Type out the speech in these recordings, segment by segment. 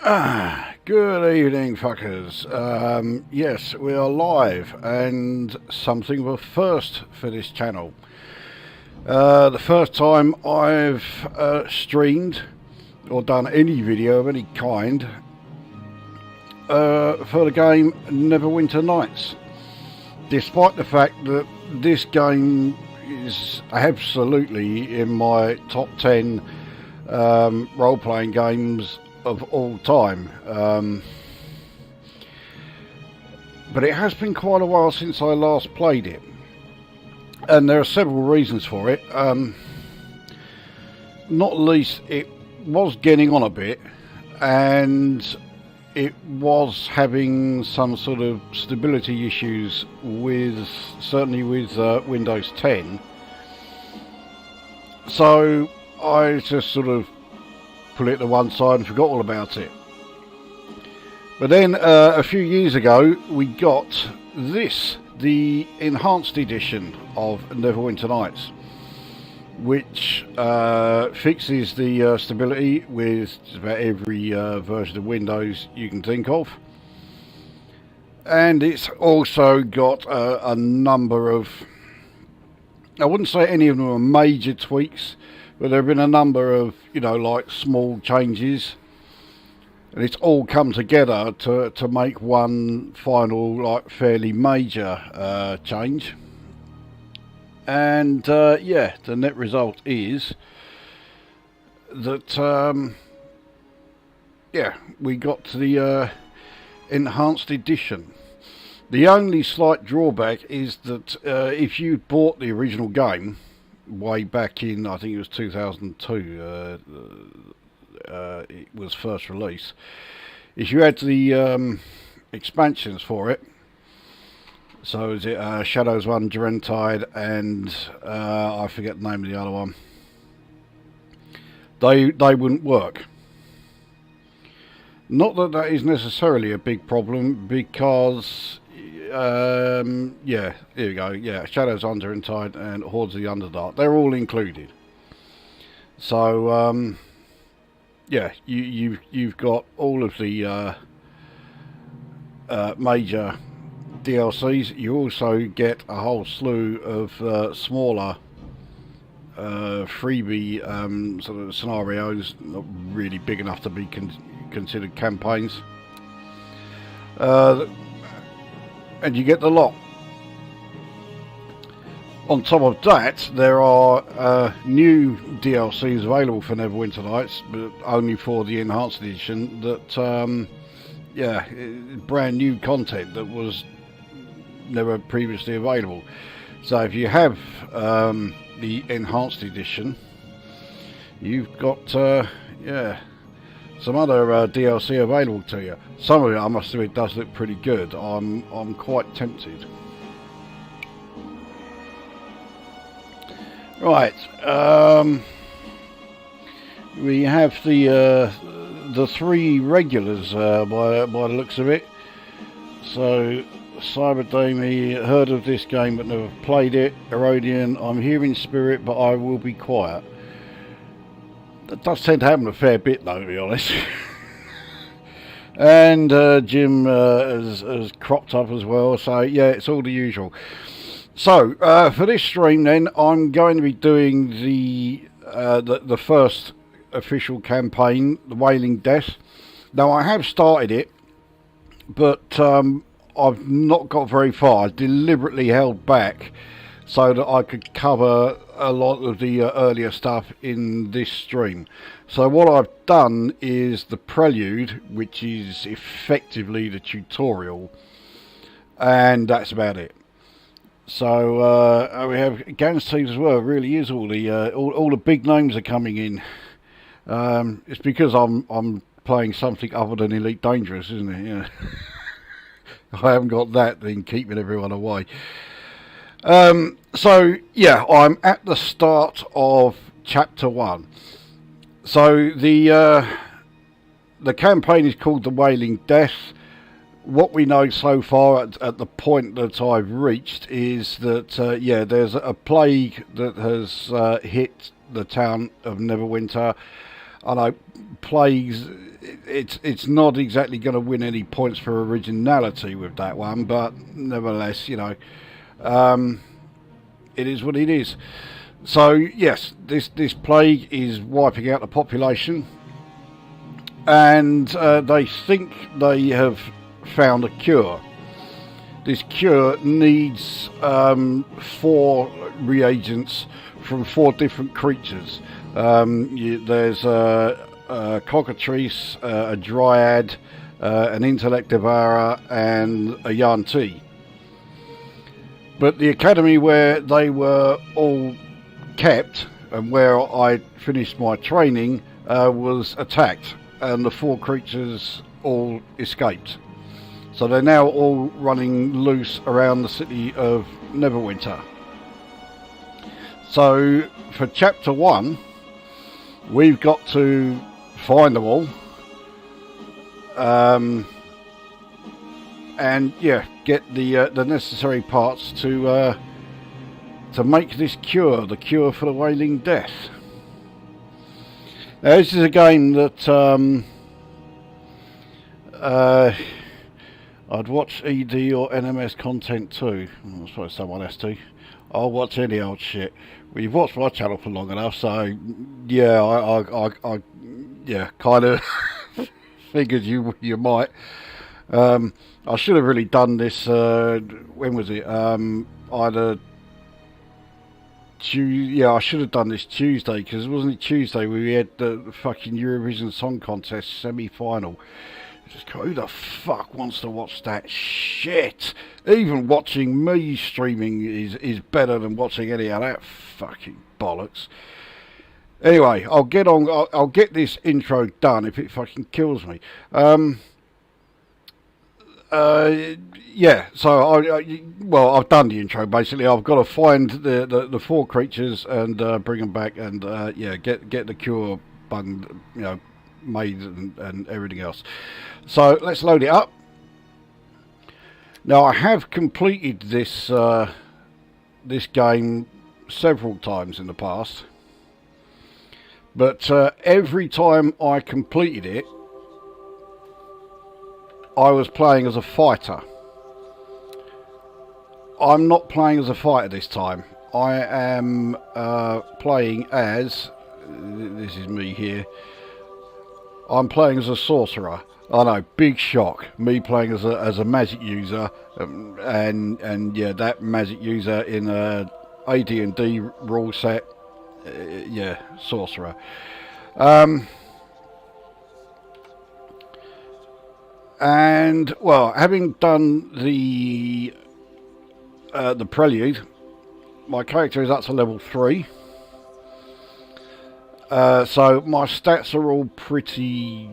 Good evening, fuckers. Yes, we are live, and something of a first for this channel. The first time I've streamed or done any video of any kind for the game Neverwinter Nights. Despite the fact that this game is absolutely in my top 10 role-playing games of all time, but it has been quite a while since I last played it, and there are several reasons for it. Not least, it was getting on a bit, and it was having some sort of stability issues certainly with Windows 10. So I just sort of put it to one side and forgot all about it. But then a few years ago we got this, the enhanced edition of Neverwinter Nights, which fixes the stability with just about every version of Windows you can think of. And it's also got a number of, I wouldn't say any of them are major tweaks, but there have been a number of, like small changes, and it's all come together to make one final, like, fairly major change. And yeah, the net result is that yeah, we got to the enhanced edition. The only slight drawback is that if you bought the original game way back in, I think it was 2002, it was first released, if you had the expansions for it, so is it Shadows 1, Durantide, and I forget the name of the other one, they wouldn't work. Not that that is necessarily a big problem, because yeah, here we go. Yeah, Shadows Under and Tide and Hordes of the Underdark, they're all included. So yeah, you've got all of the major DLCs. You also get a whole slew of smaller freebie sort of scenarios, not really big enough to be considered campaigns. And you get the lot. On top of that, there are new DLCs available for Neverwinter Nights, but only for the enhanced edition. That yeah, brand new content that was never previously available. So if you have the enhanced edition, you've got yeah, some other DLC available to you. Some of it, I must admit, does look pretty good. I'm quite tempted. Right, we have the three regulars by the looks of it. So Cyberdamie, heard of this game but never played it. Erodian, I'm here in spirit but I will be quiet. That does tend to happen a fair bit, though, to be honest. And Jim has cropped up as well, so yeah, it's all the usual. So for this stream, then, I'm going to be doing the first official campaign, the Wailing Death. Now, I have started it, but I've not got very far. I deliberately held back so that I could cover a lot of the earlier stuff in this stream. So what I've done is the prelude, which is effectively the tutorial, and that's about it. So we have Gans teams as well. It really is all the big names are coming in. It's because I'm playing something other than Elite Dangerous, isn't it? Yeah. I haven't got that thing keeping everyone away. So yeah, I'm at the start of chapter 1. So the campaign is called the Wailing Death. What we know so far at the point that I've reached is that yeah, there's a plague that has hit the town of Neverwinter, I know plagues. It's not exactly going to win any points for originality with that one, but nevertheless, it is what it is. So yes, this plague is wiping out the population, and they think they have found a cure. This cure needs 4 reagents from 4 different creatures. There's a cockatrice, a dryad, an intellect devourer, and a Yanti. But the academy where they were all kept and where I finished my training was attacked, and the 4 creatures all escaped. So they're now all running loose around the city of Neverwinter. So for chapter 1, we've got to find them all, and yeah, get the necessary parts to make this cure, the cure for the Wailing Death. Now this is a game that I'd watch ED or NMS content too. I suppose someone has to. I'll watch any old shit. Well, you've watched my channel for long enough, so yeah, I yeah, kind of figured you might. I should have really done this. When was it? Either yeah, I should have done this Tuesday, because wasn't it Tuesday we had the fucking Eurovision Song Contest semi-final? Just who the fuck wants to watch that shit? Even watching me streaming is better than watching any of that fucking bollocks. Anyway, I'll get on. I'll get this intro done if it fucking kills me. Yeah. So well, I've done the intro basically. I've got to find the 4 creatures and bring them back, and yeah, get the cure bung, made and everything else. So let's load it up. Now I have completed this this game several times in the past, but every time I completed it, I was playing as a fighter. I'm not playing as a fighter this time. I am playing as, this is me here, I'm playing as a sorcerer. I know, big shock. Me playing as a magic user, and yeah, that magic user in a AD&D rule set. Yeah, sorcerer. And well, having done the prelude, my character is up to level 3. So my stats are all pretty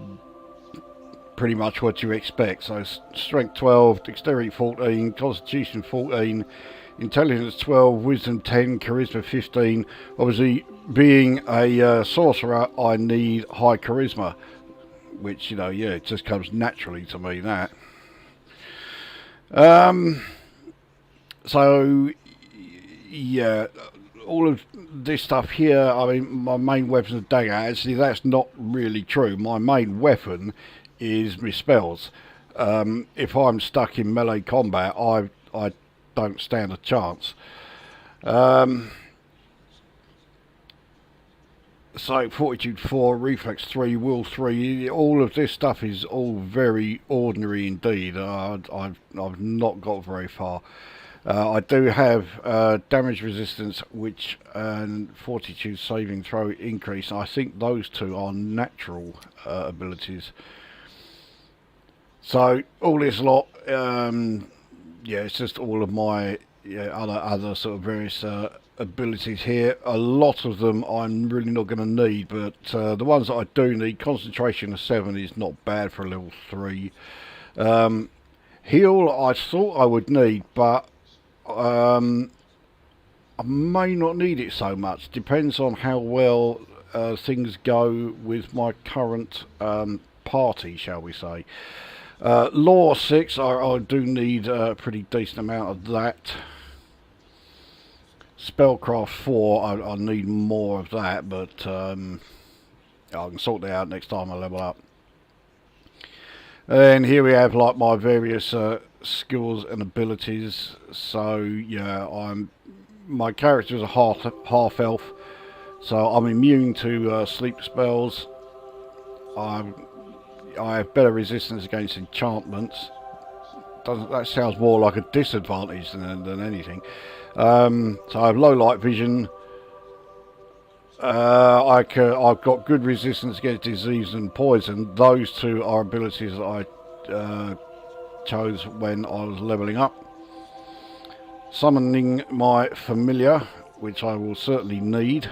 much what you expect. So strength 12, dexterity 14, constitution 14, intelligence 12, wisdom 10, charisma 15. Obviously, being a sorcerer, I need high charisma, which, yeah, it just comes naturally to me, that. So yeah, all of this stuff here, I mean, my main weapon's a dagger. Actually, that's not really true. My main weapon is my spells. If I'm stuck in melee combat, I don't stand a chance. So fortitude 4, reflex 3, will 3, all of this stuff is all very ordinary indeed. I've not got very far. I do have damage resistance, which and fortitude saving throw increase. I think those 2 are natural abilities. So all this lot, yeah, it's just all of my other sort of various abilities here. A lot of them I'm really not going to need, but the ones that I do need, concentration of 7 is not bad for a level 3. Heal I thought I would need, but I may not need it so much. Depends on how well things go with my current party, shall we say. Law 6, I do need a pretty decent amount of that. Spellcraft 4, I need more of that, but I can sort that out next time I level up. And here we have like my various skills and abilities. So yeah, my character is a half elf, so I'm immune to sleep spells. I have better resistance against enchantments. That sounds more like a disadvantage than anything. So I have low light vision. I've got good resistance against disease and poison. Those two are abilities that I chose when I was leveling up. Summoning my familiar, which I will certainly need.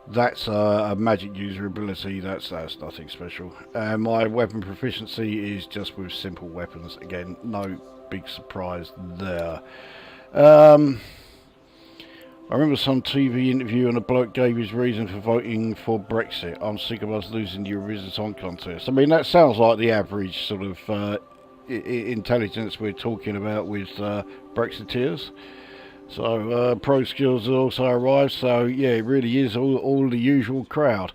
That's a magic user ability. That's nothing special. And my weapon proficiency is just with simple weapons. Again, no big surprise there. I remember some TV interview and a bloke gave his reason for voting for Brexit. I'm sick of us losing the Eurovision Song Contest. I mean, that sounds like the average sort of intelligence we're talking about with Brexiteers. So pro skills have also arrived. So yeah, it really is all the usual crowd.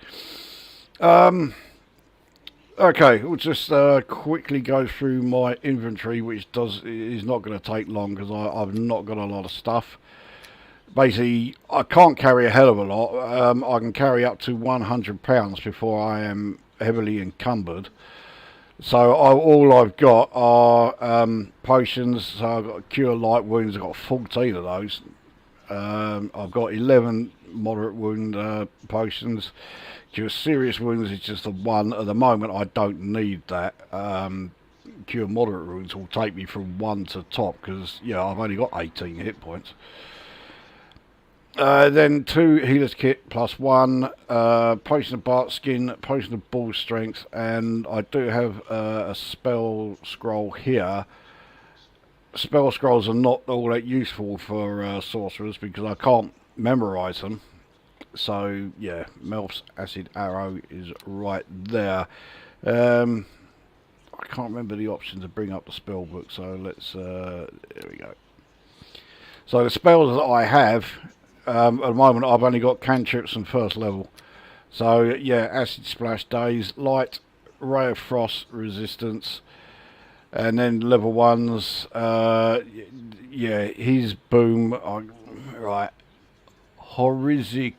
Okay, we'll just quickly go through my inventory, which is not going to take long because I've not got a lot of stuff. Basically, I can't carry a hell of a lot. I can carry up to £100 before I am heavily encumbered. So all I've got are potions. So I've got cure light wounds. I've got 14 of those. I've got 11 moderate wound potions. Cure serious wounds is just the one. At the moment, I don't need that. Cure moderate wounds will take me from 1 to top because I've only got 18 hit points. Then 2 healer's kit plus 1, potion of bark skin, potion of bull strength, and I do have a spell scroll here. Spell scrolls are not all that useful for sorcerers because I can't memorize them. So yeah, Melf's acid arrow is right there. I can't remember the option to bring up the spell book, so let's there we go. So the spells that I have at the moment, I've only got cantrips and first level. So yeah, acid splash, daze, light, ray of frost, resistance, and then level 1s. Yeah, his boom. Right, horizicals.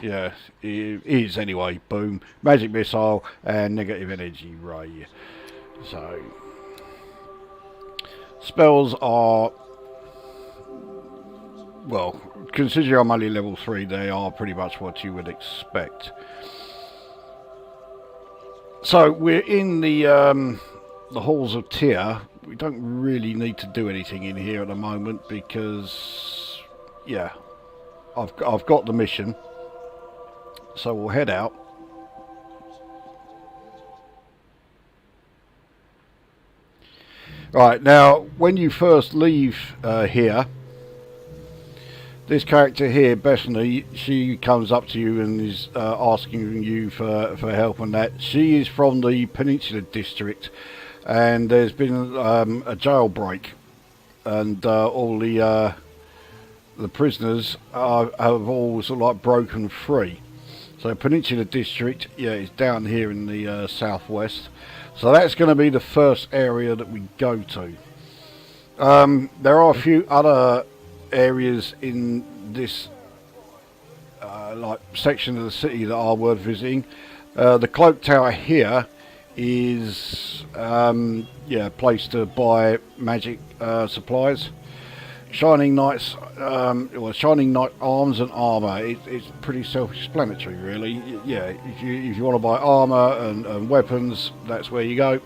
Yeah, it is anyway. Boom, magic missile, and negative energy ray. So spells are, well, considering I'm only level 3, they are pretty much what you would expect. So we're in the halls of Tyr. We don't really need to do anything in here at the moment because, yeah, I've got the mission. So we'll head out. Right, now when you first leave here, this character here, Bethany, she comes up to you and is asking you for help on that. She is from the Peninsula District, and there's been a jailbreak, and all the prisoners have all sort of like broken free. So Peninsula District, yeah, is down here in the southwest. So that's going to be the first area that we go to. There are a few other areas in this like section of the city that are worth visiting. The cloak tower here is yeah, a place to buy magic supplies. Shining Knights, well, Shining Knight arms and armour. It's pretty self-explanatory, really. Yeah, if you want to buy armour and weapons, that's where you go.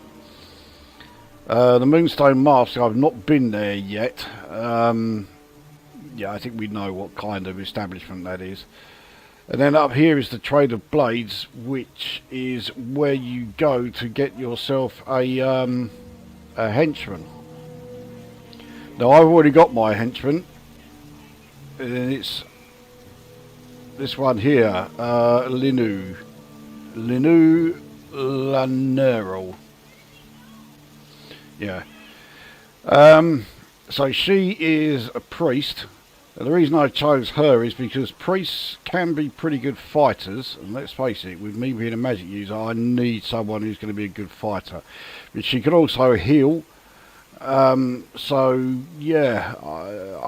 The Moonstone Mask, I've not been there yet. Yeah, I think we know what kind of establishment that is. And then up here is the Trade of Blades, which is where you go to get yourself a henchman. Now I've already got my henchman, and it's this one here, Linu Lanero. Yeah. So she is a priest, And the reason I chose her is because priests can be pretty good fighters, and let's face it, with me being a magic user, I need someone who's going to be a good fighter. But she can also heal, so yeah,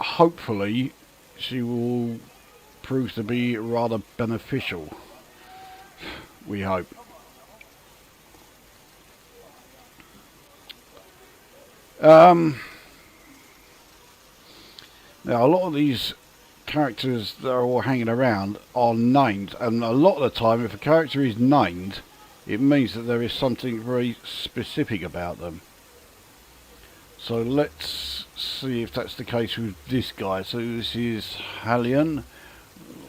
hopefully she will prove to be rather beneficial. We hope. Now, a lot of these characters that are all hanging around are named, and a lot of the time, if a character is named, it means that there is something very specific about them. So let's see if that's the case with this guy. So this is Hallion.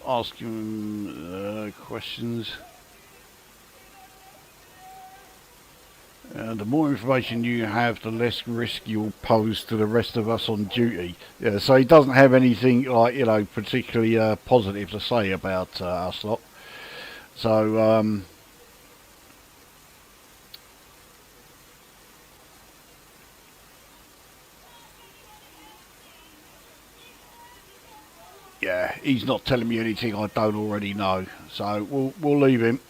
Ask him questions. The more information you have, the less risk you'll pose to the rest of us on duty. Yeah, so he doesn't have anything like, you know, particularly positive to say about us lot. So yeah, he's not telling me anything I don't already know. So we'll leave him.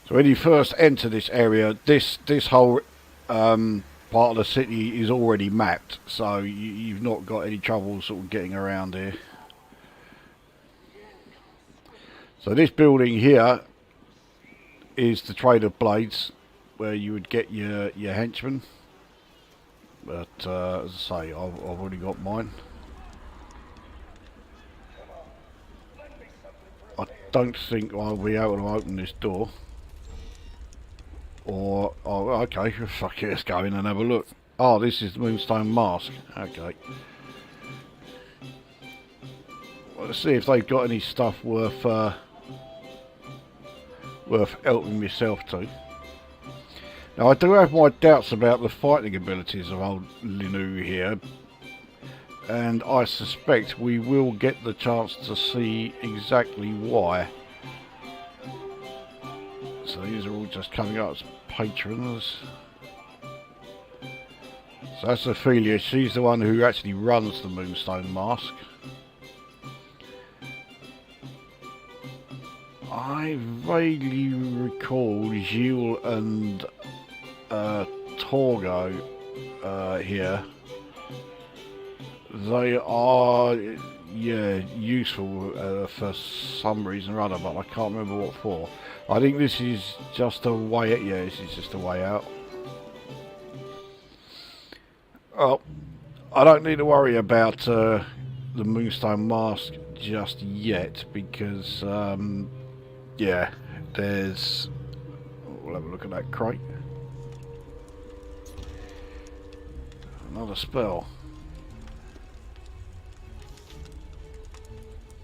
So when you first enter this area, this whole part of the city is already mapped, so you've not got any trouble sort of getting around here. So this building here is the Trade of Blades, where you would get your henchmen. But as I say, I've already got mine. I don't think I'll be able to open this door. Or, oh, okay, fuck it, let's go in and have a look. Oh, this is the Moonstone Mask. Okay. Well, let's see if they've got any stuff worth helping myself to. Now, I do have my doubts about the fighting abilities of old Linu here, and I suspect we will get the chance to see exactly why. So these are all just coming up as patrons. So that's Ophelia. She's the one who actually runs the Moonstone Mask. I vaguely recall Gilles and Torgo here. They are, yeah, useful for some reason or other, but I can't remember what for. I think this is just a way out. Yeah, this is just a way out. Well, I don't need to worry about the Moonstone Mask just yet because, yeah, there's... We'll have a look at that crate. Another spell.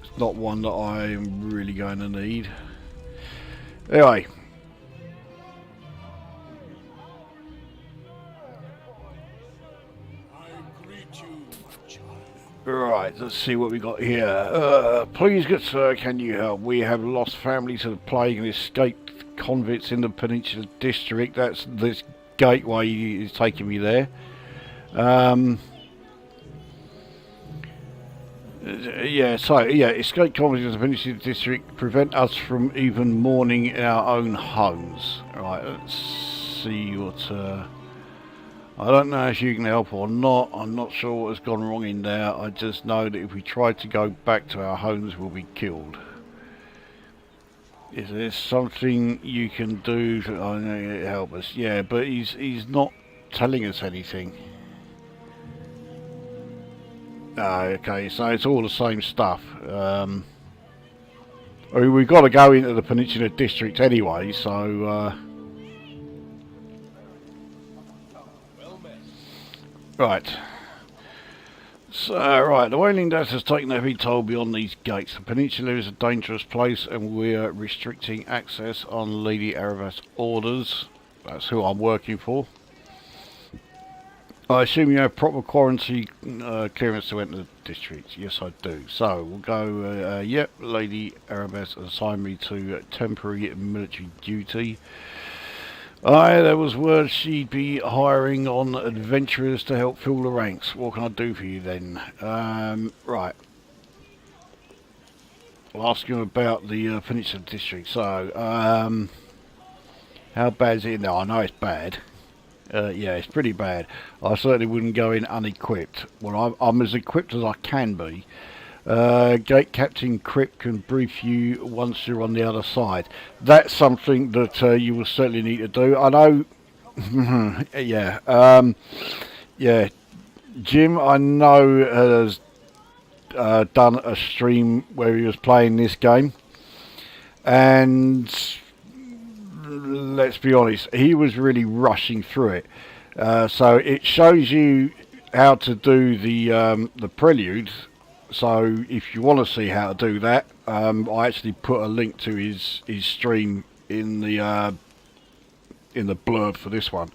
It's not one that I'm really going to need. Anyway. Right, let's see what we got here. Please, good sir, can you help? We have lost family to the plague and escaped convicts in the Peninsula District. That's this gateway is taking me there. Yeah, so, yeah, escape convicts in the Peninsula District prevent us from even mourning in our own homes. Right, let's see what... I don't know if you can help or not. I'm not sure what has gone wrong in there. I just know that if we try to go back to our homes, we'll be killed. Is there something you can do to help us? Yeah, but he's not telling us anything. Okay, so it's all the same stuff. I mean, we've got to go into the Peninsula District anyway, so... Right. So, right, the Wailing Death has taken every toll beyond these gates. The peninsula is a dangerous place and we're restricting access on Lady Erebus' orders. That's who I'm working for. I assume you have proper quarantine clearance to enter the district. Yes, I do. So, we'll go, yep, Lady Erebus assigned me to temporary military duty. Aye, there was word she'd be hiring on adventurers to help fill the ranks. What can I do for you then? Right. I'll ask you about the Peninsula District. So, how bad is it now? I know it's bad. Yeah, it's pretty bad. I certainly wouldn't go in unequipped. Well, I'm as equipped as I can be. Gate Captain Crip can brief you once you're on the other side. That's something that you will certainly need to do. I know. Yeah. Yeah. Jim, I know, has done a stream where he was playing this game, and let's be honest, he was really rushing through it. So it shows you how to do the prelude. So if you want to see how to do that, I actually put a link to his stream in the blurb for this one.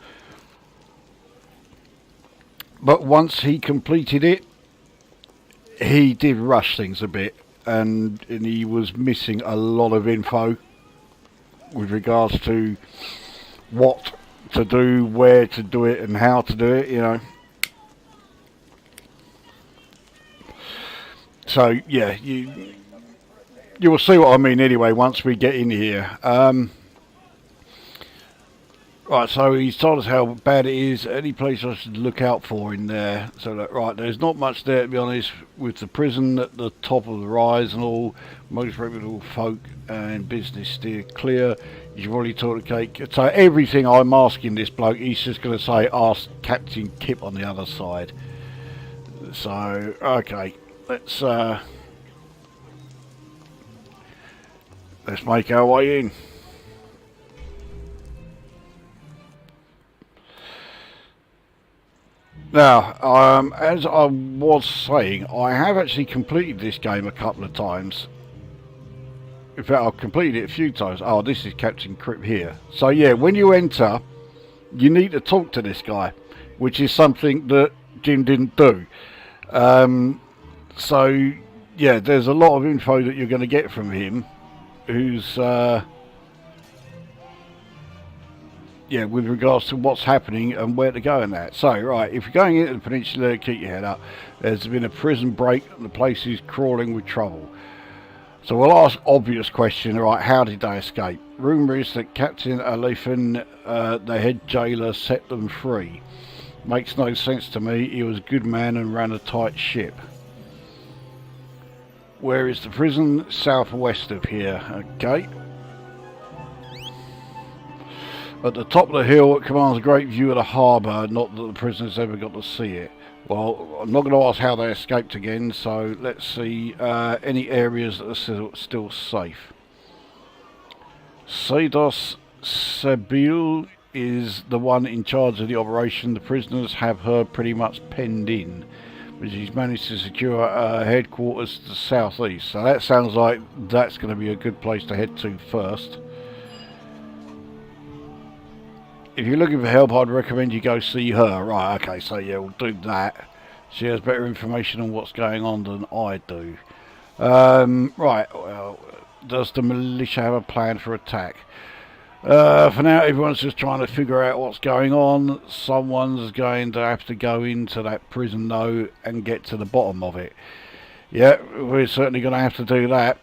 But once he completed it, he did rush things a bit, and he was missing a lot of info with regards to what to do, where to do it, and how to do it, you know. So yeah, you will see what I mean anyway once we get in here. Right, so he's told us how bad it is. Any place I should look out for in there. So that, right, there's not much there, to be honest. With the prison at the top of the rise and all, most reputable folk and business steer clear. You've already taught the cake. So everything I'm asking this bloke, he's just going to say, ask Captain Kip on the other side. So, okay, let's make our way in. Now, as I was saying, I have actually completed this game a couple of times. In fact, I've completed it a few times. Oh, this is Captain Crip here. So yeah, when you enter, you need to talk to this guy, which is something that Jim didn't do. So yeah, there's a lot of info that you're going to get from him, who's yeah, with regards to what's happening and where to go and that. So, right, if you're going into the peninsula, keep your head up. There's been a prison break and the place is crawling with trouble. So we'll ask obvious question, right, how did they escape? Rumour is that Captain Alephin, the head jailer, set them free. Makes no sense to me. He was a good man and ran a tight ship. Where is the prison? Southwest of here, okay. At the top of the hill, it commands a great view of the harbour, not that the prisoners ever got to see it. Well, I'm not going to ask how they escaped again, so let's see any areas that are still safe. Seidos Sabil is the one in charge of the operation. The prisoners have her pretty much penned in, but she's managed to secure headquarters to the southeast. So that sounds like that's going to be a good place to head to first. If you're looking for help, I'd recommend you go see her. Right, okay, so yeah, we'll do that. She has better information on what's going on than I do. Right, well, does the militia have a plan for attack? For now, everyone's just trying to figure out what's going on. Someone's going to have to go into that prison, though, and get to the bottom of it. Yeah, we're certainly going to have to do that.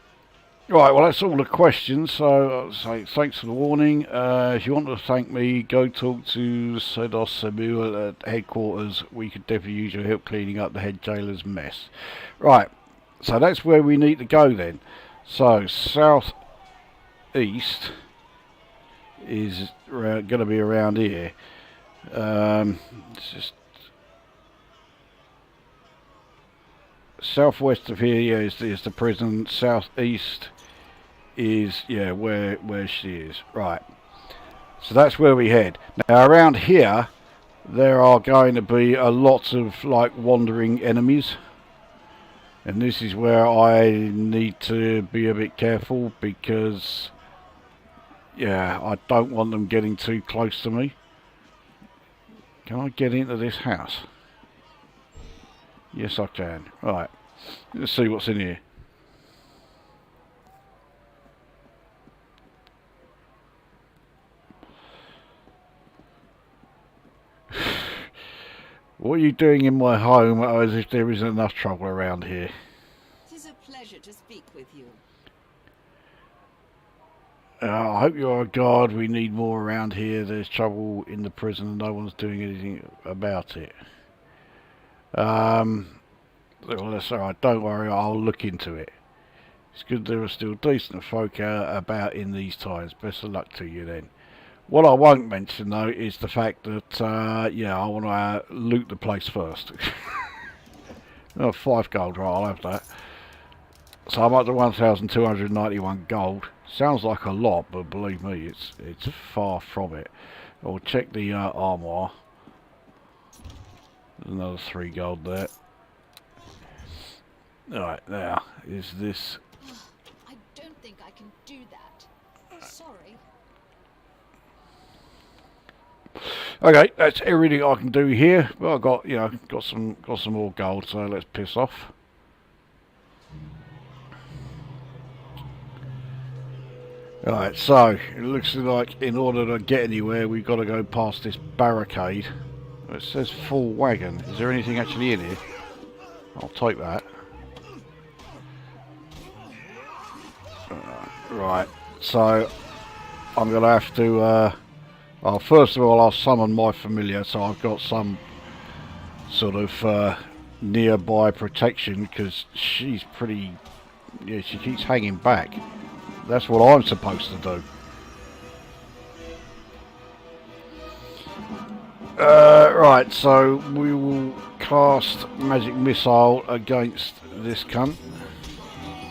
Right, well, that's all the questions, so I'll say thanks for the warning. If you want to thank me, go talk to Seidos Samuel at headquarters. We could definitely use your help cleaning up the head jailer's mess. Right, so that's where we need to go then. So, south east is going to be around here. It's just southwest of here, yeah, is the prison. Southeast is, yeah, where she is. Right, so that's where we head. Now around here there are going to be a lot of like wandering enemies, and this is where I need to be a bit careful, because yeah, I don't want them getting too close to me. Can I get into this house? Yes, I can. Right, let's see what's in here. What are you doing in my home as if there isn't enough trouble around here? Tis a pleasure to speak with you. I hope you're a guard. We need more around here. There's trouble in the prison and no one's doing anything about it. Well, that's alright. Don't worry, I'll look into it. It's good there are still decent folk about in these times. Best of luck to you then. What I won't mention though is the fact that, yeah, I want to loot the place first. Oh, 5 gold, right, I'll have that. So I'm up to 1,291 gold. Sounds like a lot, but believe me, it's far from it. I'll check the armour. There's another 3 gold there. Alright, now, is this... I don't think I can do that. Sorry. Okay, that's everything I can do here. Well, I've got, you know, got some more gold, so let's piss off. Alright, so it looks like in order to get anywhere we've got to go past this barricade. It says full wagon. Is there anything actually in here? I'll take that. Right, so I'm going to have to, well, first of all I'll summon my familiar, so I've got some sort of nearby protection, because she's pretty, yeah, she keeps hanging back. That's what I'm supposed to do. Right, so we will cast magic missile against this cunt.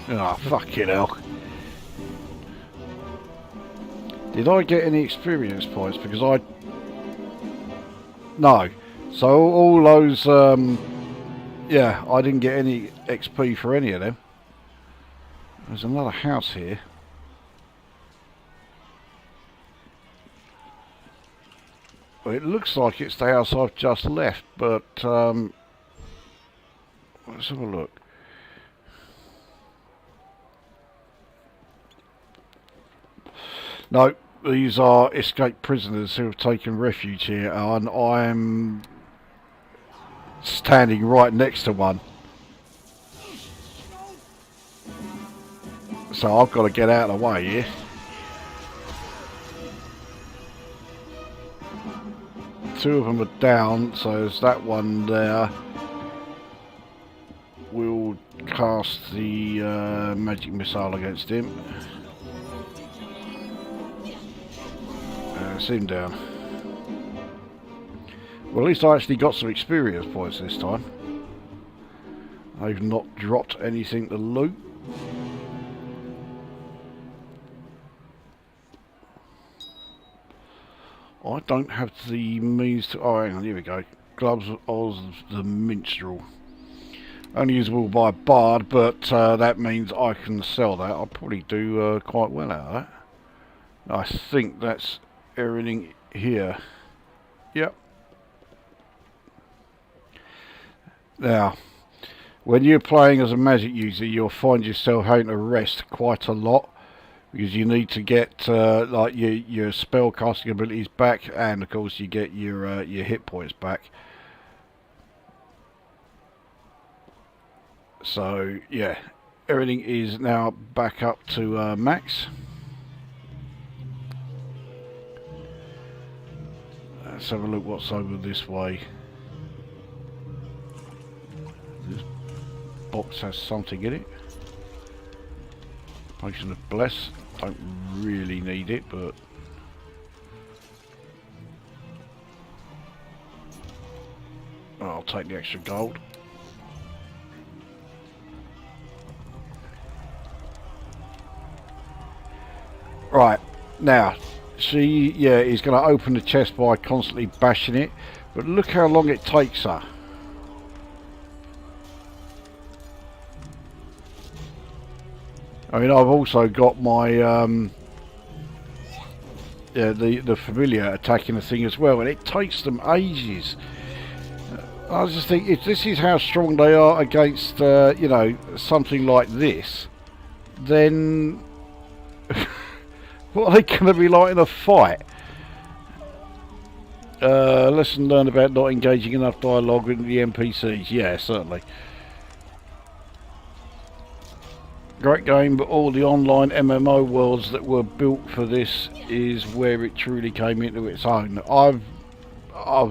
Oh, fucking hell. Did I get any experience points? Because I... No. So all those... yeah, I didn't get any XP for any of them. There's another house here. Well, it looks like it's the house I've just left, but... let's have a look. No. These are escaped prisoners who have taken refuge here, and I'm standing right next to one. So I've got to get out of the way here. Two of them are down, so there's that one there. We'll cast the magic missile against him. It's him down. Well, at least I actually got some experience points this time. I've not dropped anything to loot. I don't have the means to... Oh, hang on, here we go. Gloves of Oz the Minstrel. Only usable by a bard, but that means I can sell that. I'll probably do quite well out of that. I think that's everything here. Yep. Now, when you're playing as a magic user, you'll find yourself having to rest quite a lot, because you need to get like your spell casting abilities back, and of course you get your hit points back. So yeah, everything is now back up to max. Let's have a look what's over this way. This box has something in it. Potion of Bless. Don't really need it, but... I'll take the extra gold. Right, now... She, yeah, is going to open the chest by constantly bashing it, but look how long it takes her. I mean, I've also got my, yeah, the familiar attacking the thing as well, and it takes them ages. I just think, if this is how strong they are against, you know, something like this, then... What are they going to be like in a fight? Lesson learned about not engaging enough dialogue with the NPCs. Yeah, certainly. Great game, but all the online MMO worlds that were built for this is where it truly came into its own. I've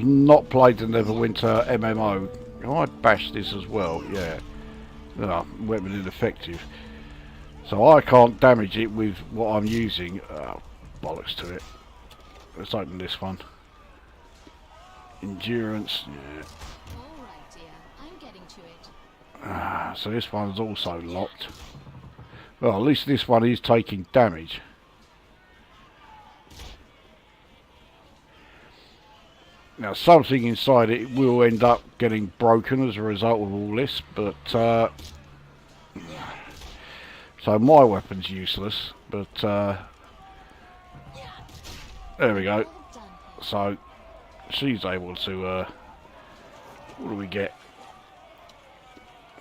not played the Neverwinter MMO. I bashed this as well, yeah. No, weapon ineffective. So I can't damage it with what I'm using. Oh, bollocks to it. Let's open this one. Endurance, yeah. Alright, dear. I'm getting to it. So this one's also locked. Well, at least this one is taking damage. Now, something inside it will end up getting broken as a result of all this, but so my weapon's useless, but there we go. So she's able to what do we get?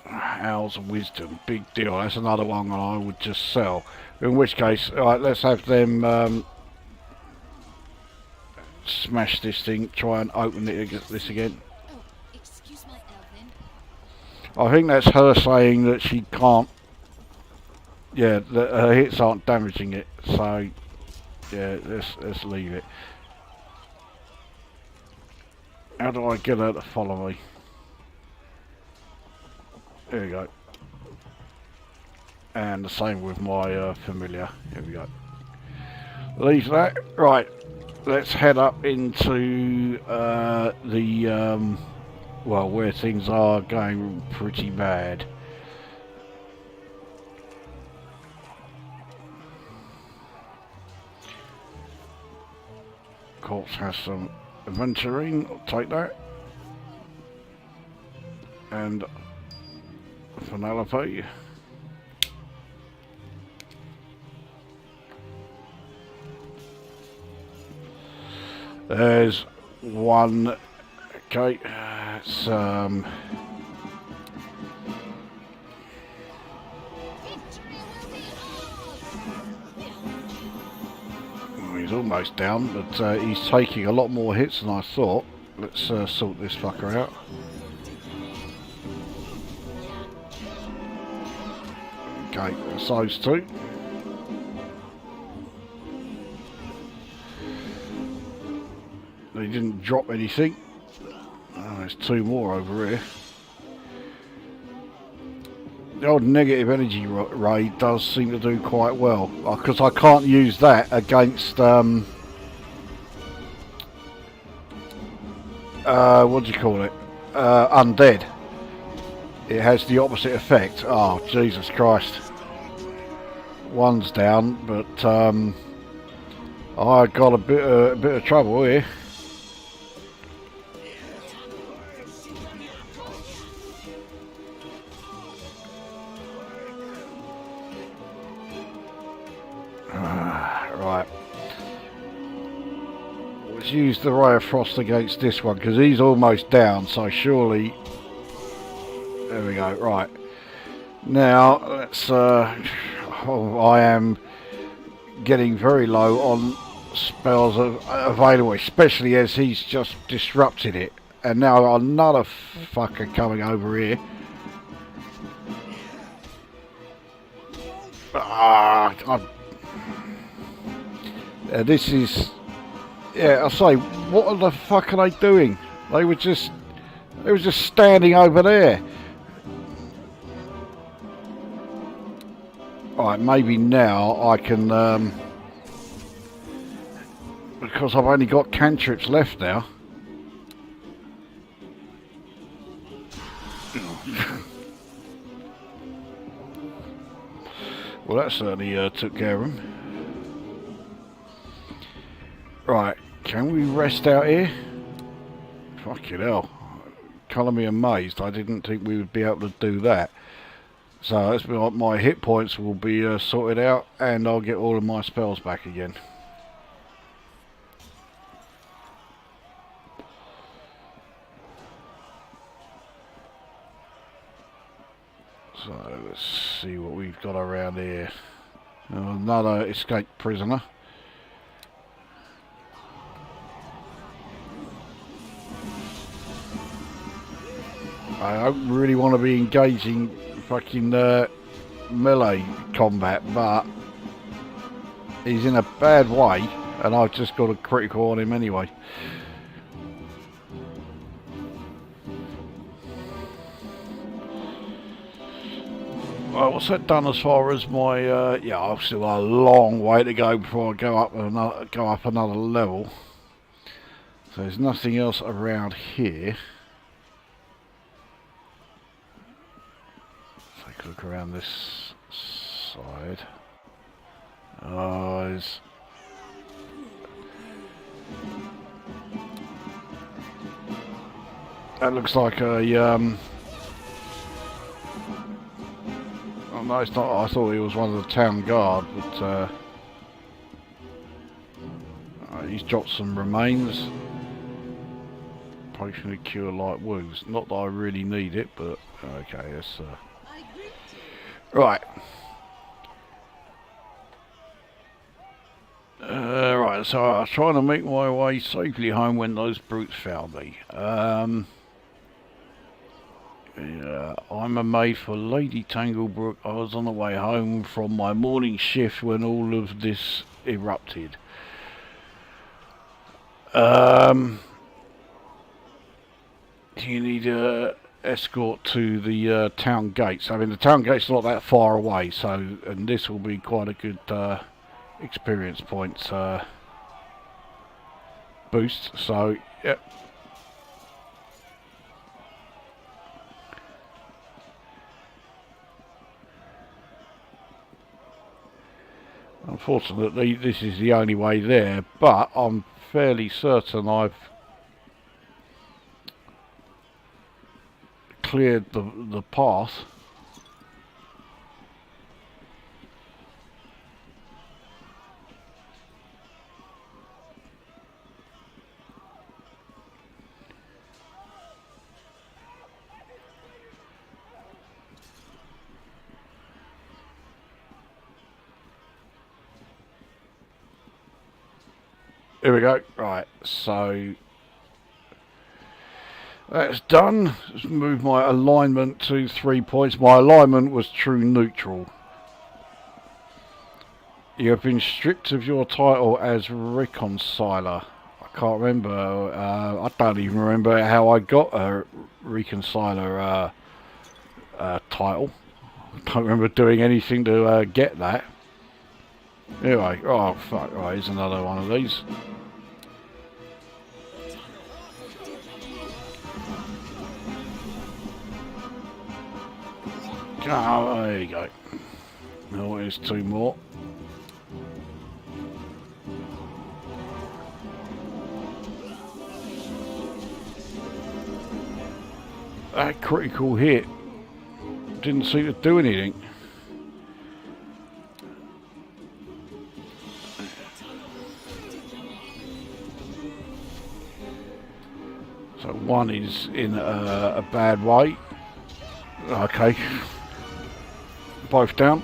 Owls of Wisdom, big deal. That's another one that I would just sell. In which case, alright, let's have them smash this thing, try and open this again. Oh, excuse my Elvin. I think that's her saying that she can't, yeah, that her hits aren't damaging it, so yeah, let's leave it. How do I get her to follow me? There we go. And the same with my familiar. Here we go. Leave that. Right. Let's head up into the well, where things are going pretty bad. Corpse has some adventuring. I'll take that. And Penelope. There's one. Okay, it's he's almost down, but he's taking a lot more hits than I thought. Let's sort this fucker out. Okay, that's those two. They didn't drop anything. Oh, there's two more over here. The old negative energy ray does seem to do quite well, because I can't use that against what do you call it? Undead. It has the opposite effect. Oh, Jesus Christ. One's down, but I got a bit of trouble here. Right. Let's use the Ray of Frost against this one, because he's almost down, so surely... There we go, right. Now, let's... oh, I am getting very low on spells available, especially as he's just disrupted it. And now another fucker coming over here. This is... Yeah, I say, what the fuck are they doing? They were just standing over there. Alright, maybe now I can, because I've only got cantrips left now. Well, that certainly took care of him. Right, can we rest out here? Fucking hell. Colour me amazed. I didn't think we would be able to do that. So that's my hit points will be sorted out, and I'll get all of my spells back again. So let's see what we've got around here. Another escaped prisoner. I don't really want to be engaging fucking melee combat, but he's in a bad way, and I've just got a critical on him anyway. Well, what's that done as far as my? Yeah, I've still got a long way to go before I go up another level. So there's nothing else around here. Take a look around this side. Oh, there's... That looks like a oh no, it's not. I thought he was one of the town guard, but he's dropped some remains. Potion to cure light wounds. Not that I really need it, but okay, that's right. Right, so I was trying to make my way safely home when those brutes found me. Yeah, I'm a maid for Lady Tanglebrook. I was on the way home from my morning shift when all of this erupted. You need a escort to the town gates. I mean, the town gate's not that far away, so and this will be quite a good experience points boost. So, yep. Unfortunately, this is the only way there, but I'm fairly certain I've cleared the path. Here we go. Right, so that's done. Let's move my alignment to 3 points. My alignment was true neutral. You have been stripped of your title as reconciler. I can't remember. I don't even remember how I got a reconciler title. I don't remember doing anything to get that. Anyway, oh fuck, right, here's another one of these. Oh, there you go. Oh, here's 2 more. That critical hit didn't seem to do anything. So one is in a bad way. Okay. Both down.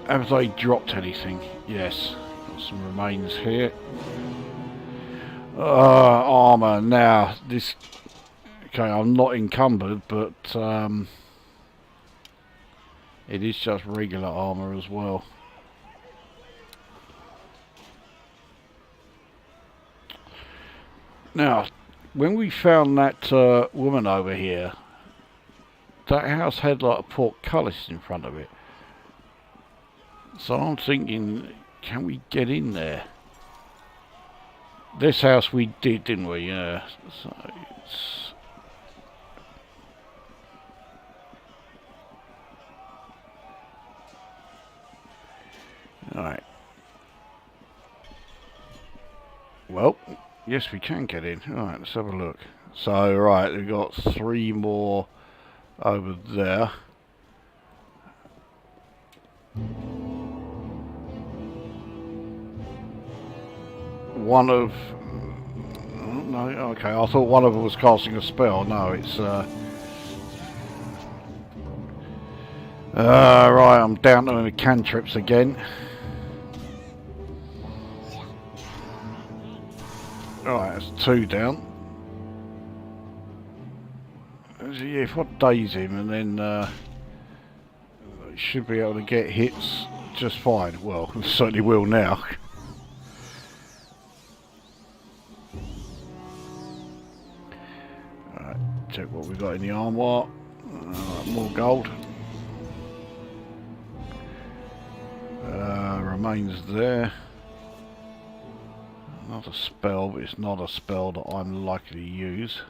Have they dropped anything? Yes. Got some remains here. Armour. Now, this... Okay, I'm not encumbered, but it is just regular armour as well. Now, when we found that woman over here, that house had like a portcullis in front of it. So I'm thinking, can we get in there? This house we did, didn't we? Yeah. So it's... Alright. Well, yes we can get in. Alright, let's have a look. So, right, we've got 3 more over there. One of... No, okay, I thought one of them was casting a spell. No, it's... right, I'm down to the cantrips again. Alright, that's 2 down. Yeah, if I daze him and then should be able to get hits just fine. Well, certainly will now. Alright, check what we got in the armoire. More gold. Remains there. Not a spell, but it's not a spell that I'm likely to use.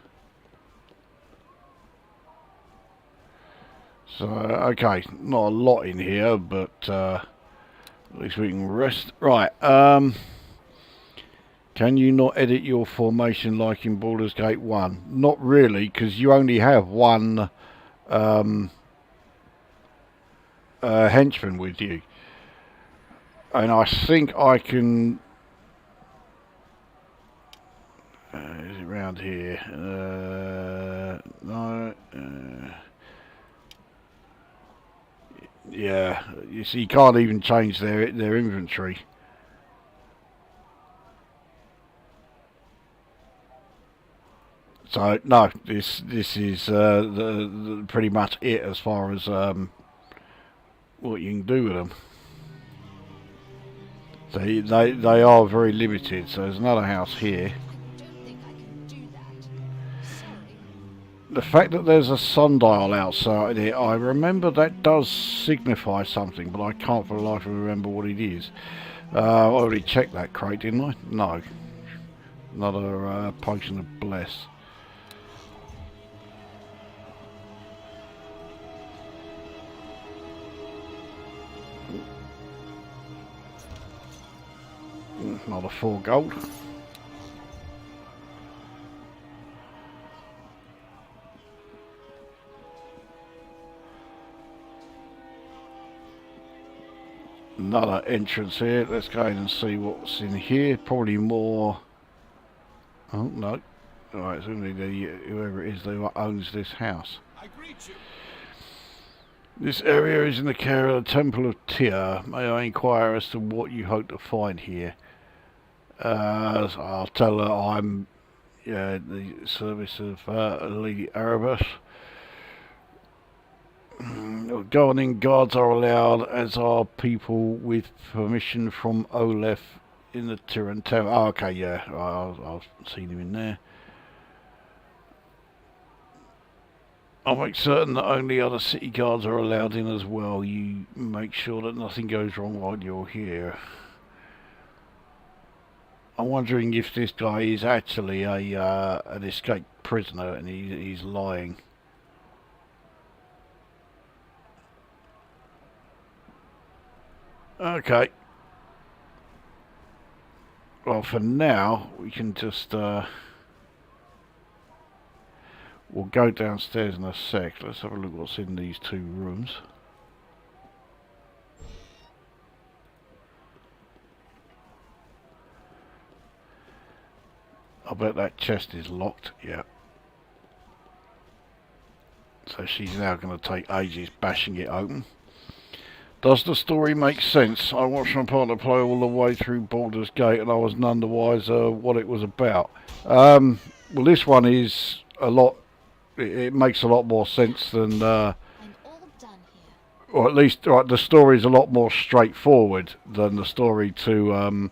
So, okay, not a lot in here, but at least we can rest. Right, can you not edit your formation like in Baldur's Gate 1? Not really, because you only have one henchman with you. And I think I can... is it around here? No. Yeah, you see, you can't even change their inventory. So no, this is the pretty much it as far as what you can do with them. So they are very limited. So there's another house here. I don't think I can do that. Sorry. The fact that there's a sundial outside here, I remember that does signify something, but I can't for the life of me remember what it is. I already checked that crate, didn't I? No. Another potion of bless. Another 4 gold. Another entrance here. Let's go in and see what's in here. Probably more. Oh no! Alright, it's only whoever it is that owns this house. I greet you. This area is in the care of the Temple of Tyr. May I inquire as to what you hope to find here? So I'll tell her I'm the service of Lady Erebus. Guarding guards are allowed, as are people with permission from Olef in the Tyran Temple. Oh, okay, yeah, I've seen him in there. I'll make certain that only other city guards are allowed in as well. You make sure that nothing goes wrong while you're here. I'm wondering if this guy is actually an escaped prisoner and he's lying. Okay. Well, for now, we can just... we'll go downstairs in a sec. Let's have a look what's in these 2 rooms. I bet that chest is locked, yeah. So she's now going to take ages bashing it open. Does the story make sense? I watched my partner play all the way through Baldur's Gate and I was none the wiser what it was about. Well, this one is a lot... It makes a lot more sense than... I'm all done here. or at least right, the story is a lot more straightforward than the story to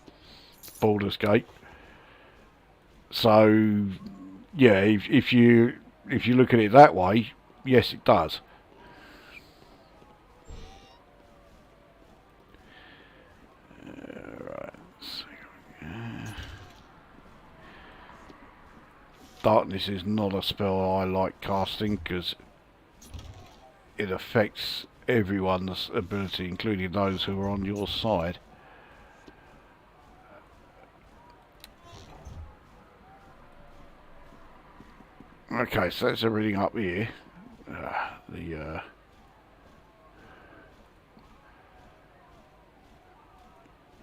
Baldur's Gate. So, yeah, if you look at it that way, yes, it does. Right. Darkness is not a spell I like casting because it affects everyone's ability, including those who are on your side. Okay, so that's everything up here.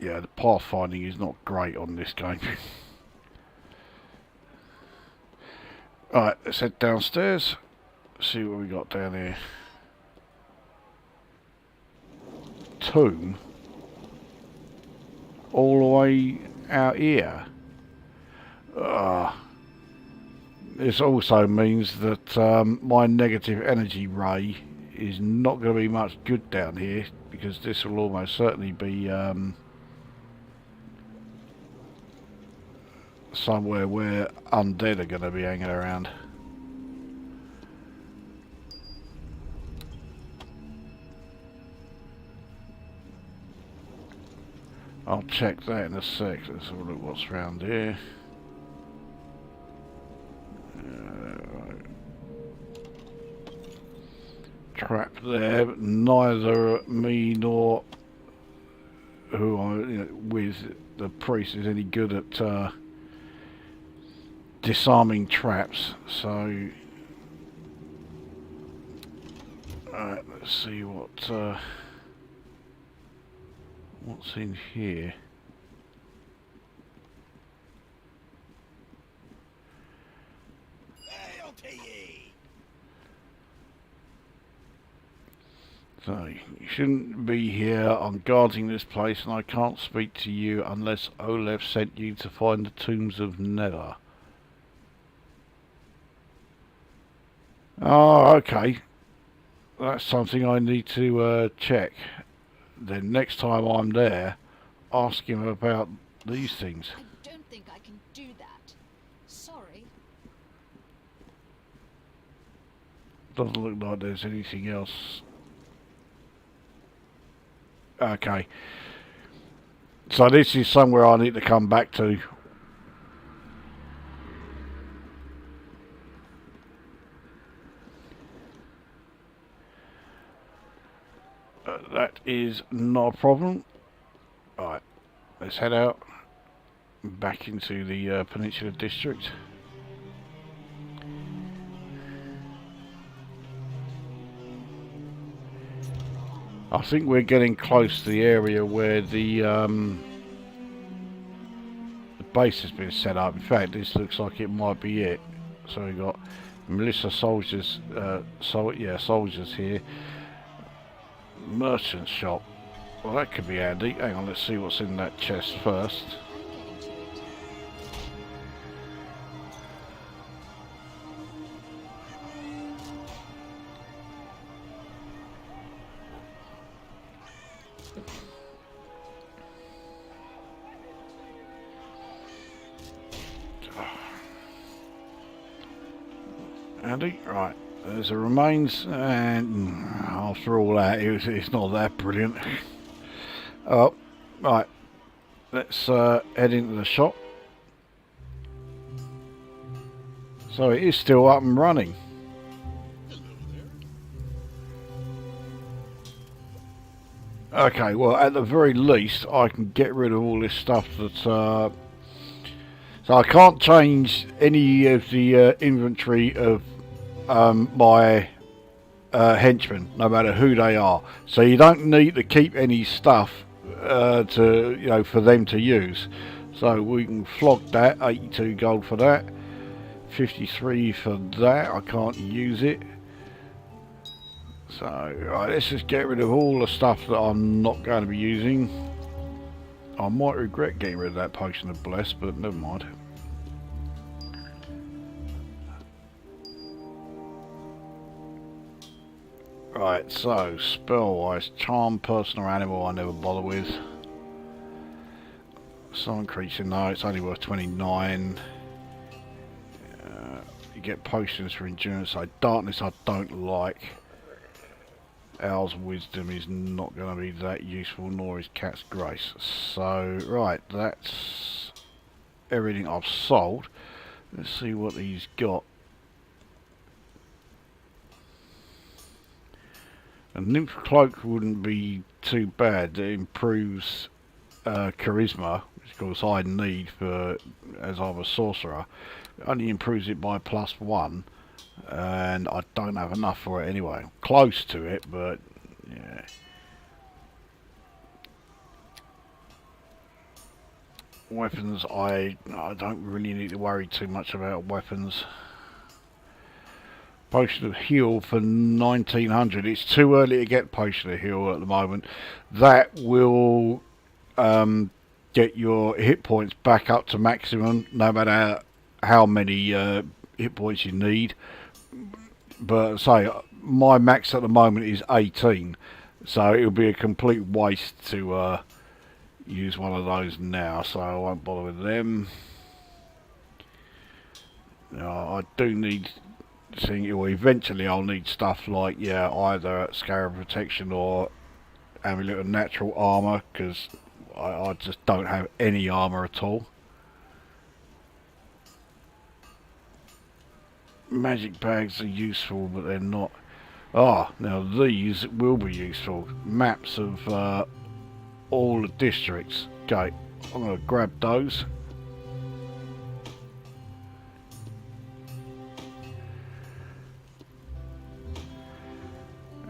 Yeah, the pathfinding is not great on this game. Alright, let's head downstairs. See what we got down here. Tomb. All the way out here. this also means that my negative energy ray is not going to be much good down here, because this will almost certainly be somewhere where undead are going to be hanging around. I'll check that in a sec. Let's have a look what's around here. Right. Trap there, but neither me nor who with the priest is any good at disarming traps. So, alright, let's see what's in here. So, you shouldn't be here. I'm guarding this place and I can't speak to you unless Olaf sent you to find the tombs of Nether. Oh, okay. That's something I need to check. Then next time I'm there, ask him about these things. I don't think I can do that. Sorry. Doesn't look like there's anything else. Okay. So this is somewhere I need to come back to. That is not a problem. Alright, let's head out back into the Peninsula District. I think we're getting close to the area where the base has been set up. In fact, this looks like it might be it. So we've got militia soldiers, soldiers here. Merchant shop. Well, that could be handy. Hang on, let's see what's in that chest first. Handy, right. There's the remains, and after all that, it's not that brilliant. Oh, right. Let's head into the shop. So it is still up and running. Okay, well, at the very least, I can get rid of all this stuff that... so I can't change any of the inventory of my henchmen, no matter who they are. So you don't need to keep any stuff for them to use. So we can flog that. 82 gold for that. 53 for that. I can't use it. So right, let's just get rid of all the stuff that I'm not going to be using. I might regret getting rid of that potion of bless, but never mind. Right, so spell-wise, charm, person or animal I never bother with. Summon creature, no, it's only worth 29. You get potions for endurance, so darkness I don't like. Owl's wisdom is not going to be that useful, nor is cat's grace. So, right, that's everything I've sold. Let's see what he's got. A nymph cloak wouldn't be too bad. It improves charisma, which of course I need for as I'm a sorcerer. It only improves it by +1, and I don't have enough for it anyway. Close to it, but yeah. Weapons, I don't really need to worry too much about weapons. Potion of heal for 1900. It's too early to get potion of heal at the moment. That will get your hit points back up to maximum, no matter how many hit points you need. But say my max at the moment is 18, so it would be a complete waste to use one of those now, so I won't bother with them. Now, I do need, eventually I'll need stuff like, yeah, either Scarab Protection or Amulet of Natural Armour, because I just don't have any armour at all. Magic bags are useful, but they're not. Ah, now these will be useful. Maps of all the districts. Okay, I'm going to grab those.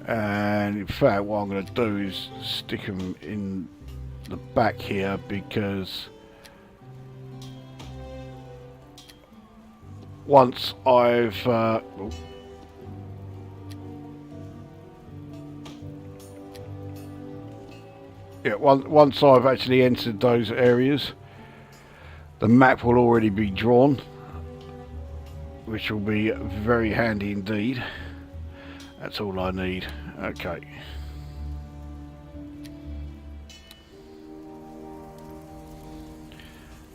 And in fact, what I'm going to do is stick them in the back here, because once I've once I've actually entered those areas, the map will already be drawn, which will be very handy indeed. That's all I need. Okay.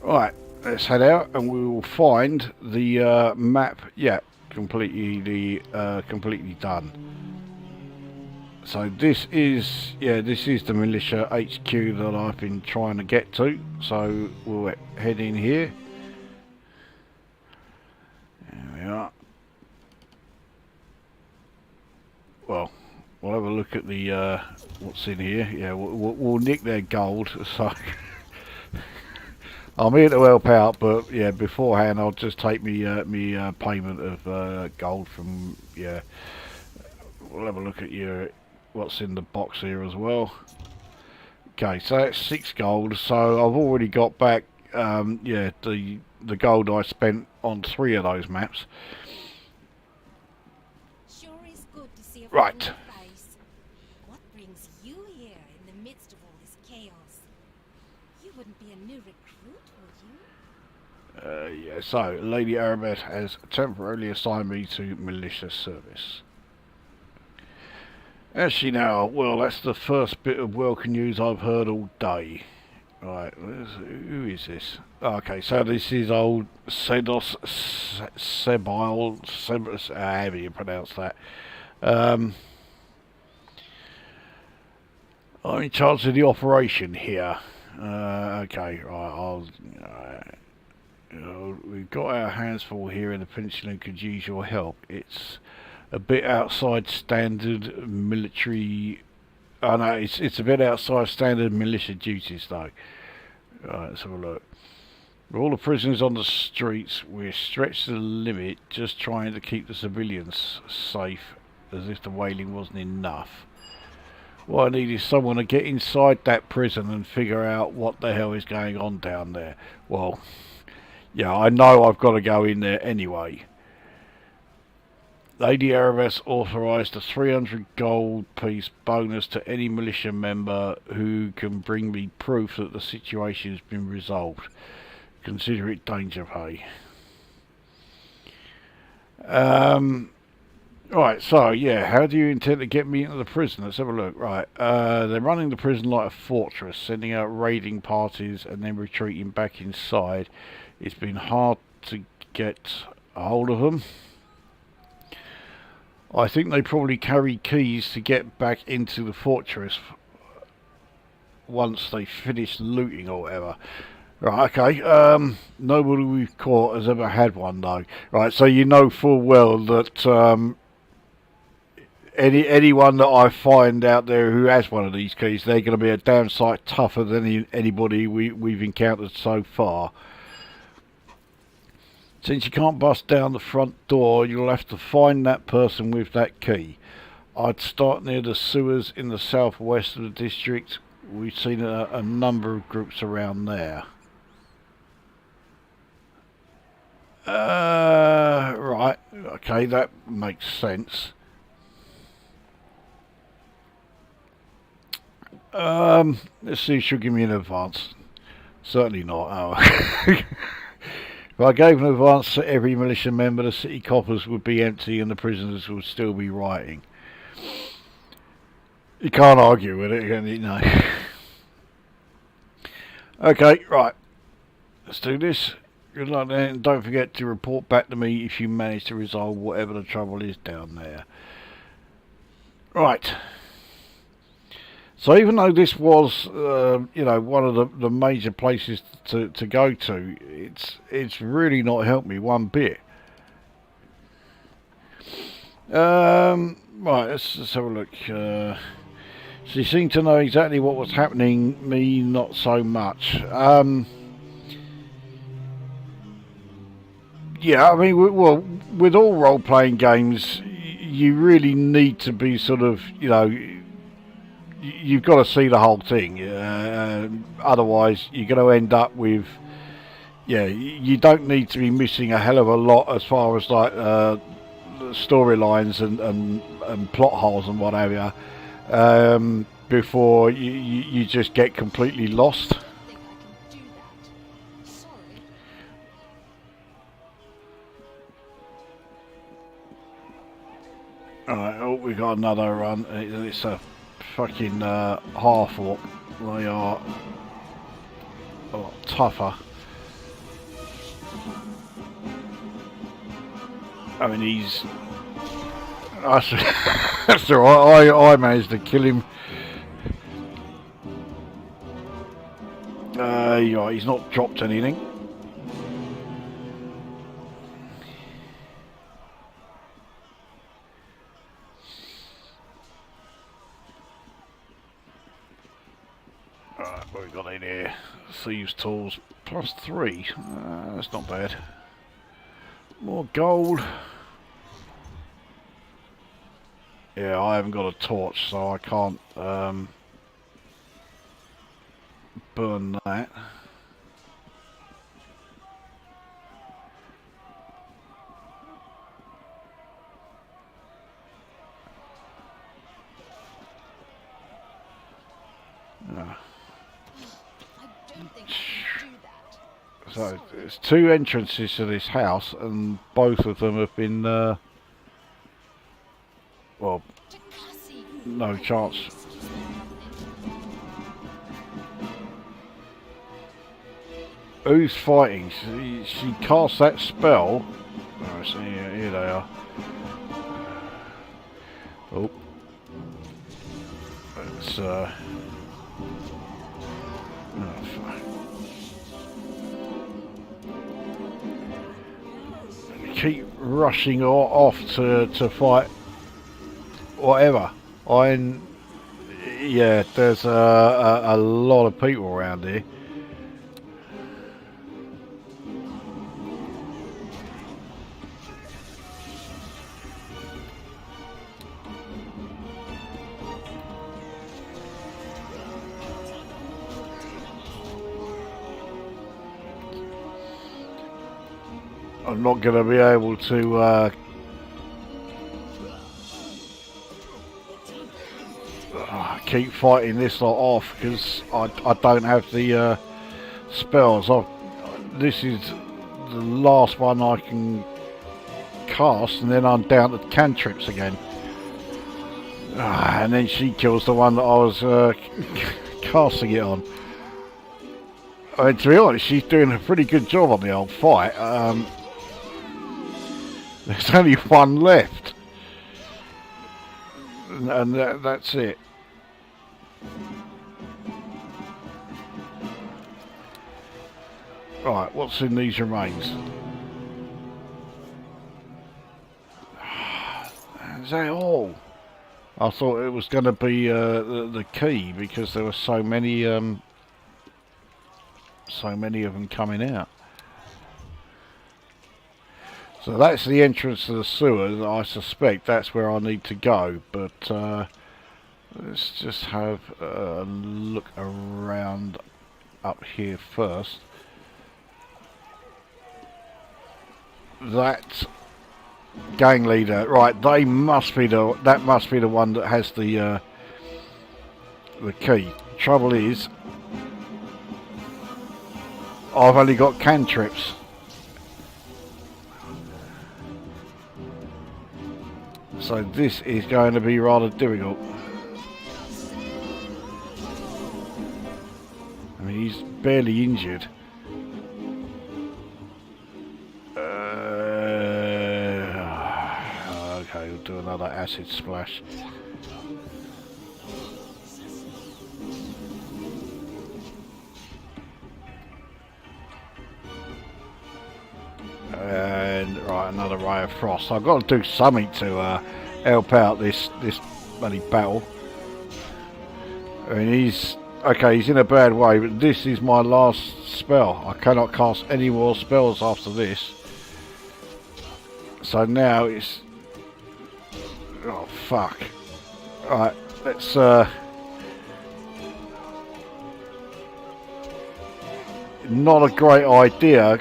Right, let's head out and we will find the map. Yeah, completely done. So this is the militia HQ that I've been trying to get to. So we'll head in here. There we are. Well, we'll have a look at the what's in here. Yeah, we'll nick their gold. So I'm here to help out, but yeah, beforehand I'll just take me payment of gold from. Yeah, we'll have a look at what's in the box here as well. Okay, so that's 6 gold. So I've already got back yeah, the gold I spent on 3 of those maps. Right. What brings you here in the midst of all this chaos? You wouldn't be a new recruit, would you? Yeah, so Lady Arabeth has temporarily assigned me to militia service. As she now, well, that's the first bit of welcome news I've heard all day. Right, who is this? Okay, so this is old Sedos Sebile, however you pronounce that. I'm in charge of the operation here. Okay, right, we've got our hands full here in the peninsula and could use your help. It's a bit outside standard military. Oh no, it's a bit outside standard militia duties though. Right, let's have a look. With all the prisoners on the streets, we're stretched to the limit, just trying to keep the civilians safe, as if the Wailing wasn't enough. What I need is someone to get inside that prison and figure out what the hell is going on down there. Well, yeah, I know I've got to go in there anyway. Lady Arabeth authorised a 300 gold piece bonus to any militia member who can bring me proof that the situation has been resolved. Consider it danger pay. Right, so yeah, how do you intend to get me into the prison? Let's have a look. Right, they're running the prison like a fortress, sending out raiding parties and then retreating back inside. It's been hard to get a hold of them. I think they probably carry keys to get back into the fortress once they finish looting or whatever. Right, okay, nobody we've caught has ever had one though. Right, so you know full well that anyone that I find out there who has one of these keys, they're going to be a damn sight tougher than anybody we've encountered so far. Since you can't bust down the front door, you'll have to find that person with that key. I'd start near the sewers in the southwest of the district. We've seen a number of groups around there. Right, okay, that makes sense. Let's see if she'll give me an advance. Certainly not. Oh. If I gave an advance to every militia member, the city coffers would be empty and the prisoners would still be rioting. You can't argue with it, can you? No. Okay, right. Let's do this. Good luck then, and don't forget to report back to me if you manage to resolve whatever the trouble is down there. Right. So even though this was, one of the major places to go to, it's really not helped me one bit. Right, let's have a look. She seemed to know exactly what was happening, me not so much. Yeah, I mean, well, with all role-playing games, you really need to be sort of, you've got to see the whole thing. Otherwise, you're going to end up with, you don't need to be missing a hell of a lot as far as like storylines and plot holes and what have you, before you just get completely lost. Alright, oh, we got another run. It's a fucking half-orc. They are a lot tougher. I mean, he's... That's alright, I managed to kill him. Yeah, he's not dropped anything. Alright, what we got in here? Thieves' tools +3. That's not bad. More gold. Yeah, I haven't got a torch, so I can't burn that. So there's two entrances to this house, and both of them have been, well, no chance. Who's fighting? She casts that spell. Oh, so here they are. Oh, it's keep rushing off to fight whatever. Yeah, there's a lot of people around here. I'm not going to be able to keep fighting this lot off because I don't have the spells. This is the last one I can cast, and then I'm down to cantrips again. And then she kills the one that I was casting it on. I mean, to be honest, she's doing a pretty good job on the old fight. There's only one left, and that's it. Right, what's in these remains? Is that all? I thought it was going to be the key because there were so many of them coming out. So that's the entrance to the sewers. I suspect that's where I need to go, but let's just have a look around up here first. That gang leader, right? That must be the one that has the key. Trouble is, I've only got cantrips. So this is going to be rather difficult. I mean, he's barely injured. Okay, we'll do another acid splash. And right, another ray of frost. So I've got to do something to help out this bloody battle. I mean, he's okay. He's in a bad way, but this is my last spell. I cannot cast any more spells after this. So now it's oh fuck. Right, let's not a great idea.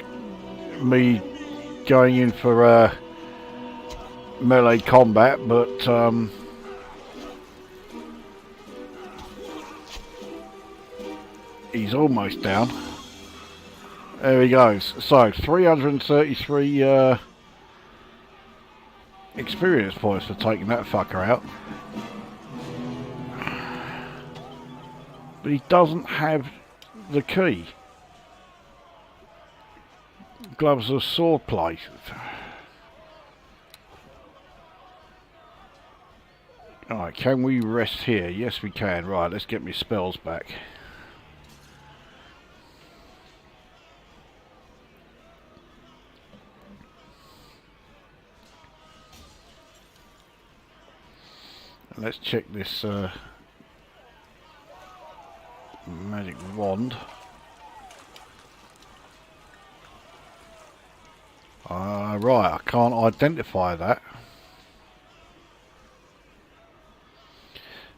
Me going in for melee combat, but he's almost down. There he goes. So 333 experience points for taking that fucker out. But he doesn't have the key. Gloves of swordplay. Alright, can we rest here? Yes we can. Right, let's get my spells back. Let's check this magic wand. Right, I can't identify that.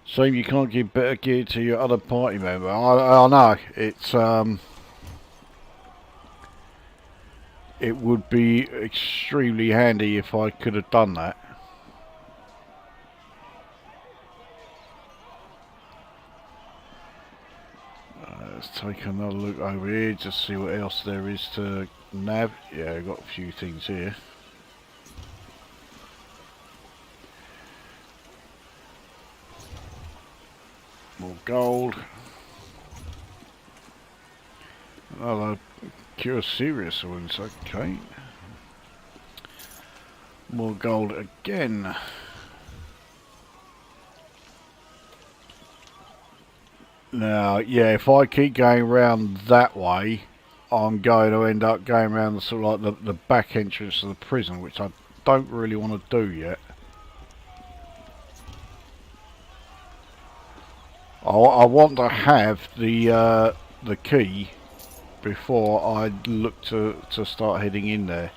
Same, you can't give better gear to your other party member. I know, it's it would be extremely handy if I could have done that. Let's take another look over here, just see what else there is to nav. Yeah, I've got a few things here. More gold. Another cure serious wounds, okay. More gold again. Now, yeah, if I keep going around that way, I'm going to end up going around the sort of like the back entrance of the prison, which I don't really want to do yet. I want to have the key before I look to start heading in there.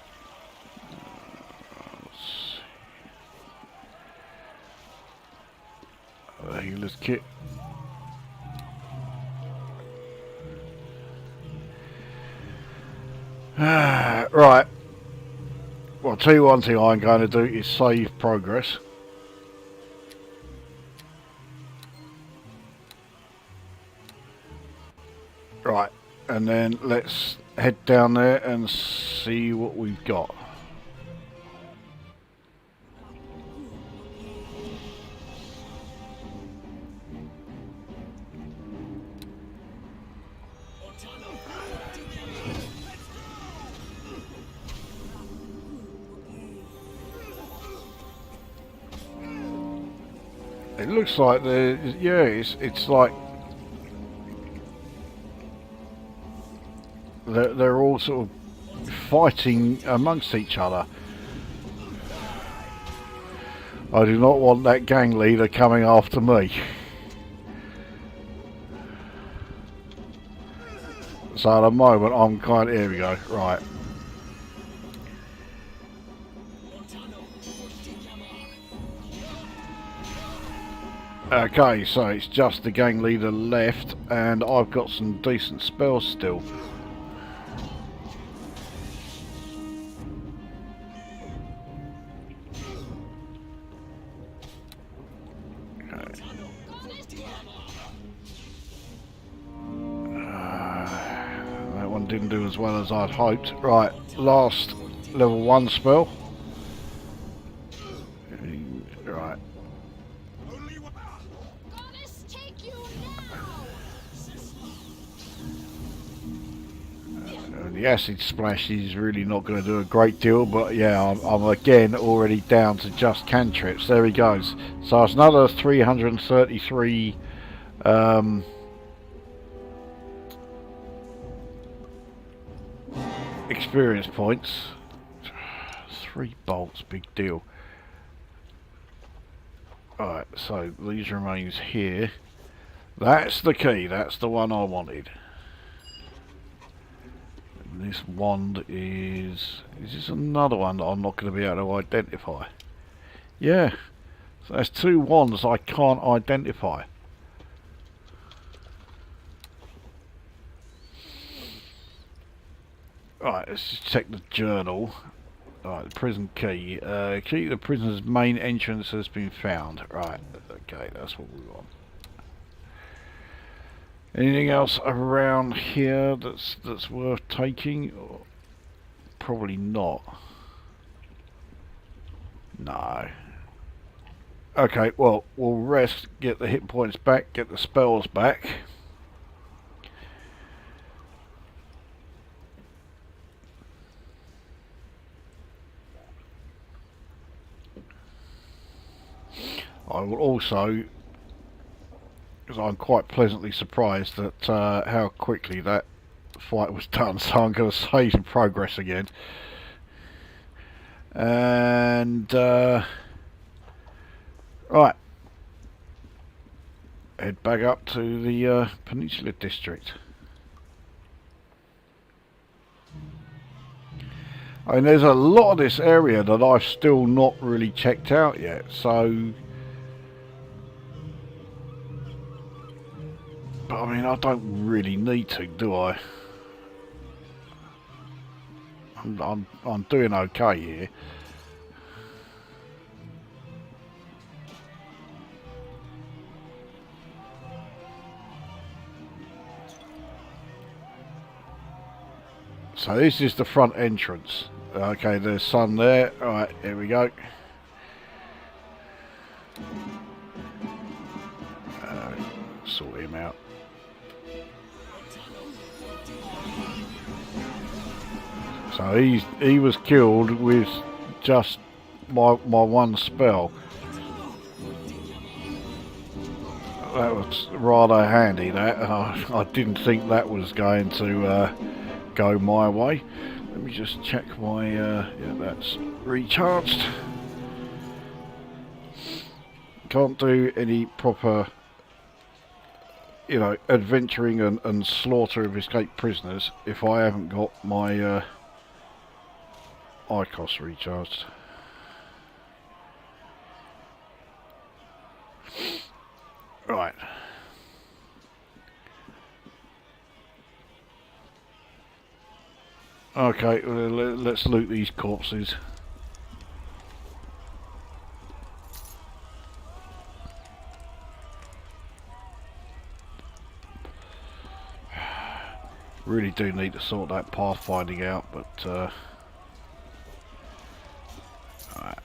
Healer's kit. Right. Well, I'll tell you one thing I'm going to do is save progress. Right, and then let's head down there and see what we've got. It looks like yeah, it's like they're all sort of fighting amongst each other. I do not want that gang leader coming after me. So at the moment I'm kind of, here we go, right. Okay, so it's just the gang leader left and I've got some decent spells still. That one didn't do as well as I'd hoped. Right, last level 1 spell. the acid splash is really not going to do a great deal, but yeah, I'm again already down to just cantrips. There he goes. So it's another 333 experience points. 3 bolts, big deal. Alright, so these remains here. That's the key, that's the one I wanted. And this wand is this another one that I'm not going to be able to identify? Yeah, so there's 2 wands I can't identify. Right, let's just check the journal. Right, the prison key. Key to the prison's main entrance has been found. Right, okay, that's what we want. Anything else around here that's worth taking? Or probably not. No. Okay, well, we'll rest, get the hit points back, get the spells back. I will also, because I'm quite pleasantly surprised at how quickly that fight was done, so I'm going to save some progress again. And right, head back up to the Peninsula District. I mean, there's a lot of this area that I've still not really checked out yet, so... But I mean, I don't really need to, do I? I'm doing okay here. So this is the front entrance. Okay, there's sun there. Alright, here we go. Sort him out. So he was killed with just my one spell. That was rather handy, that. I didn't think that was going to go my way. Let me just check my... yeah, that's recharged. Can't do any proper, you know, adventuring and slaughter of escaped prisoners if I haven't got my ICOS recharged. Right. Okay, well, let's loot these corpses. Really do need to sort that pathfinding out, but alright.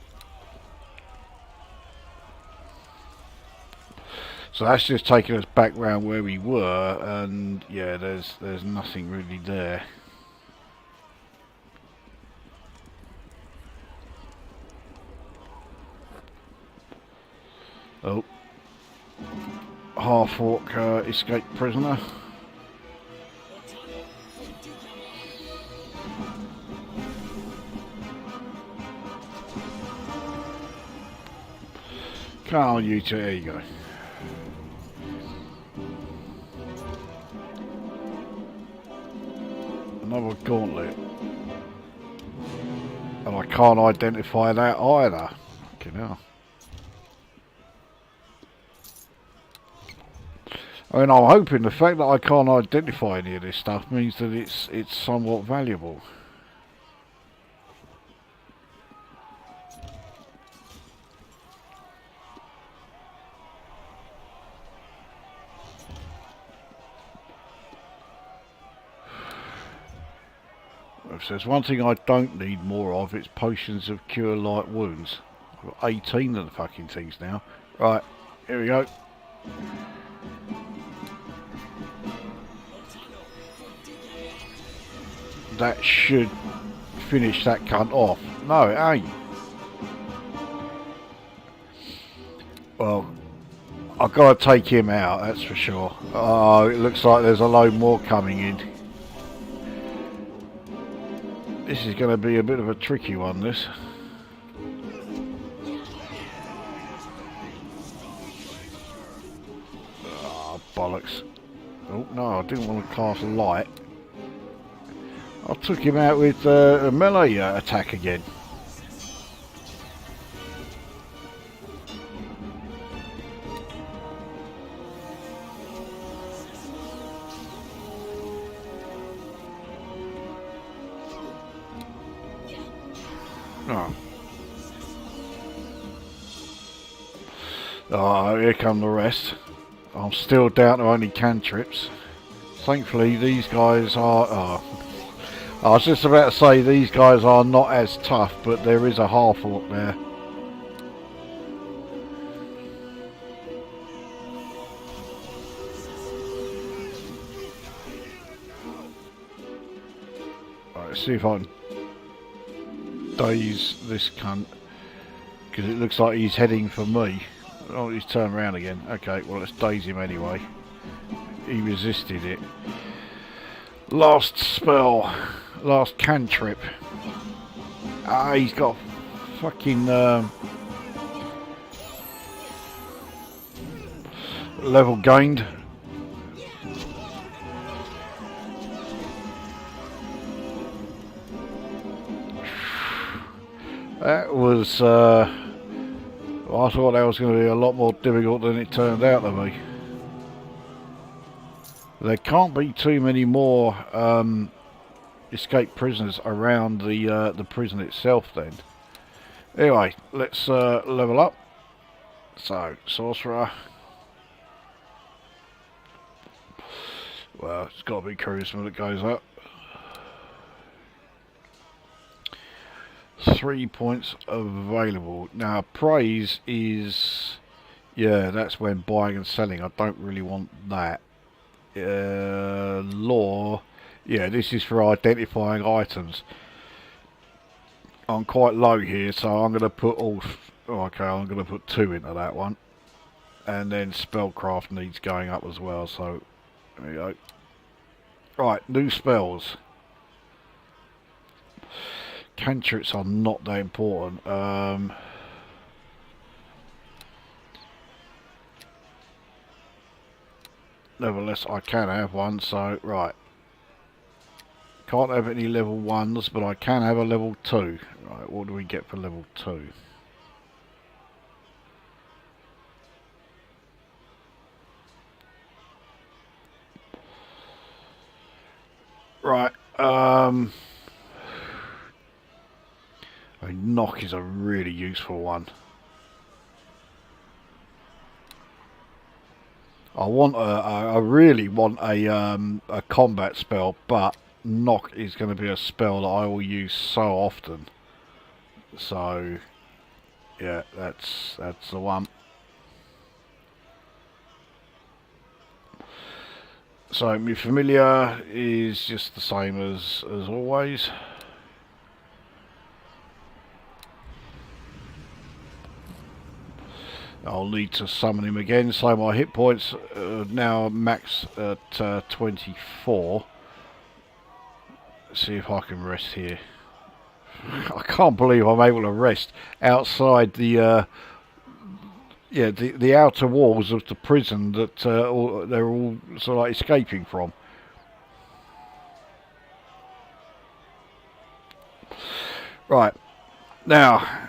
So that's just taking us back round where we were, and yeah, there's nothing really there. Oh, half-orc escaped prisoner. Come on, you two, there you go. Another gauntlet. And I can't identify that either. Fucking hell. I mean, I'm hoping the fact that I can't identify any of this stuff means that it's somewhat valuable. If there's one thing I don't need more of, it's potions of cure light wounds. I've got 18 of the fucking things now. Right, here we go. that should finish that cunt off. No, it ain't. Well, I've got to take him out, that's for sure. Oh, it looks like there's a load more coming in. This is going to be a bit of a tricky one, this. Oh, bollocks. Oh, no, I didn't want to cast light. I took him out with a melee attack again. Oh. Oh, here come the rest. I'm still down to only cantrips. Thankfully, these guys are... Oh. I was just about to say these guys are not as tough, but there is a half orc there. Right, let's see if I can daze this cunt, because it looks like he's heading for me. Oh, he's turned around again. Okay, well, let's daze him anyway. He resisted it. Last spell. Last cantrip. Ah, he's got fucking level gained. That was I thought that was going to be a lot more difficult than it turned out to be. There can't be too many more escaped prisoners around the prison itself then. Anyway, let's level up. So, sorcerer. Well, it's got to be charisma that goes up. 3 points available. Now, praise is... Yeah, that's when buying and selling. I don't really want that. Law... Yeah, this is for identifying items. I'm quite low here, so I'm going to put all... Okay, I'm going to put 2 into that one. And then spellcraft needs going up as well, so... There we go. Right, new spells. Cantrips are not that important. Nevertheless, I can have one, so... Right. Can't have any level 1s, but I can have a level 2. Right, what do we get for level 2? Right, knock is a really useful one. I really want a combat spell, but knock is going to be a spell that I will use so often. So, yeah, that's the one. So my familiar is just the same as always. I'll need to summon him again, so my hit points now max at 24. Let's see if I can rest here. I can't believe I'm able to rest outside the the outer walls of the prison that they're all sort of like escaping from. Right, now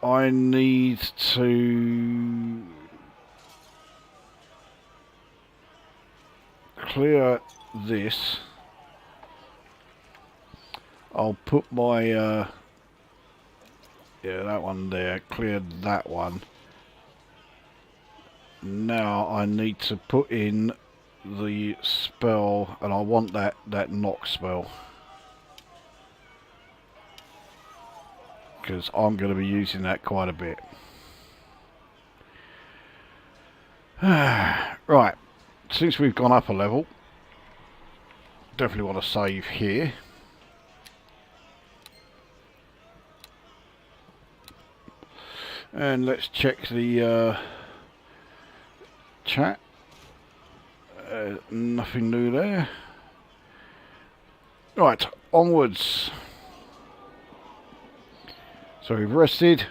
I need to clear this. I'll put my yeah, that one there, cleared that one. Now I need to put in the spell, and I want that knock spell, because I'm going to be using that quite a bit. Right, since we've gone up a level, definitely want to save here. And let's check the chat. Nothing new there. Right, onwards. So we've rested.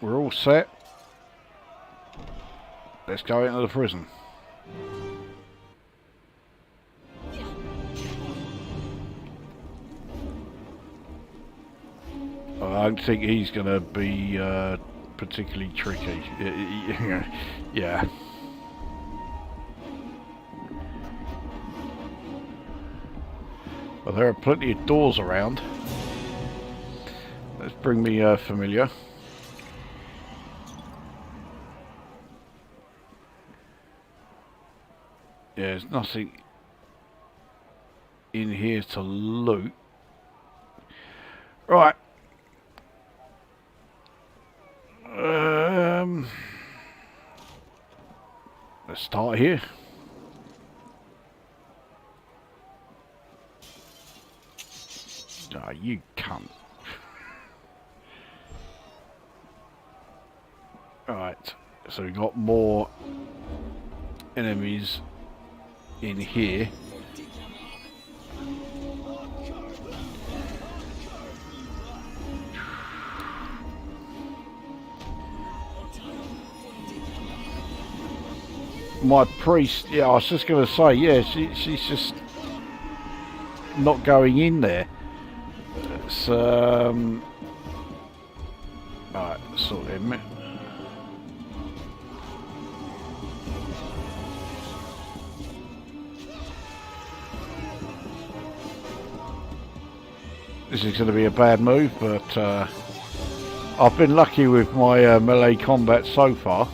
We're all set. Let's go into the prison. I don't think he's going to be particularly tricky. Yeah. Well, there are plenty of doors around. Let's bring me familiar. Yeah, there's nothing in here to loot. Right. Let's start here. Ah, you cunt. Right, so we've got more enemies in here. My priest, yeah, I was just going to say, yeah, she's just not going in there. It's, alright, sort him. This is going to be a bad move, but I've been lucky with my melee combat so far.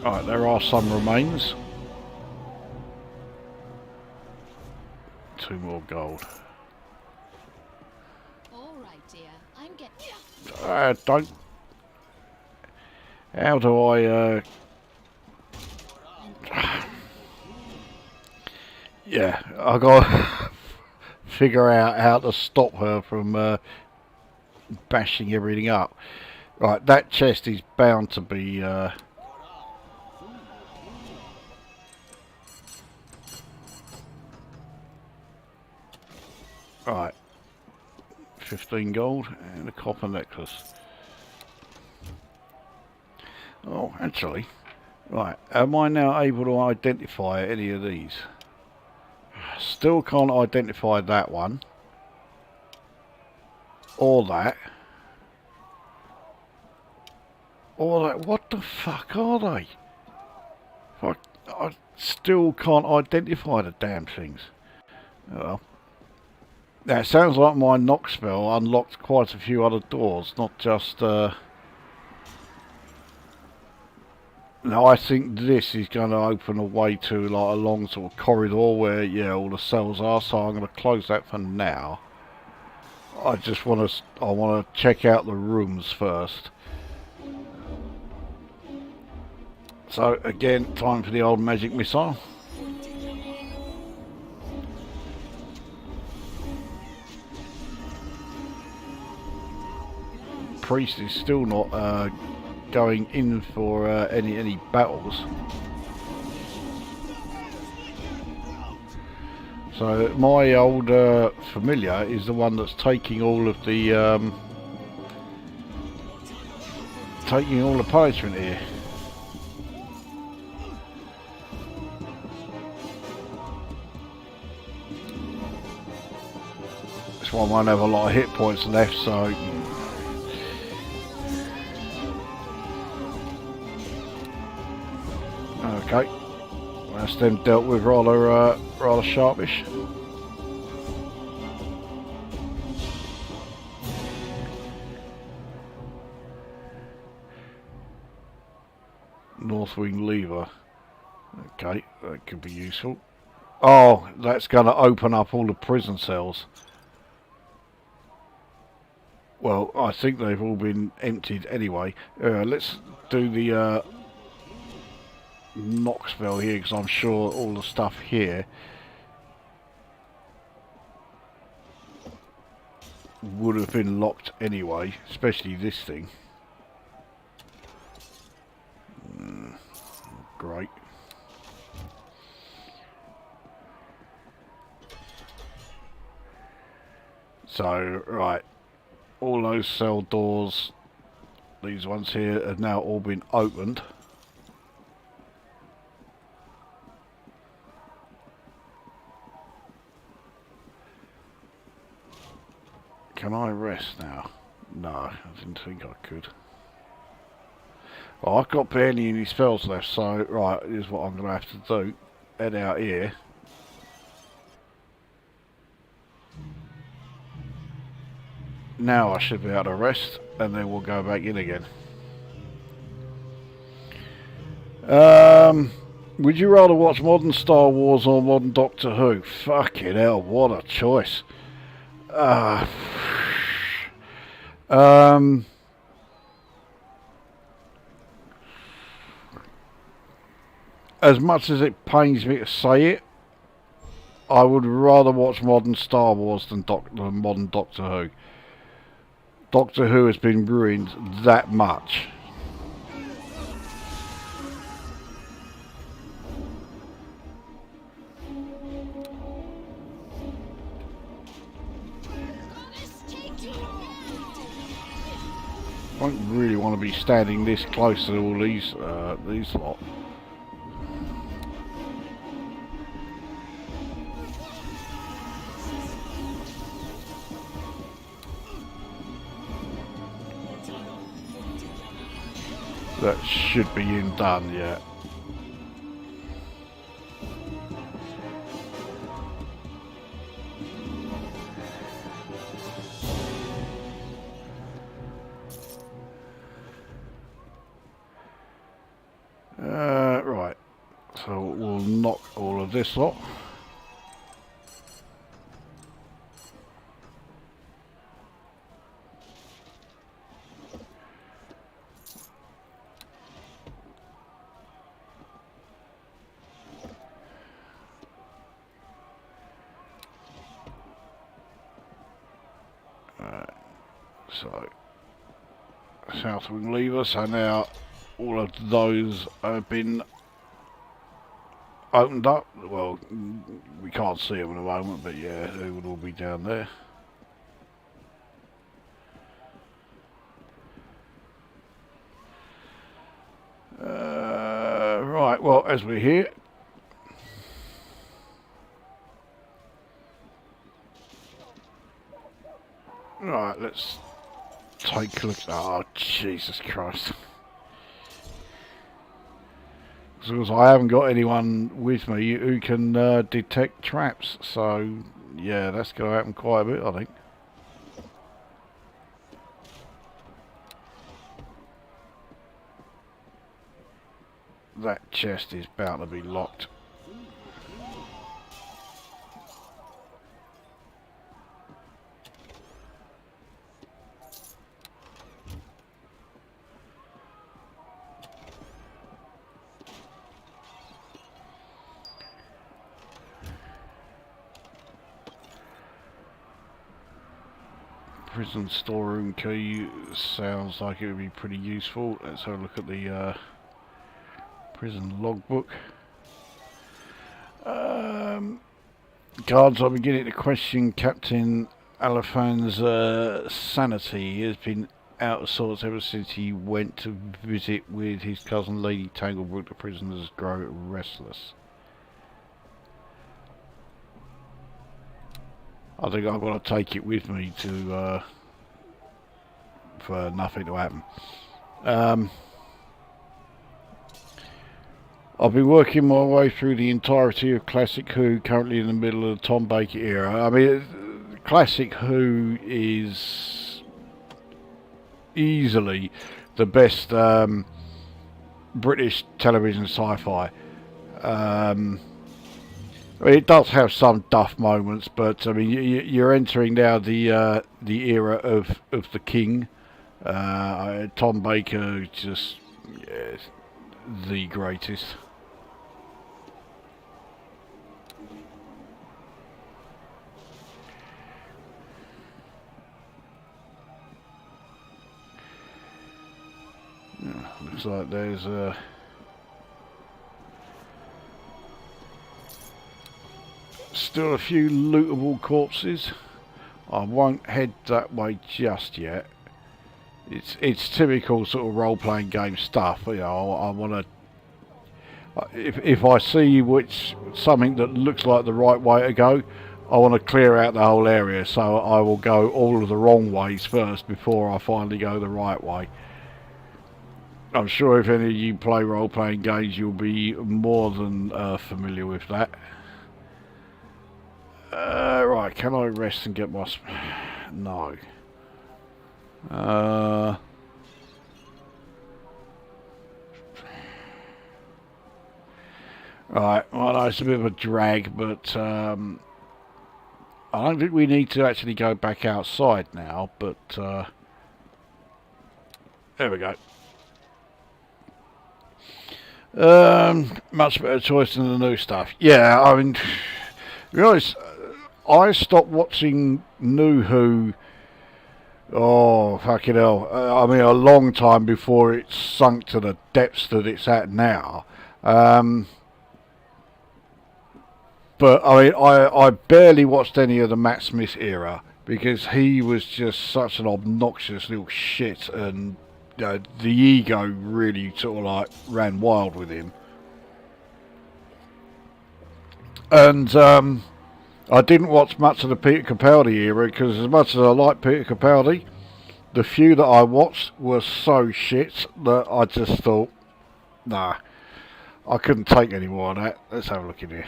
Alright, there are some remains. 2 more gold. Alright, dear. I'm getting... Don't... How do I... Yeah, I gotta figure out how to stop her from bashing everything up. Right, that chest is bound to be... Right, 15 gold and a copper necklace. Oh, actually, right, am I now able to identify any of these? Still can't identify that one. Or that. Or that. What the fuck are they? I still can't identify the damn things. Oh well. Now, it sounds like my knock spell unlocked quite a few other doors, not just... Now, I think this is going to open a way to like a long sort of corridor where, yeah, all the cells are, so I'm going to close that for now. I just want to check out the rooms first. So, again, time for the old magic missile. Priest is still not going in for any battles. So my old familiar is the one that's taking all of the punishment here. This one won't have a lot of hit points left, so. Okay, that's them dealt with rather sharpish. North wing lever. Okay, that could be useful. Oh, that's going to open up all the prison cells. Well, I think they've all been emptied anyway. Let's do the knock spell here, because I'm sure all the stuff here would have been locked anyway, especially this thing. Great. So, right, all those cell doors, these ones here, have now all been opened. Can I rest now? No, I didn't think I could. Well, I've got barely any spells left, so, right, here's what I'm going to have to do. Head out here. Now I should be able to rest, and then we'll go back in again. Would you rather watch modern Star Wars or modern Doctor Who? Fucking hell, what a choice. As much as it pains me to say it, I would rather watch modern Star Wars than modern Doctor Who. Doctor Who has been ruined that much. I don't really want to be standing this close to all these lot. That should be in done, yeah. Right. So we'll knock all of this lot. So, south wing lever, so now all of those have been opened up. Well, we can't see them at the moment, but yeah, they would all be down there. Right, well, as we're here, right, let's take a look. Oh, Jesus Christ. Because I haven't got anyone with me who can detect traps, so yeah, that's going to happen quite a bit, I think. That chest is bound to be locked. Prison storeroom key sounds like it would be pretty useful. Let's have a look at the prison logbook. Guards are beginning to question Captain Aliphan's sanity. He has been out of sorts ever since he went to visit with his cousin Lady Tanglebrook. The prisoners grow restless. I think I've got to take it with me to for nothing to happen. I've been working my way through the entirety of Classic Who, currently in the middle of the Tom Baker era. I mean, Classic Who is easily the best British television sci-fi. It does have some duff moments, but I mean, you're entering now the era of the King. Tom Baker just Yes, the greatest. Looks like there's still a few lootable corpses. I won't head that way just yet. It's typical sort of role-playing game stuff. You know, I want to. If I see something that looks like the right way to go, I want to clear out the whole area. So I will go all of the wrong ways first before I finally go the right way. I'm sure if any of you play role-playing games, you'll be more than familiar with that. Right, can I rest and get my... No. Right, well, no, it's a bit of a drag, but I don't think we need to actually go back outside now, but there we go. Much better choice than the new stuff. Yeah, I mean, to be honest, I stopped watching New Who, oh, fucking hell, I mean, a long time before it sunk to the depths that it's at now. But, I mean, I barely watched any of the Matt Smith era, because he was just such an obnoxious little shit, and the ego really sort of like ran wild with him. And I didn't watch much of the Peter Capaldi era because as much as I like Peter Capaldi, the few that I watched were so shit that I just thought, nah, I couldn't take any more of that. Let's have a look in here.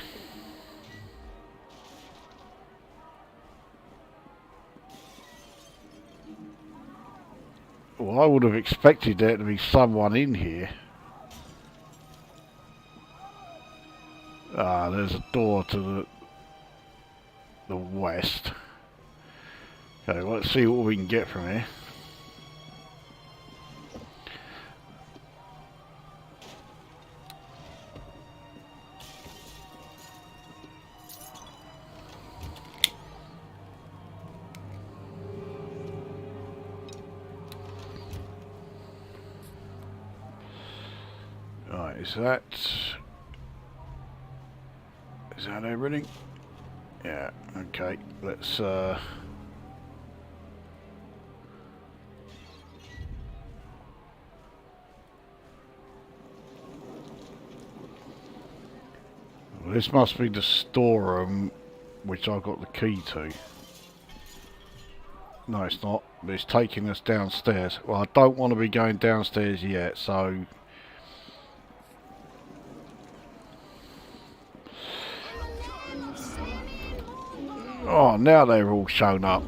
Well, I would have expected there to be someone in here. Ah, there's a door to the west. Okay, let's see what we can get from here. Right, is that everything? Yeah, okay, let's this must be the storeroom which I've got the key to. No, it's not, but it's taking us downstairs. Well, I don't want to be going downstairs yet, so oh, now they're all shown up.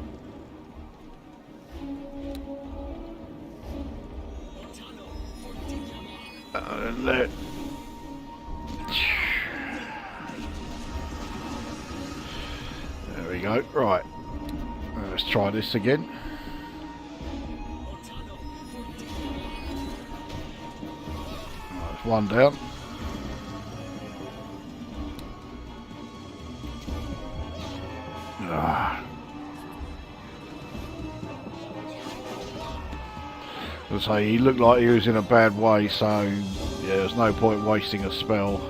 There we go. Right. Let's try this again. There's one down. As I say, he looked like he was in a bad way, so yeah, there's no point wasting a spell.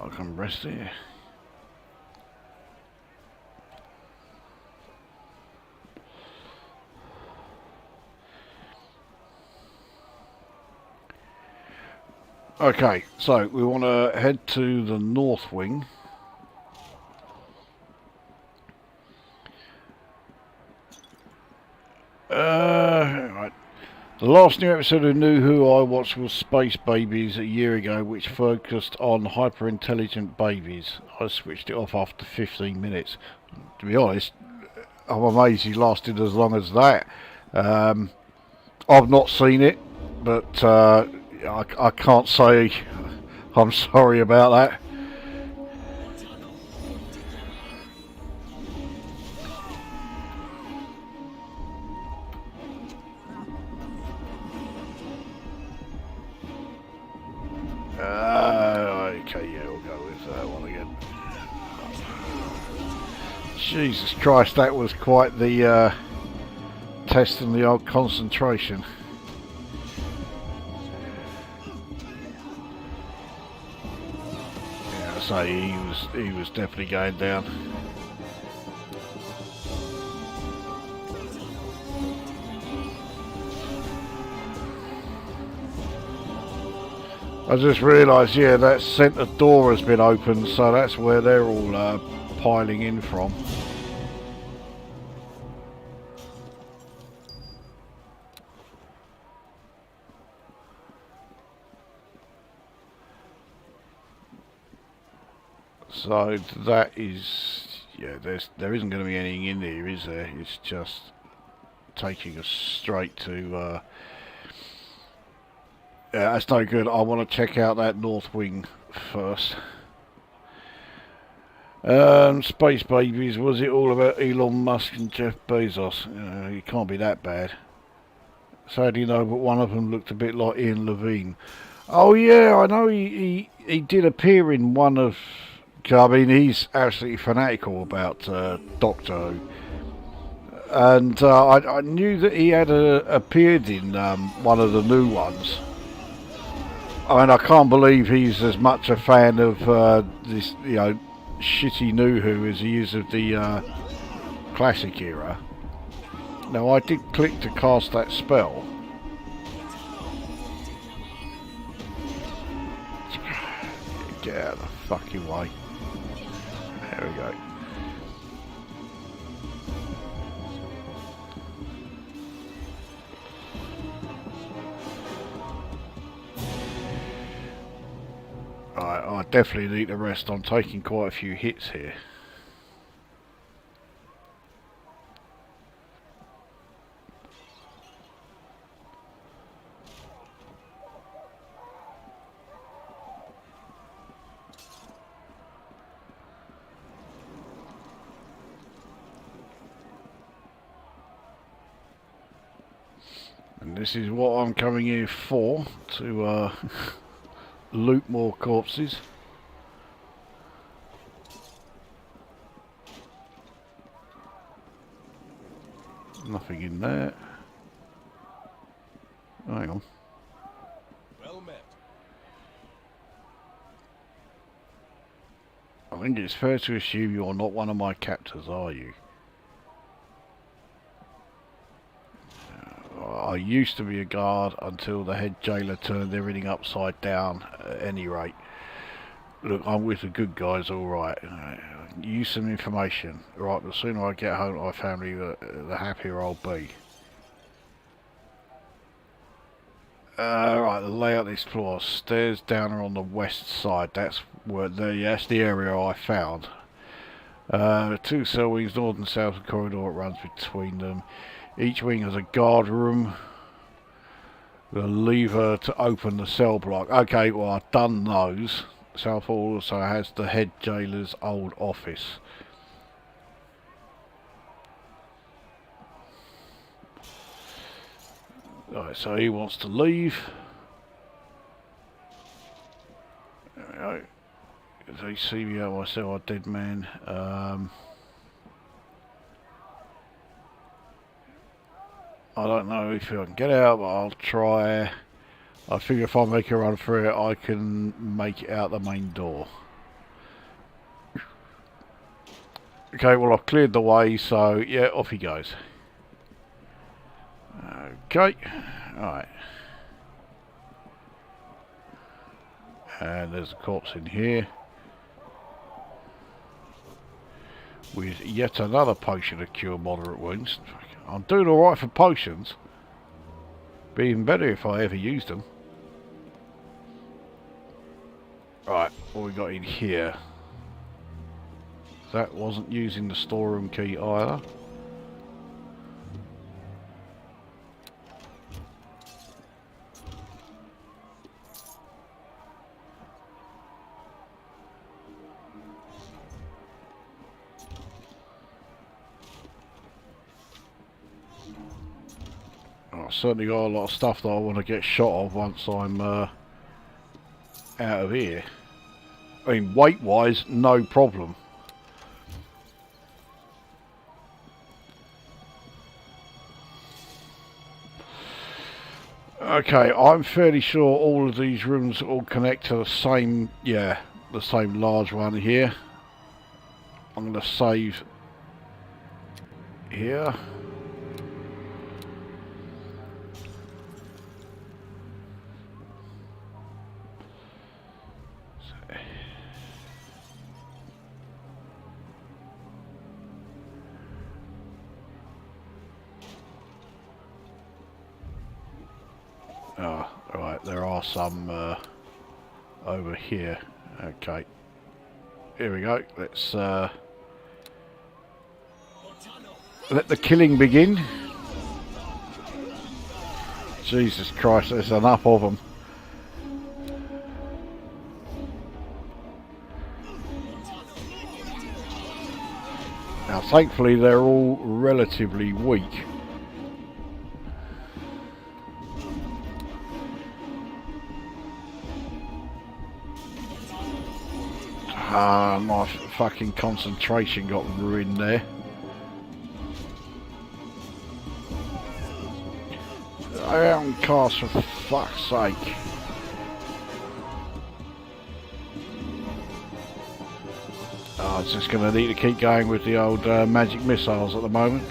I can rest here. Okay, so we want to head to the north wing. Right. The last new episode of New Who I watched was Space Babies a year ago, which focused on hyper-intelligent babies. I switched it off after 15 minutes. To be honest, I'm amazed he lasted as long as that. I've not seen it, but I can't say I'm sorry about that. Jesus Christ, that was quite the test in the old concentration. Yeah, so he was definitely going down. I just realised, yeah, that centre door has been opened, so that's where they're all piling in from. So that is, yeah, there isn't going to be anything in there, is there? It's just taking us straight to... yeah, that's no good. I want to check out that north wing first. Space Babies, was it all about Elon Musk and Jeff Bezos? It can't be that bad. Sadly no, but one of them looked a bit like Ian Levine. Oh yeah, I know he did appear in one of... I mean, he's absolutely fanatical about Doctor Who. And I knew that he had appeared in one of the new ones. I mean, I can't believe he's as much a fan of this, you know, shitty new Who as he is of the classic era. Now, I did click to cast that spell. Get out of the fucking way. There we go. I definitely need to rest. I'm taking quite a few hits here. And this is what I'm coming here for, to loot more corpses. Nothing in there. Hang on. Well met. I think it's fair to assume you're not one of my captors, are you? I used to be a guard until the head jailer turned everything upside down, at any rate. Look, I'm with the good guys, alright. Use some information. Right, the sooner I get home to my family, the happier I'll be. Right, the layout of this floor. Stairs down are on the west side. That's where that's the area I found. Two cell wings, north and south corridor that runs between them. Each wing has a guard room. The lever to open the cell block. Okay, well, I've done those. South Hall also has the head jailer's old office. Right, so he wants to leave. There we go. They see me out myself, a dead man. I don't know if I can get out, but I'll try. I figure if I make a run through it, I can make it out the main door. Okay, well, I've cleared the way, so yeah, off he goes. Okay, alright. And there's a corpse in here. With yet another potion to cure moderate wounds. I'm doing alright for potions. Be even better if I ever used them. Right, what we got in here? That wasn't using the storeroom key either. I've certainly got a lot of stuff that I want to get shot of once I'm out of here. I mean, weight-wise, no problem. Okay, I'm fairly sure all of these rooms all connect to the same, yeah, the same large one here. I'm going to save here. Oh, right, there are some over here. Okay. Here we go. Let's let the killing begin. Jesus Christ, there's enough of them. Now, thankfully, they're all relatively weak. My fucking concentration got ruined there. I haven't cast for fuck's sake. I'm just going to need to keep going with the old magic missiles at the moment.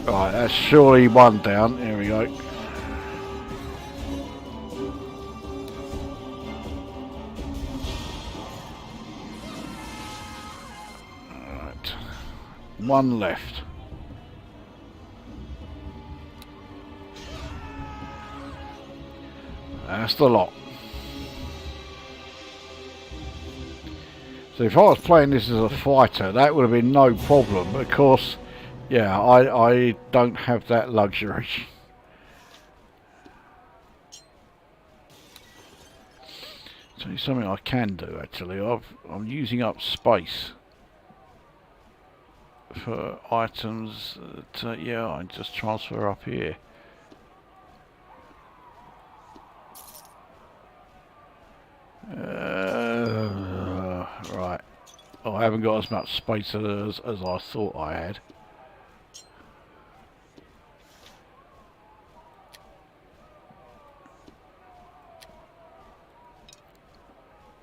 Right, that's surely one down. Here we go. Alright. One left. That's the lot. So if I was playing this as a fighter, that would have been no problem. Of course, yeah, I don't have that luxury. So it's something I can do actually. I'm using up space for items that, yeah, I just transfer up here. Right. Oh, I haven't got as much space as I thought I had.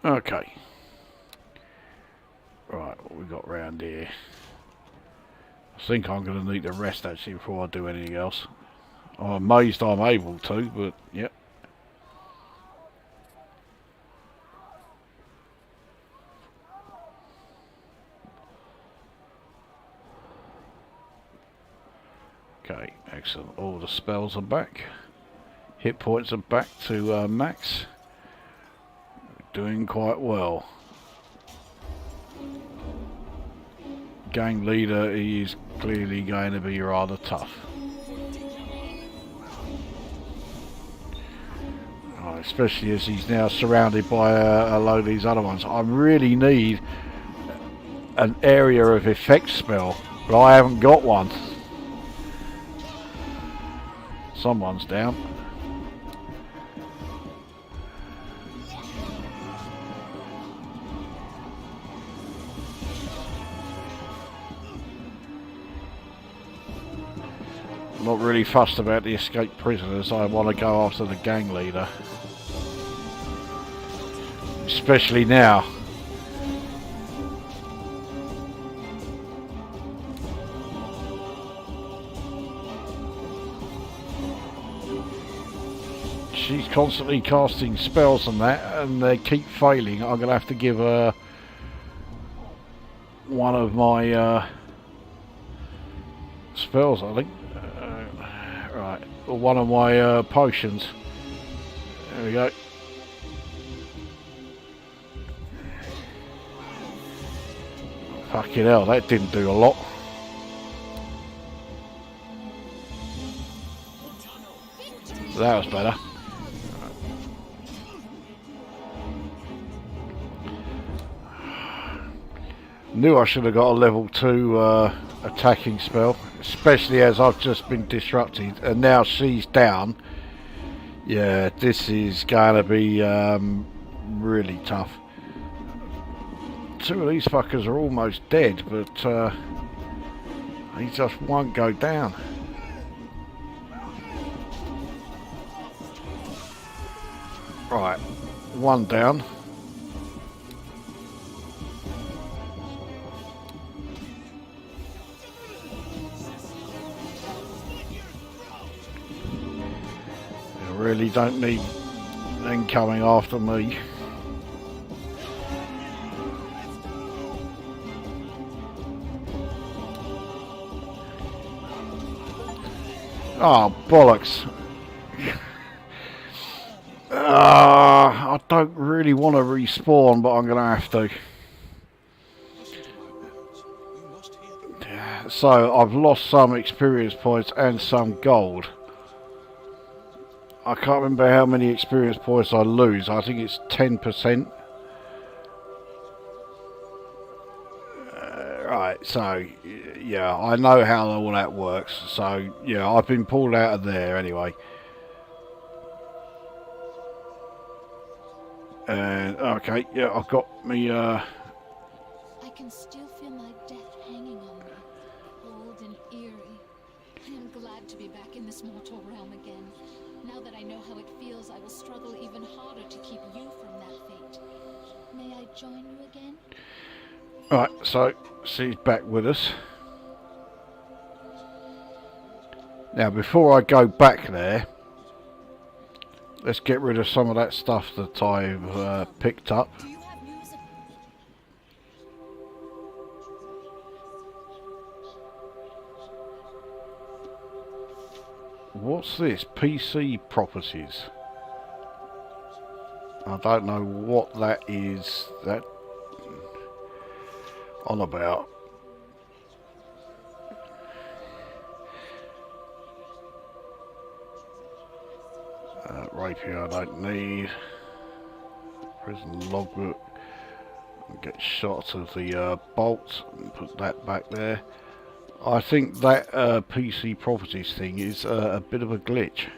Okay. Right, what we got round here? I think I'm going to need to rest actually before I do anything else. I'm amazed I'm able to, but yep. Okay, excellent. All the spells are back. Hit points are back to max. Doing quite well. Gang leader, he is clearly going to be rather tough. Oh, especially as he's now surrounded by a load of these other ones. I really need an area of effect spell, but I haven't got one. Someone's down. I'm not really fussed about the escaped prisoners. I want to go after the gang leader. Especially now. She's constantly casting spells and that, and they keep failing. I'm going to have to give her one of my spells, I think. Right, or one of my potions. There we go. Fucking hell, that didn't do a lot. That was better. Knew I should have got a level 2 attacking spell, especially as I've just been disrupted and now she's down. Yeah, this is going to be really tough. Two of these fuckers are almost dead, but he just won't go down. Right, one down. I really don't need them coming after me. Oh, bollocks. I don't really want to respawn, but I'm going to have to. So, I've lost some experience points and some gold. I can't remember how many experience points I lose. I think it's 10%. Right, so, yeah, I know how all that works. So, yeah, I've been pulled out of there anyway. And, okay, yeah, I've got me, I can still feel my death hanging on me, cold and eerie. I am glad to be back in this mortal realm again. Now that I know how it feels, I will struggle even harder to keep you from that fate. May I join you again? Right, so she's back with us. Now, before I go back there, let's get rid of some of that stuff that I've picked up. Do you have news of What's this? PC properties. I don't know what that is. That on about. Rapier I don't need. Prison logbook. Get shots of the bolts and put that back there. I think that PC properties thing is a bit of a glitch.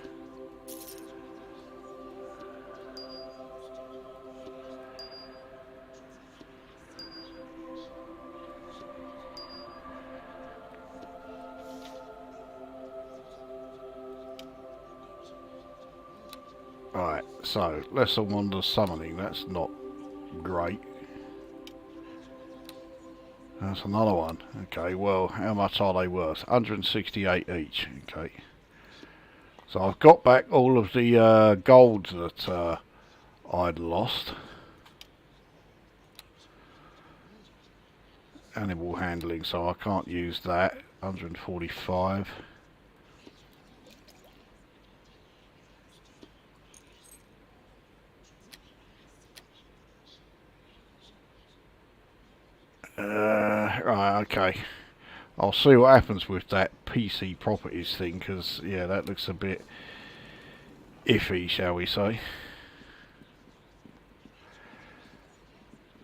Right, so lesser wonder summoning, that's not great. That's another one. Okay, well, how much are they worth? 168 each. Okay. So I've got back all of the gold that I'd lost. Animal handling, so I can't use that. 145. Right, okay. I'll see what happens with that PC properties thing, because, yeah, that looks a bit iffy, shall we say.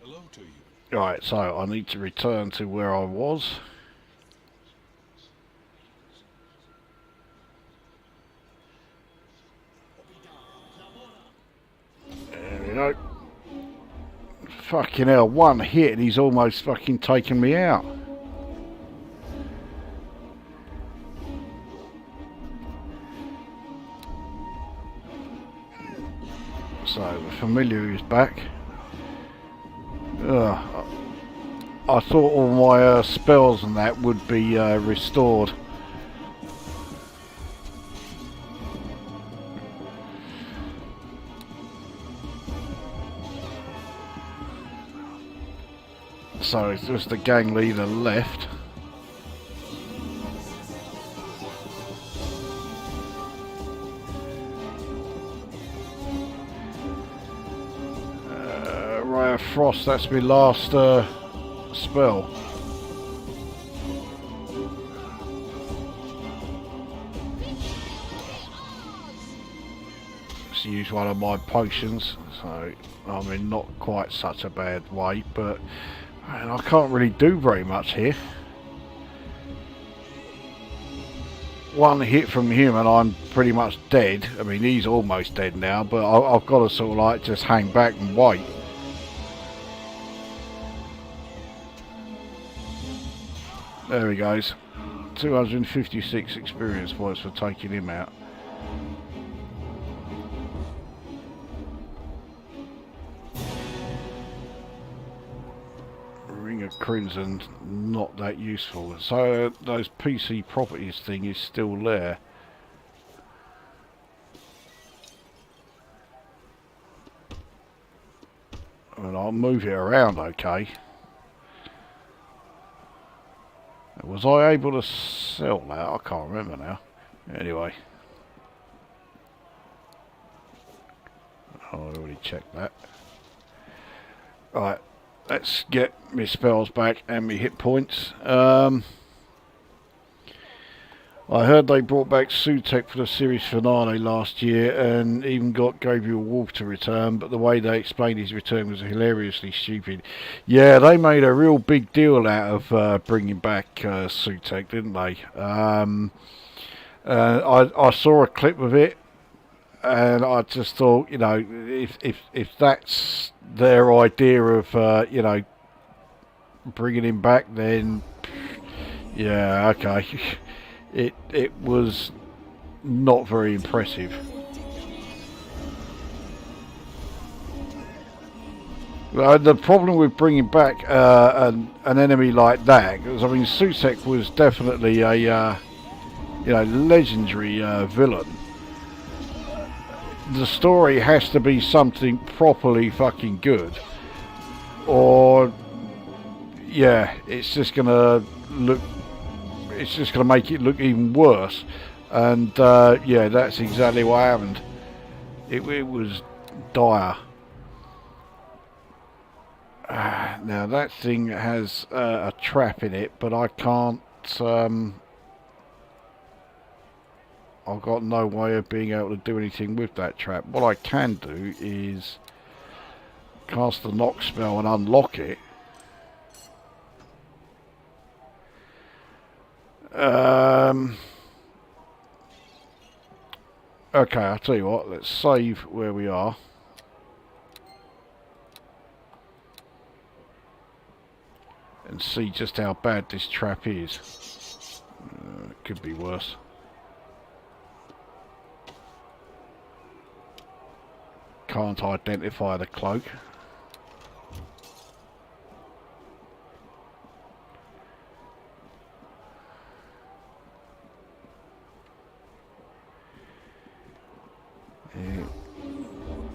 Hello to you. Right, so I need to return to where I was. There we go. Fucking hell, one hit and he's almost fucking taken me out. So, the familiar is back. I thought all my spells and that would be restored. So it's just the gang leader left. Ray of Frost, that's my last spell. Let's use one of my potions, so I'm in not quite such a bad way, but and I can't really do very much here. One hit from him and I'm pretty much dead. I mean, he's almost dead now, but I've got to sort of like just hang back and wait. There he goes. 256 experience points for taking him out. Crimson, not that useful. So those PC properties thing is still there. And I'll move it around okay. Was I able to sell that? I can't remember now. Anyway. I already checked that. Right, let's get my spells back and my hit points. I heard they brought back Sutek for the series finale last year and even got Gabriel Wolf to return, but the way they explained his return was hilariously stupid. Yeah, they made a real big deal out of bringing back Sutek, didn't they? I saw a clip of it and I just thought, you know, if that's their idea of, you know, bringing him back, then yeah, okay. It was not very impressive. The problem with bringing back an enemy like that, because I mean, Sutek was definitely a you know, legendary villain. The story has to be something properly fucking good, or yeah, it's just gonna look. It's just going to make it look even worse, and yeah, that's exactly what happened. It was dire. Now that thing has a trap in it, but I can't. I've got no way of being able to do anything with that trap. What I can do is cast the knock spell and unlock it. Okay, I'll tell you what, let's save where we are. And see just how bad this trap is. It could be worse. Can't identify the cloak.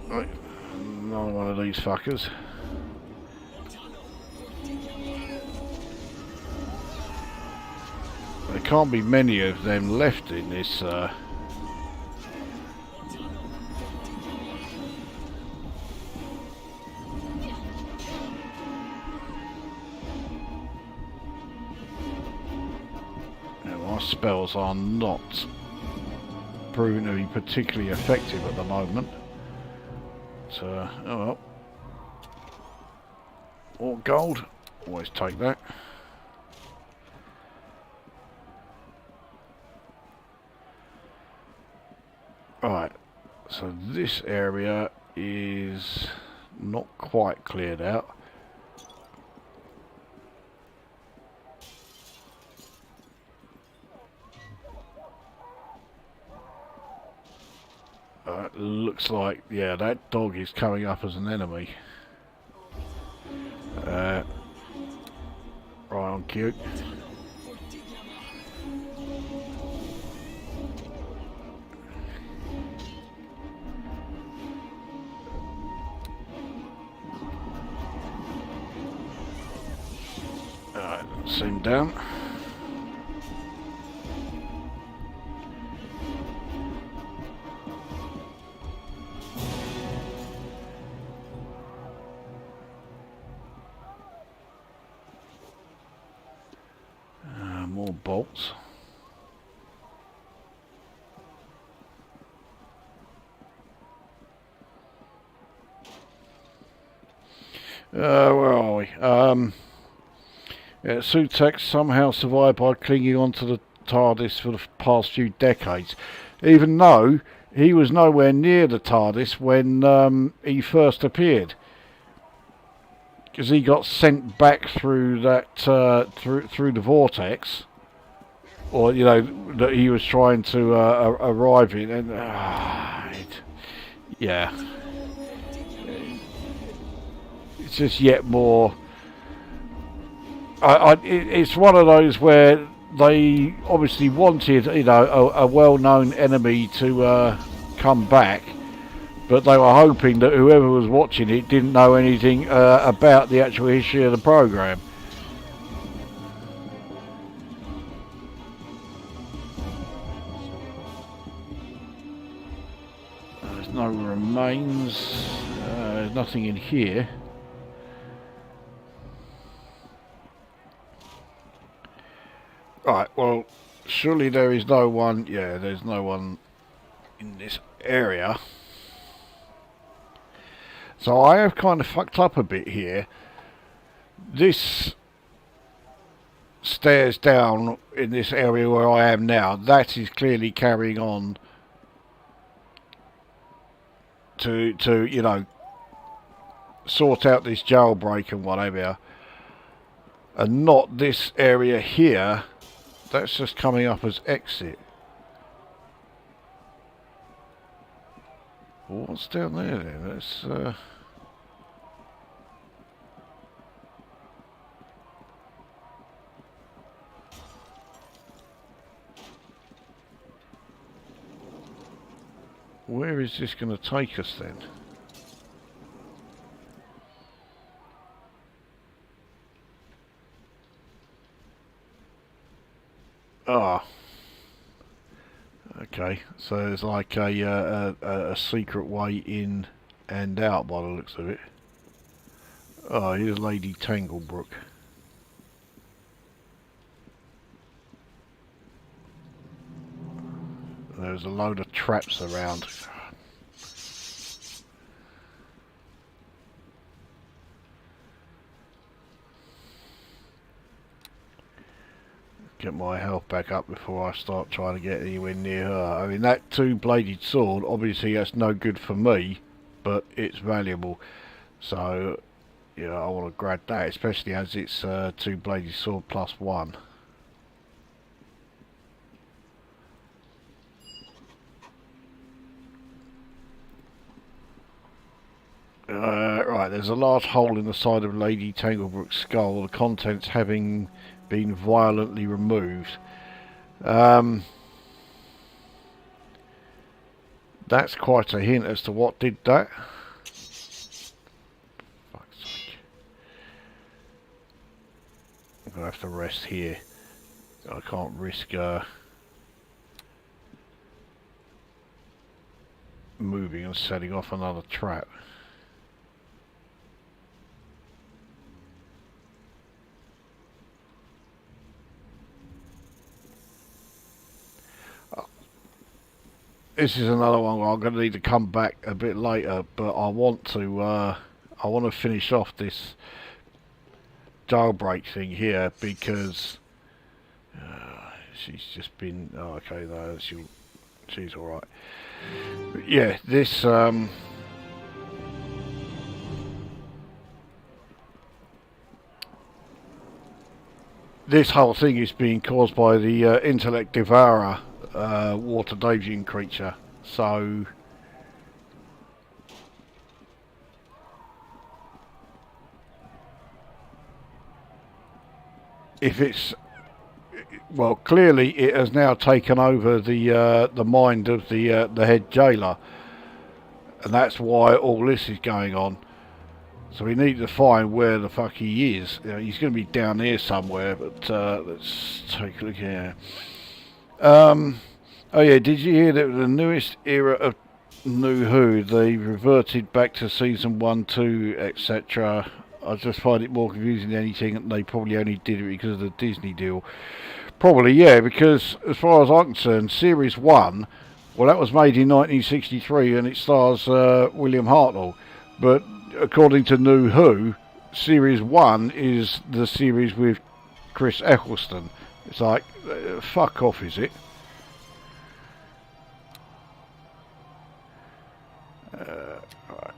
Right, another one of these fuckers. There can't be many of them left in this. Now, my spells are not proving to be particularly effective at the moment. So, oh well. Or gold, always take that. Right, so this area is not quite cleared out. Looks like, yeah, that dog is coming up as an enemy. Right on cue. Alright, see him down. More bolts. Where are we? Yeah, Sutek somehow survived by clinging onto the TARDIS for the past few decades, even though he was nowhere near the TARDIS when he first appeared. Because he got sent back through that through the vortex, or you know that he was trying to arrive in, and yeah, it's just yet more It's one of those where they obviously wanted, you know, a well-known enemy to come back, but they were hoping that whoever was watching it didn't know anything about the actual history of the program. There's no remains. There's nothing in here. Right, well, surely there is no one. Yeah, there's no one in this area. So I have kind of fucked up a bit here. This stairs down in this area where I am now, that is clearly carrying on to you know, sort out this jailbreak and whatever, and not this area here. That's just coming up as exit. What's down there then? Let's where is this going to take us then? Ah. Okay, so there's like a secret way in and out by the looks of it. Oh, here's Lady Tanglebrook. There's a load of traps around. Get my health back up before I start trying to get anywhere near her. I mean, that two-bladed sword, obviously that's no good for me, but it's valuable. So, yeah, I want to grab that, especially as it's two-bladed sword +1. Right, there's a large hole in the side of Lady Tanglebrook's skull, the contents having been violently removed. That's quite a hint as to what did that. Fuck's sake. I'm going to have to rest here. I can't risk moving and setting off another trap. This is another one where I'm going to need to come back a bit later, but I want to finish off this jailbreak thing here because she's just been. Oh, okay, no, she's all right. But yeah, this this whole thing is being caused by the intellect devourer. Water Davian creature, so if it's, well, clearly it has now taken over the mind of the head jailer, and that's why all this is going on. So we need to find where the fuck he is. You know, he's going to be down here somewhere, but let's take a look here. Oh yeah, did you hear that the newest era of New Who, they reverted back to season 1, 2, etc. I just find it more confusing than anything, and they probably only did it because of the Disney deal. Probably, yeah, because as far as I'm concerned, series 1, well, that was made in 1963 and it stars William Hartnell. But according to New Who, series 1 is the series with Chris Eccleston. It's like, fuck off, is it? Right.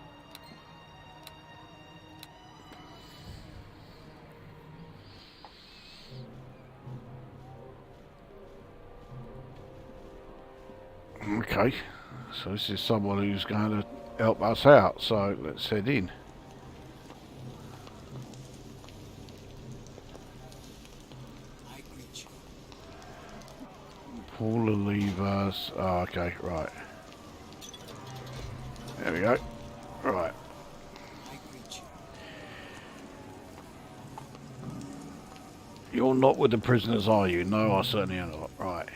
Okay, so this is someone who's going to help us out, so let's head in. Pull the levers. Oh, okay, right. There we go. Right. You're not with the prisoners, are you? No, I certainly am not. Right.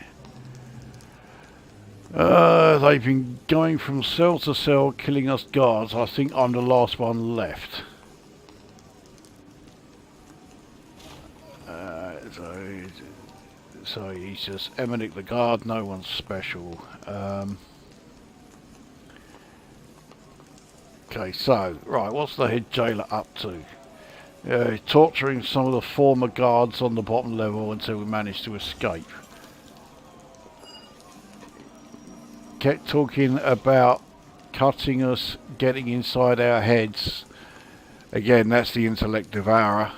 They've been going from cell to cell, killing us guards. I think I'm the last one left. So he's just Emmerich the guard. No one's special. Okay, so right, what's the head jailer up to? Torturing some of the former guards on the bottom level until we manage to escape. Kept talking about cutting us, getting inside our heads. Again, that's the intellect devourer.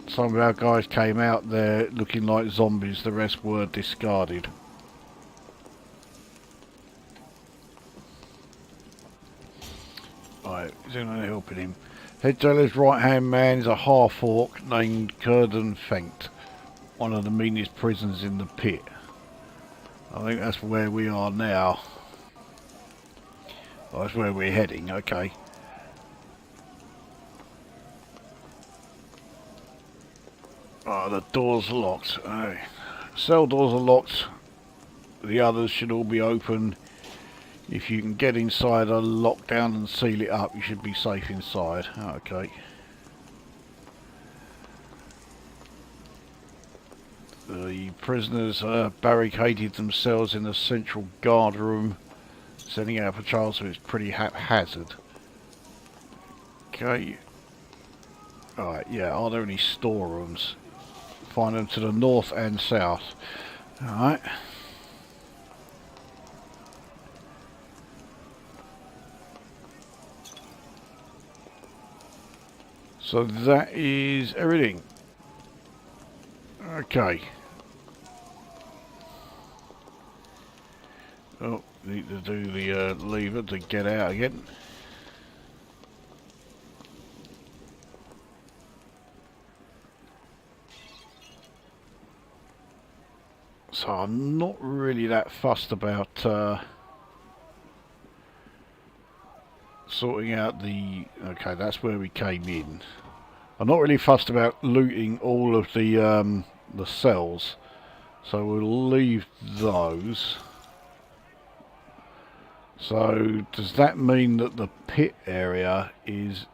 Some of our guys came out there looking like zombies, the rest were discarded. Right, is anyone helping him? Head jailer's right hand man is a half orc named Kurden Fengt, one of the meanest prisons in the pit. I think that's where we are now. Oh, that's where we're heading, okay. Oh, the door's locked. Oh. Cell doors are locked. The others should all be open. If you can get inside a lockdown and seal it up, you should be safe inside. Okay. The prisoners barricaded themselves in the central guard room, sending out patrols, so it's pretty haphazard. Okay. Alright, yeah, are there any storerooms? Find them to the north and south. Alright. So that is everything. Okay. Oh, need to do the lever to get out again. So I'm not really that fussed about sorting out the... Okay, that's where we came in. I'm not really fussed about looting all of the cells, so we'll leave those. So does that mean that the pit area is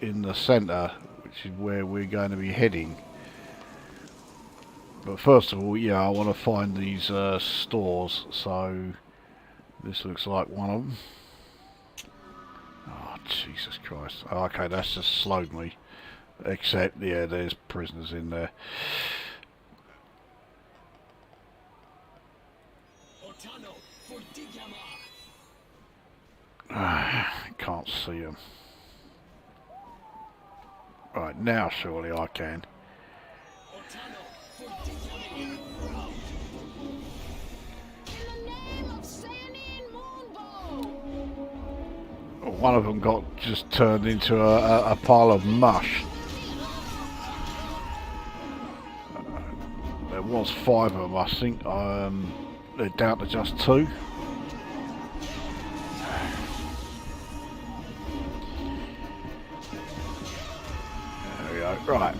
in the centre, which is where we're going to be heading? But first of all, yeah, I want to find these stores, so this looks like one of them. Oh, Jesus Christ. Oh, okay, that's just slowed me. Except, yeah, there's prisoners in there. Can't see them. Right, now surely I can. One of them got just turned into a pile of mush. There was 5 of them, I think. They're down to just 2. There we go. Right.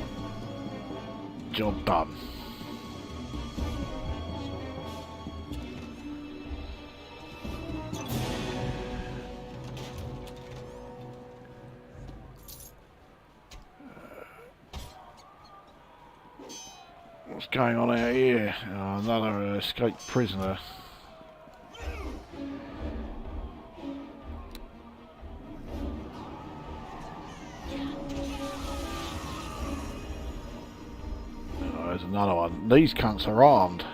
Job done. What's going on out here? Oh, another escaped prisoner. Oh, there's another one. These cunts are armed.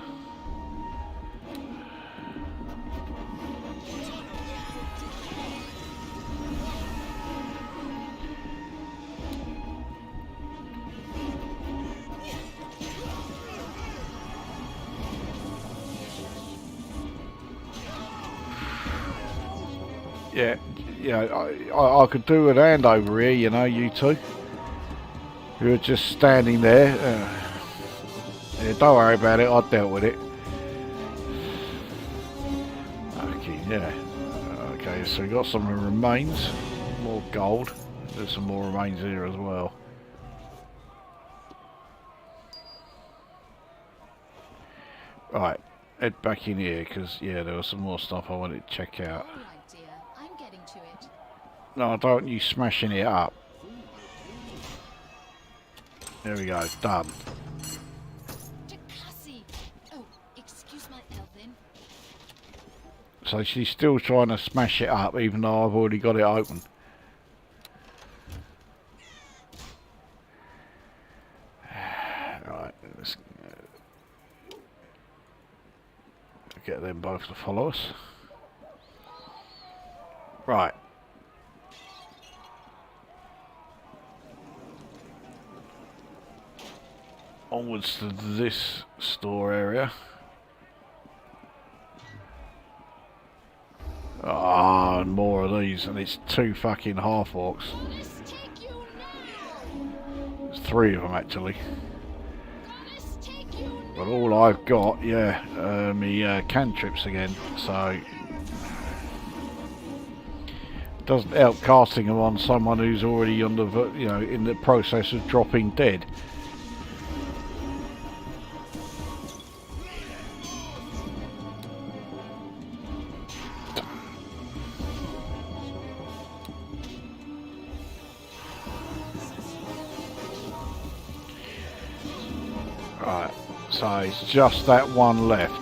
Yeah, I could do with a hand over here, you know, you two. You're just standing there. Yeah, don't worry about it, I dealt with it. Yeah. Okay, so we got some remains. More gold. There's some more remains here as well. Right, head back in here because yeah, there was some more stuff I wanted to check out. All right, dear. I'm getting to it. No, I don't want you smashing it up. There we go, done. Takasi! Oh, excuse my Elvin. So she's still trying to smash it up even though I've already got it open. Right, let's get them both to follow us. Right. Onwards to this store area. Ah, and more of these, and it's 2 fucking half-orcs. Goddess, take you now! There's 3 of them actually. Goddess, take you now! But all I've got, yeah, me cantrips again, so doesn't help casting them on someone who's already on the, you know, in the process of dropping dead. Right, so it's just that one left.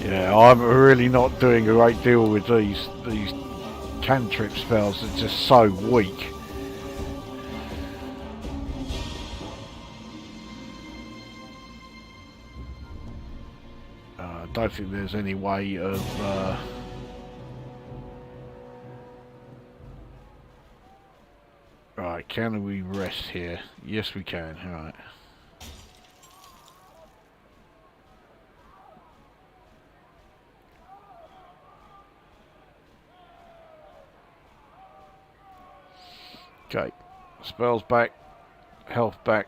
Yeah, I'm really not doing a great deal with these cantrip spells. They're just so weak. I don't think there's any way of right, can we rest here? Yes we can, right. Okay, spells back, health back,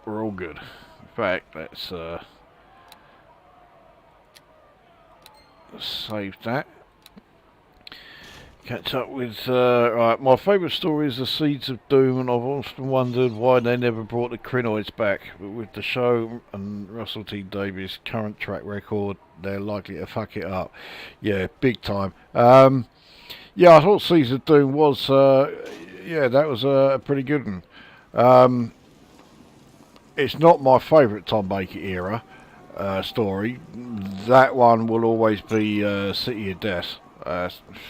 we're all good. In fact, let's save that. Catch up with, right, my favourite story is The Seeds of Doom, and I've often wondered why they never brought the Crinoids back. But with the show and Russell T Davies' current track record, they're likely to fuck it up. Yeah, big time. Yeah, I thought Seeds of Doom was, yeah, that was a pretty good one. It's not my favourite Tom Baker era story. That one will always be City of Death.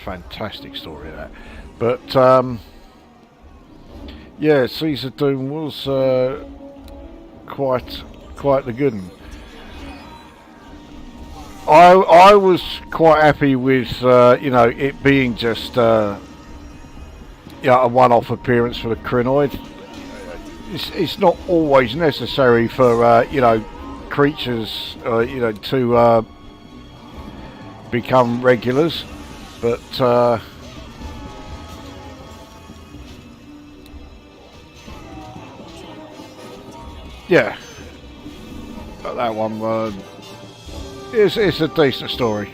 Fantastic story, that. But yeah, Seeds of Doom was quite the good one. I was quite happy with you know, it being just yeah, a one-off appearance for the Crinoid. It's not always necessary for you know, creatures you know, to become regulars, but yeah, but that one it's a decent story.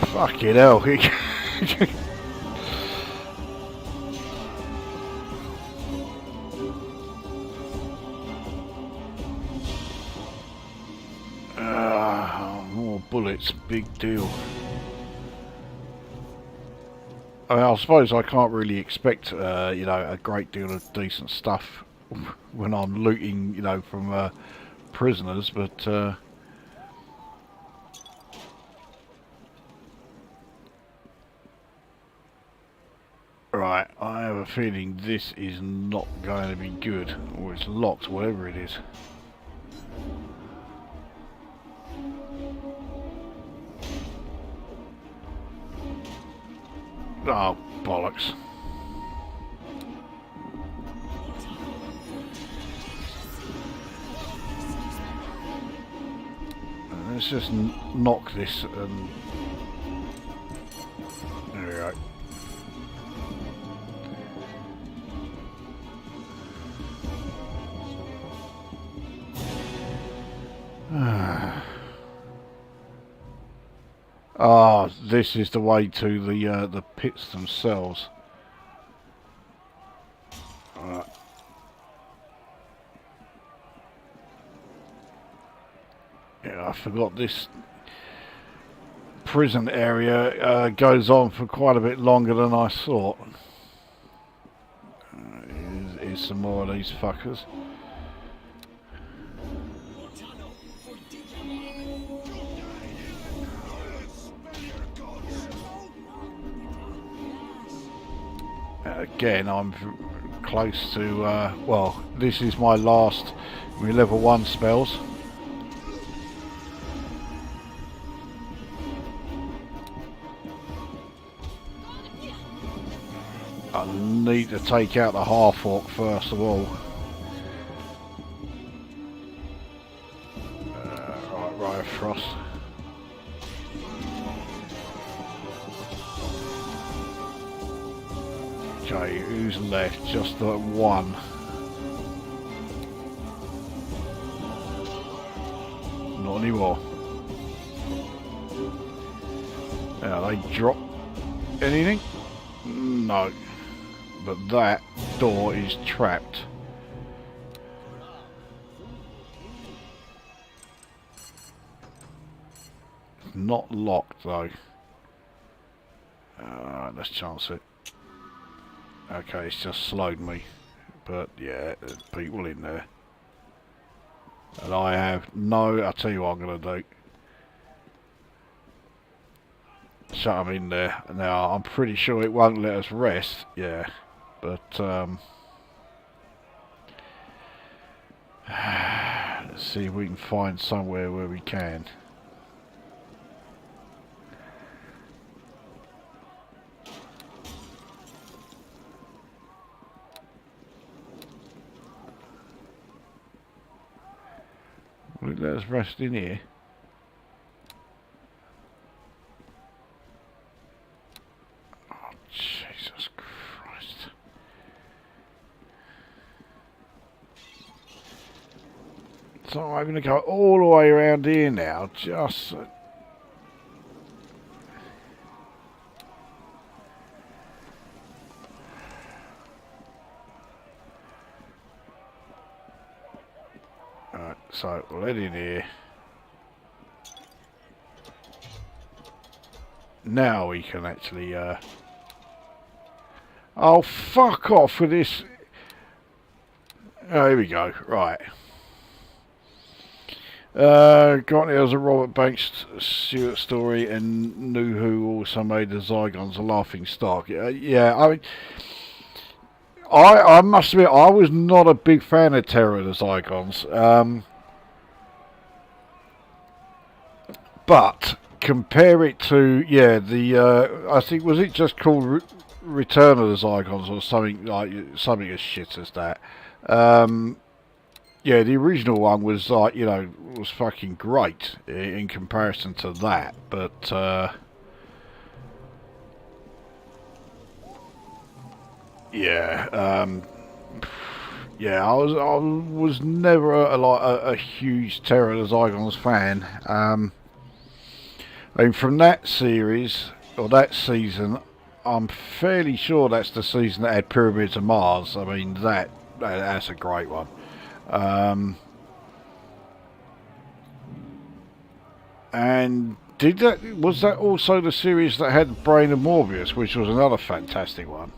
Fucking hell. More bullets, big deal. I mean, I suppose I can't really expect, you know, a great deal of decent stuff when I'm looting, you know, from prisoners, but right, I have a feeling this is not going to be good, or it's locked, whatever it is. Oh, bollocks. Let's just knock this and... There we go. Ah, this is the way to the pits themselves. Yeah, I forgot this prison area goes on for quite a bit longer than I thought. Here's some more of these fuckers. Again, I'm close to, well, this is my last, my level 1 spells. I need to take out the half-orc first of all. Right, Frost. Okay, who's left? Just the one. Not anymore. Now, they drop anything? No. But that door is trapped. Not locked though. Alright, let's chance it. Okay, it's just slowed me. But yeah, there's people in there. And I have no... I'll tell you what I'm going to do. Shut them in there. Now, I'm pretty sure it won't let us rest. Yeah. But, let's see if we can find somewhere where we can. Will it let us rest in here? Oh, Jesus Christ. So I'm going to go all the way around here now, just... Alright, so we'll head in here. Now we can actually, Oh, fuck off with this. Oh, here we go. Right. Got there was a Robert Banks Stewart story, and knew who also made the Zygons a laughing stock. Yeah, I mean, I must admit, I was not a big fan of Terror of the Zygons. But compare it to, yeah, the I think, was it just called Return of the Zygons or something like something as shit as that. Yeah, the original one was like, you know, was fucking great in comparison to that, but yeah, yeah, I was never a huge Terror of the Zygons fan. I mean, from that series or that season, I'm fairly sure that's the season that had Pyramids of Mars. I mean, that's a great one. And was that also the series that had Brain of Morbius, which was another fantastic one?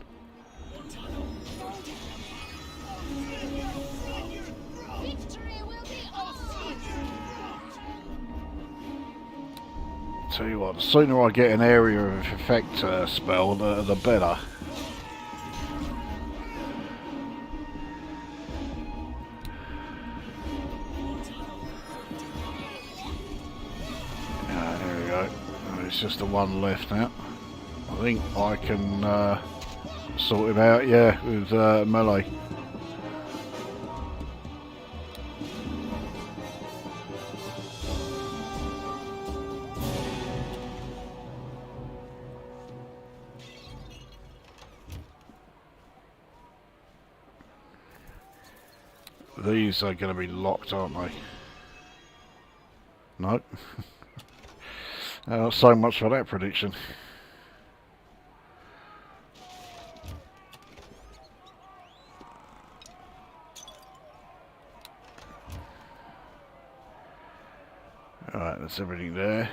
Tell you what, the sooner I get an area of effect spell, the better. There we go. It's just the one left now. I think I can sort him out, yeah, with melee. These are going to be locked, aren't they? Nope. So much for that prediction. Alright, that's everything there.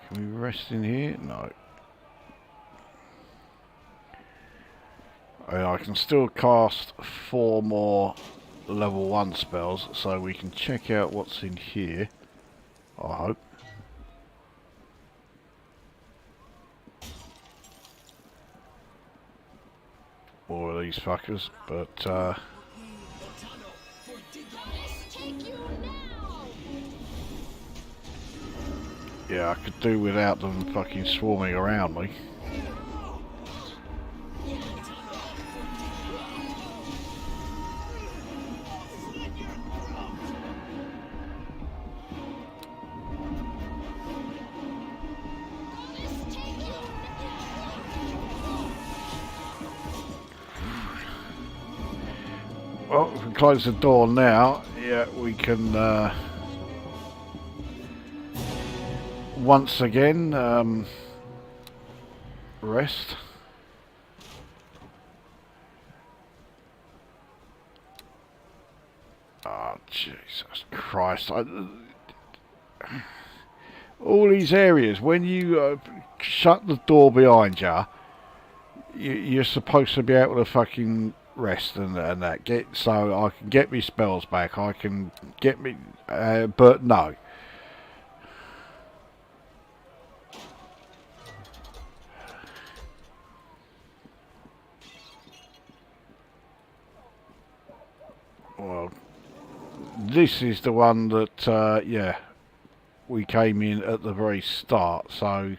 Can we rest in here? No. I can still cast 4 more level 1 spells, so we can check out what's in here, I hope. More of these fuckers, but yeah, I could do without them fucking swarming around me. Well, if we close the door now, yeah, we can once again rest. Oh, Jesus Christ. All these areas, when you shut the door behind you, you're supposed to be able to fucking rest and that, so I can get me spells back, I can get me, but no. Well, this is the one that, yeah, we came in at the very start, so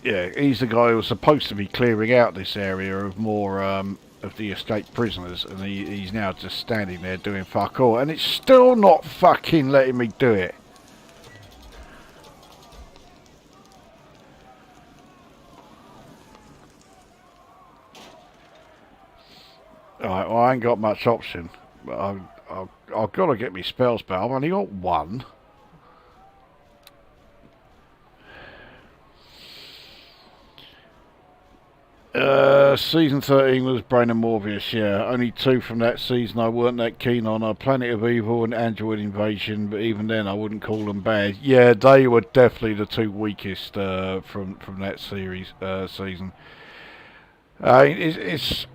yeah, he's the guy who was supposed to be clearing out this area of more of the escaped prisoners, and he's now just standing there doing fuck all, and it's still not fucking letting me do it. Alright, well, I ain't got much option, but I've got to get me spells back. I've only got 1. Season 13 was Brain and Morbius, yeah. Only 2 from that season I weren't that keen on. Planet of Evil and Android Invasion, but even then I wouldn't call them bad. Yeah, they were definitely the 2 weakest from that series season. It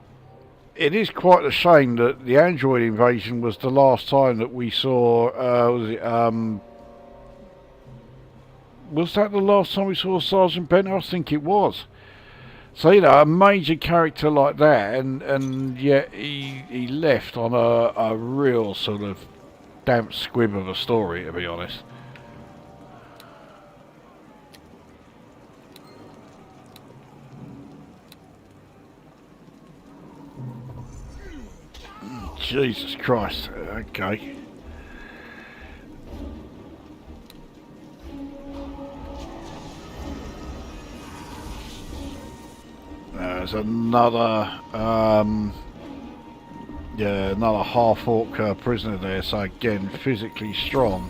is quite a shame that the Android Invasion was the last time that we saw. Was that the last time we saw Sergeant Bennett? I think it was. So, you know, a major character like that, and yet he left on a real sort of damp squib of a story, to be honest. Jesus Christ, okay. There's another, yeah, another half-orc prisoner there, so again, physically strong.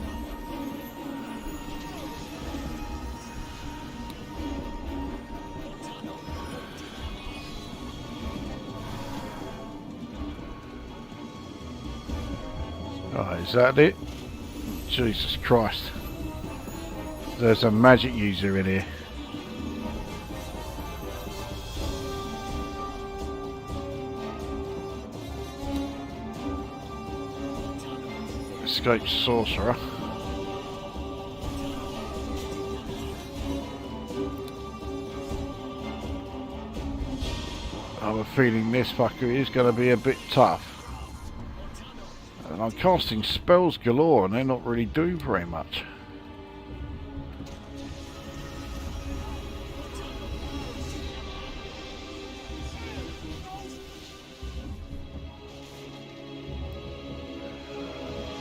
Oh, is that it? Jesus Christ. There's a magic user in here. Escaped sorcerer. I have a feeling this fucker is going to be a bit tough. And I'm casting spells galore and they're not really doing very much.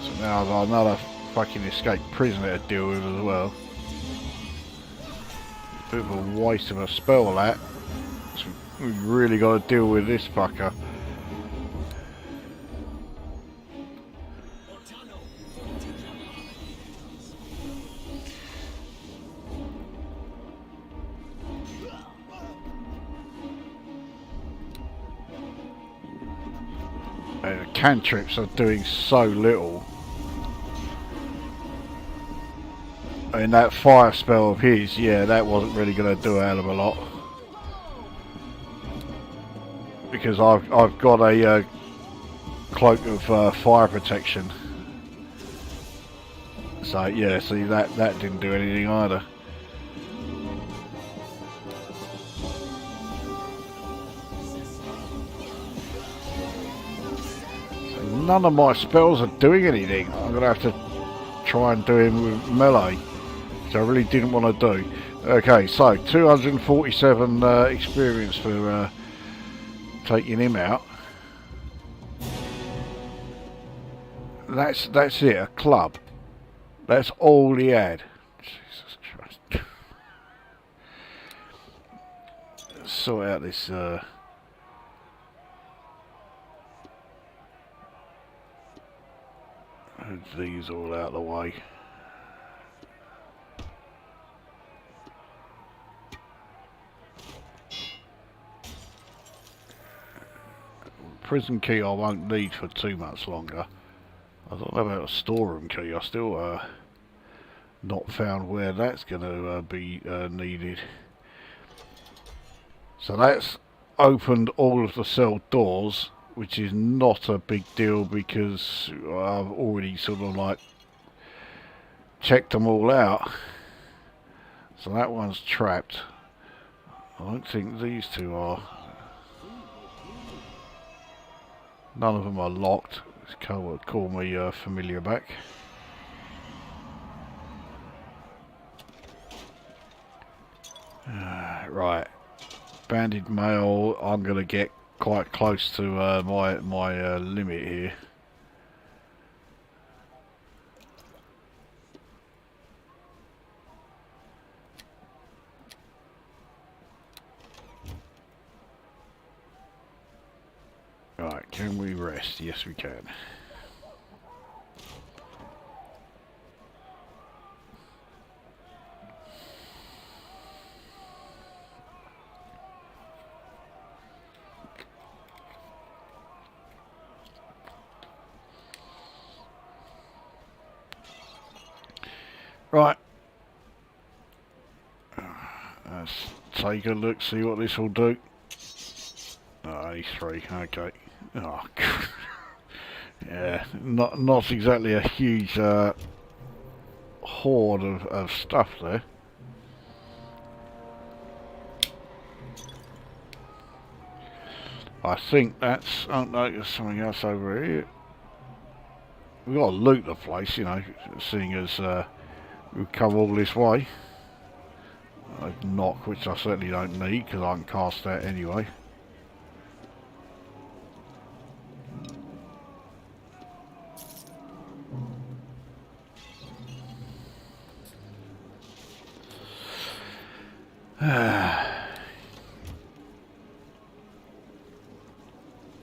So now I've got another fucking escaped prisoner to deal with as well. Bit of a waste of a spell that. So we've really got to deal with this fucker. Cantrips are doing so little. And that fire spell of his, yeah, that wasn't really going to do a hell of a lot. Because I've got a cloak of fire protection. So yeah, see that didn't do anything either. So none of my spells are doing anything. I'm going to have to try and do him with melee, which I really didn't want to do. Okay, so 247 experience for taking him out. That's it, a club. That's all he had. Jesus Christ. Let's sort out this these all out of the way. Prison key I won't need for too much longer. I don't know about a storeroom key. I still not found where that's going to be needed. So that's opened all of the cell doors, which is not a big deal because I've already sort of like checked them all out. So that one's trapped. I don't think these two are. None of them are locked. Call me familiar back. Right, banded male. I'm going to get quite close to my limit here. Right, can we rest? Yes, we can. Right. Let's take a look, see what this will do. Oh, only 3, okay. Oh, yeah, not exactly a huge hoard of stuff there. I think that's... oh no, there's something else over here. We've got to loot the place, you know, seeing as we've come all this way. A knock, which I certainly don't need because I can cast that anyway.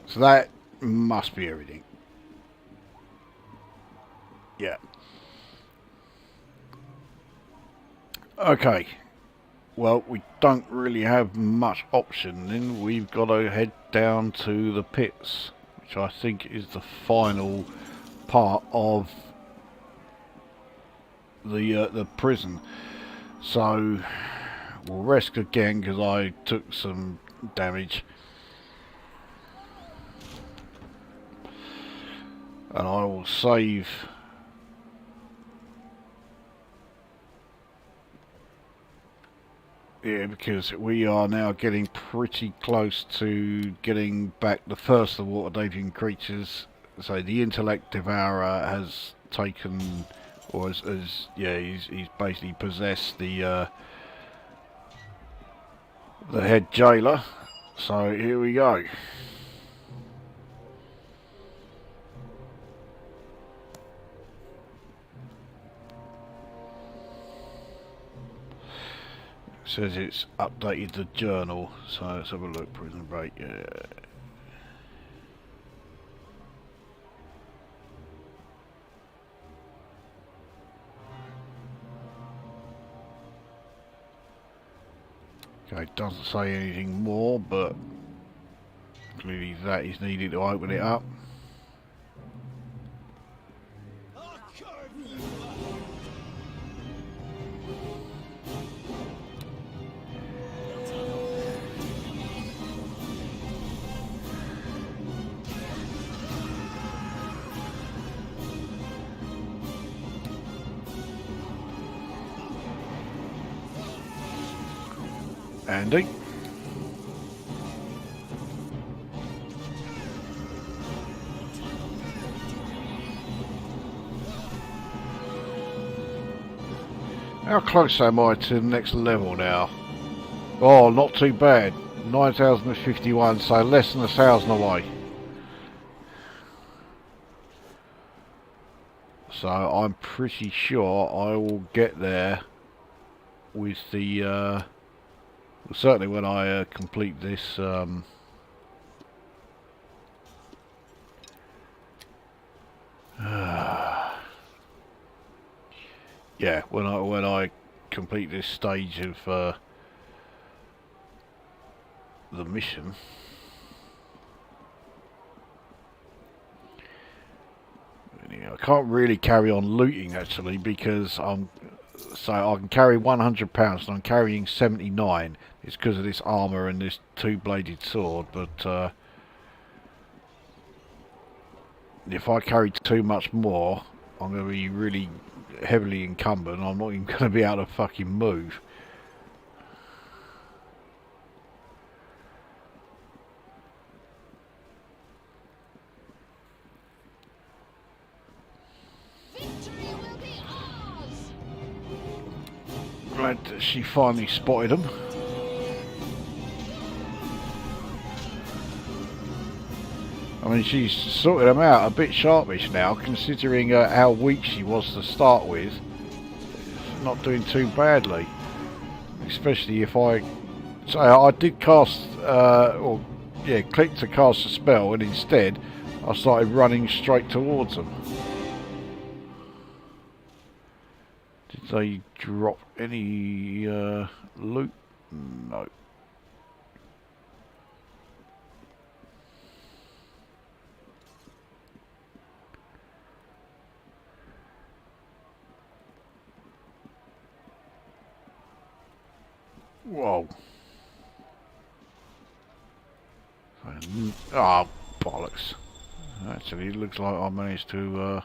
So that must be everything. Yeah. Okay. Well, we don't really have much option then. We've got to head down to the pits, which I think is the final part of the prison. So we'll rest again because I took some damage. And I will save. Yeah, because we are now getting pretty close to getting back the first of the water-dating creatures. So the intellect devourer has taken, or yeah, he's basically possessed the head jailer. So here we go. Says it's updated the journal, so let's have a look. Prison break, yeah. Okay, it doesn't say anything more, but clearly that is needed to open it up. Andy. How close am I to the next level now? Oh, not too bad. 9,051, so less than 1,000 away. So I'm pretty sure I will get there with the, well, certainly when I complete this, yeah, when I complete this stage of the mission. I can't really carry on looting actually because so I can carry £100 and I'm carrying 79. It's because of this armour and this two-bladed sword, but if I carry too much more, I'm going to be really heavily encumbered and I'm not even going to be able to fucking move. Glad that she finally spotted them. I mean, she's sorted them out a bit sharpish now, considering how weak she was to start with. It's not doing too badly. Especially if I did cast, or yeah, click to cast a spell, and instead I started running straight towards them. Did they drop any loot? No. Whoa. Ah, oh, bollocks. Actually, it looks like I managed to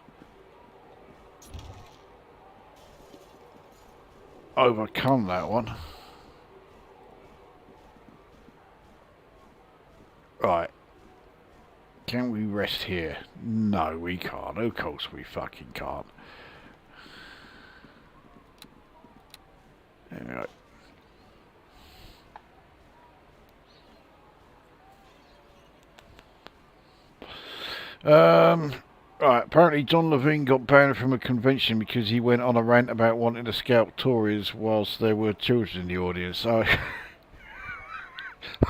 overcome that one. Right. Can we rest here? No, we can't. Of course we fucking can't. Anyway. Right, apparently John Levine got banned from a convention because he went on a rant about wanting to scalp Tories whilst there were children in the audience. So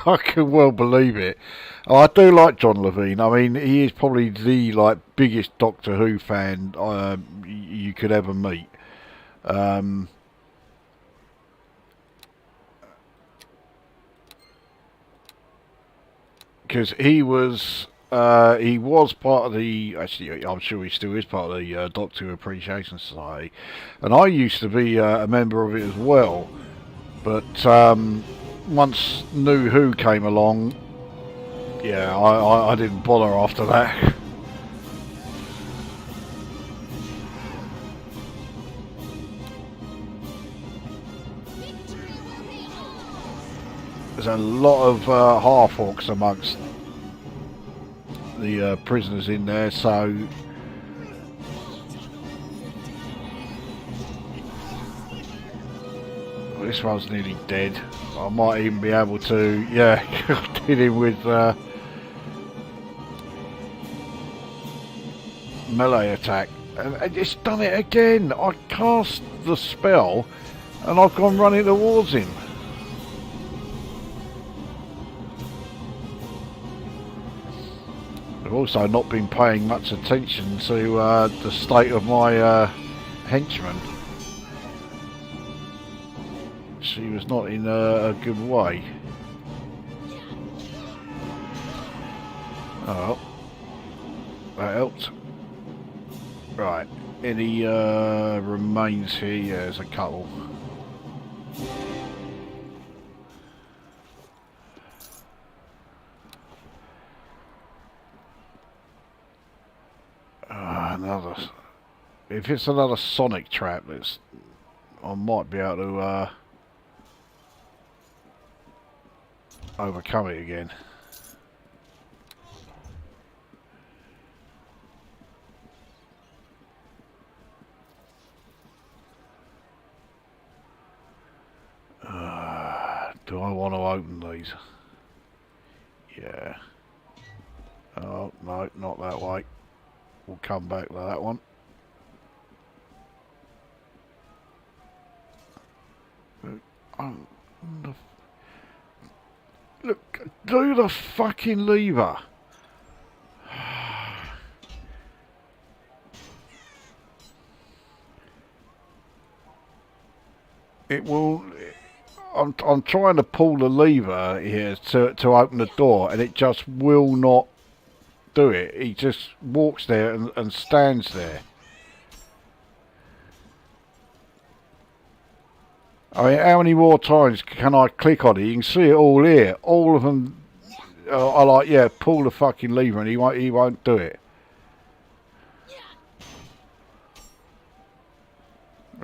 I can well believe it. Oh, I do like John Levine. I mean, he is probably the biggest Doctor Who fan you could ever meet. Because he was part of the, actually I'm sure he still is part of the Doctor Who Appreciation Society, and I used to be a member of it as well, but once New Who came along, yeah, I didn't bother after that. There's a lot of half-orcs amongst the prisoners in there, so this one's nearly dead. I might even be able to, yeah, hit him with melee attack. And it's done it again. I cast the spell and I've gone running towards him. I've also not been paying much attention to the state of my henchman. She was not in a good way. Oh, that helped. Right, any remains here? Yeah, there's a couple. Another. If it's another sonic trap, I might be able to overcome it again. Do I want to open these? Yeah. Oh, no, not that way. We'll come back to that one. Look, do the fucking lever. It will... I'm trying to pull the lever here to open the door, and it just will not do it. He just walks there and stands there. I mean, how many more times can I click on it? You can see it all here. All of them are like, yeah, pull the fucking lever, and he won't do it.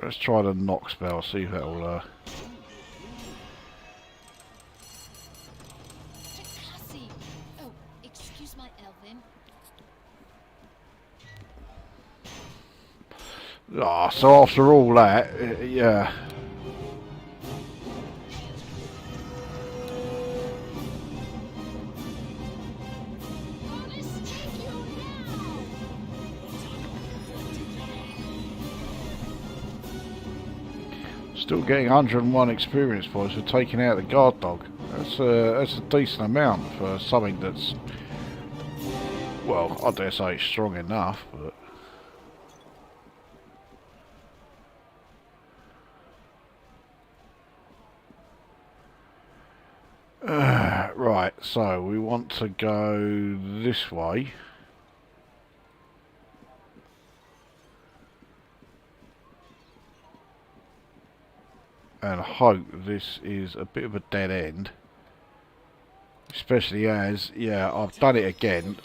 Let's try the knock spell, see if that'll... Oh, excuse my Elvin. Ah, so after all that, yeah. Still getting 101 experience points for taking out the guard dog. That's a decent amount for something that's, well, I dare say it's strong enough, but... right, so we want to go this way. And hope this is a bit of a dead end. Especially as, yeah, I've done it again.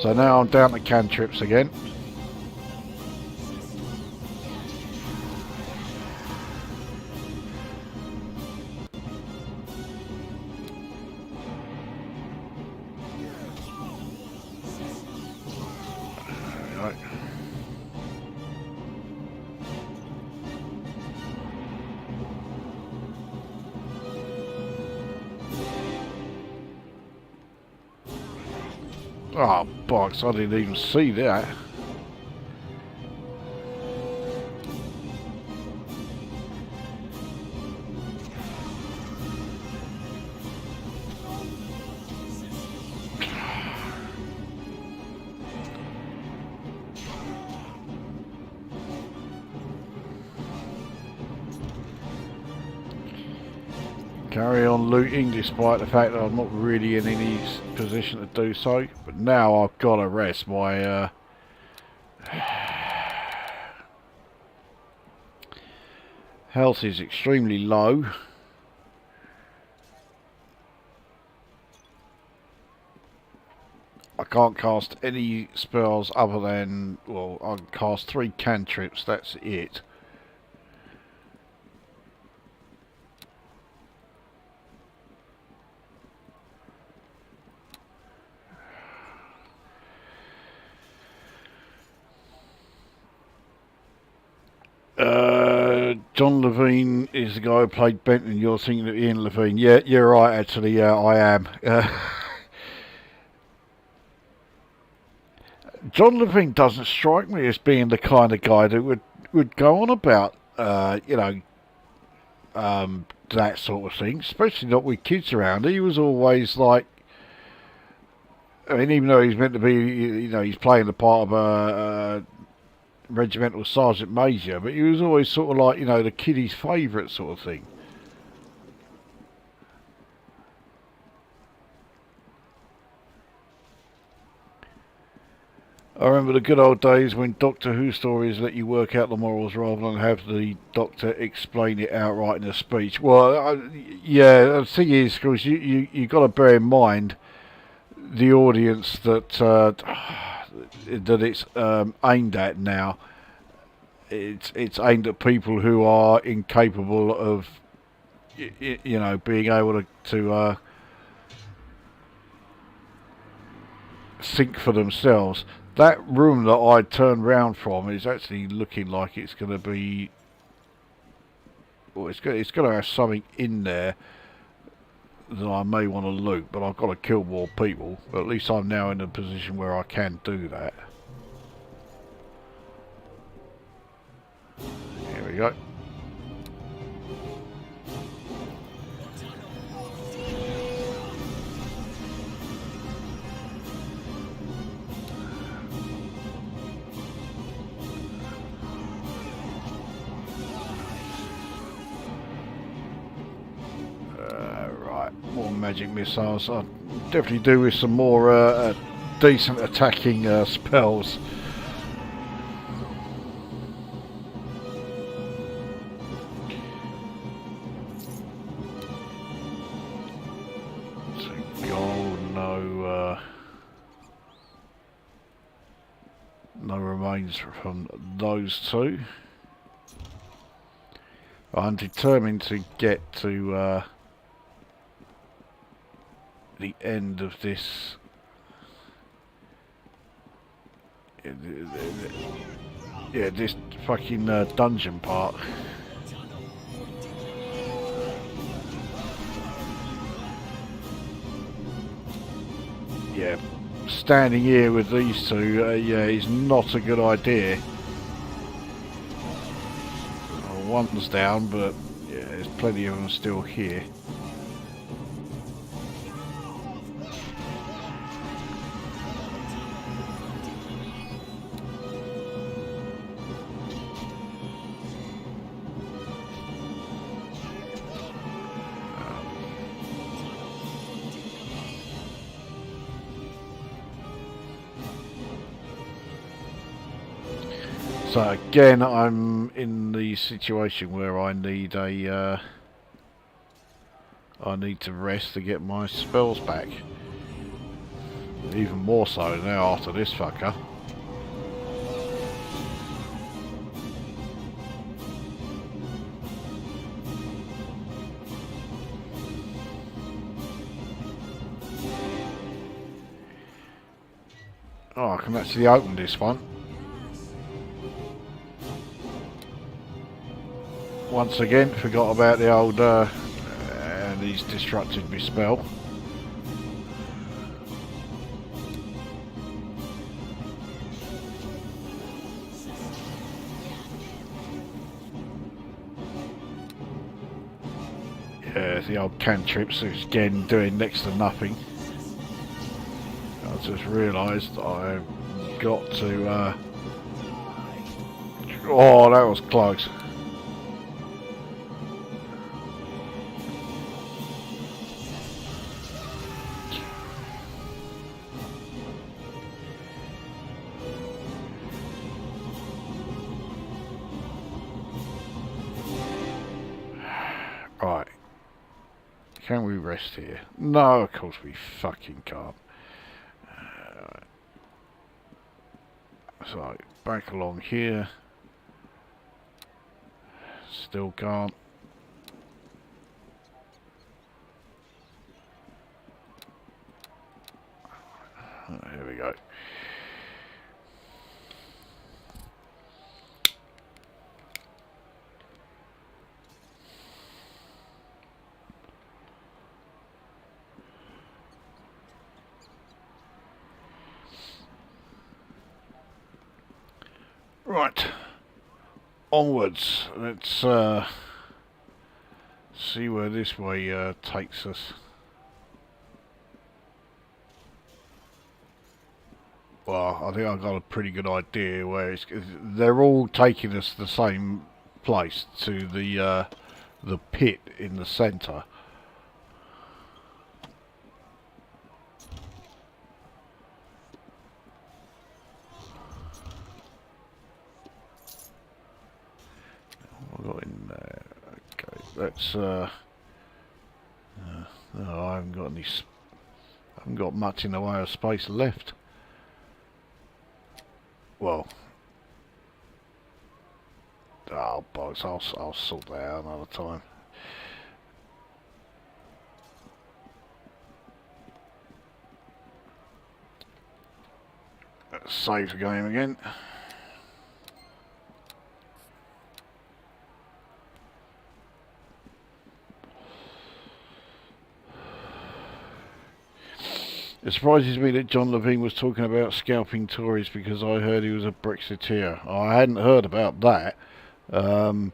So now I'm down to cantrips again. Oh, box, I didn't even see that. Carry on looting despite the fact that I'm not really in any position to do so. But now I've got to rest. My health is extremely low. I can't cast any spells other than, well, I can cast 3 cantrips, that's it. John Levine is the guy who played Benton. You're thinking of Ian Levine. Yeah, you're right, actually. Yeah, I am. John Levine doesn't strike me as being the kind of guy that would go on about, you know, that sort of thing, especially not with kids around. He was always like, I mean, even though he's meant to be, you know, he's playing the part of a regimental sergeant major, but he was always sort of like, you know, the kiddie's favourite sort of thing. I remember the good old days when Doctor Who stories let you work out the morals rather than have the Doctor explain it outright in a speech. Well, yeah, the thing is, because you got to bear in mind the audience that that it's aimed at now. it's aimed at people who are incapable of, you know, being able to think for themselves. That room that I turned round from is actually looking like it's going to be, well, it's going to have something in there that I may want to loot, but I've got to kill more people. But at least I'm now in a position where I can do that. Here we go. More magic missiles. I'll definitely do with some more decent attacking spells. No remains from those two. I'm determined to get to the end of this. Yeah, this fucking dungeon part. Yeah, standing here with these two, yeah, is not a good idea. Well, one's down, but yeah, there's plenty of them still here. So again, I'm in the situation where I need a, I need to rest to get my spells back. Even more so now after this fucker. Oh, I can actually open this one. Once again, forgot about the old, and he's disrupted my spell. Yeah, the old cantrips, again doing next to nothing. I just realised I've got to, oh, that was close. Right. Can we rest here? No, of course we fucking can't. So, back along here. Still can't. Here we go. Right, onwards. Let's see where this way takes us. Well, I think I've got a pretty good idea where they're all taking us the same place, to the pit in the centre. I've got in there. Okay, let's. No, I haven't got any. I haven't got much in the way of space left. Well, Oh, bollocks, I'll sort that out another time. Let's save the game again. It surprises me that John Levine was talking about scalping Tories because I heard he was a Brexiteer. I hadn't heard about that. If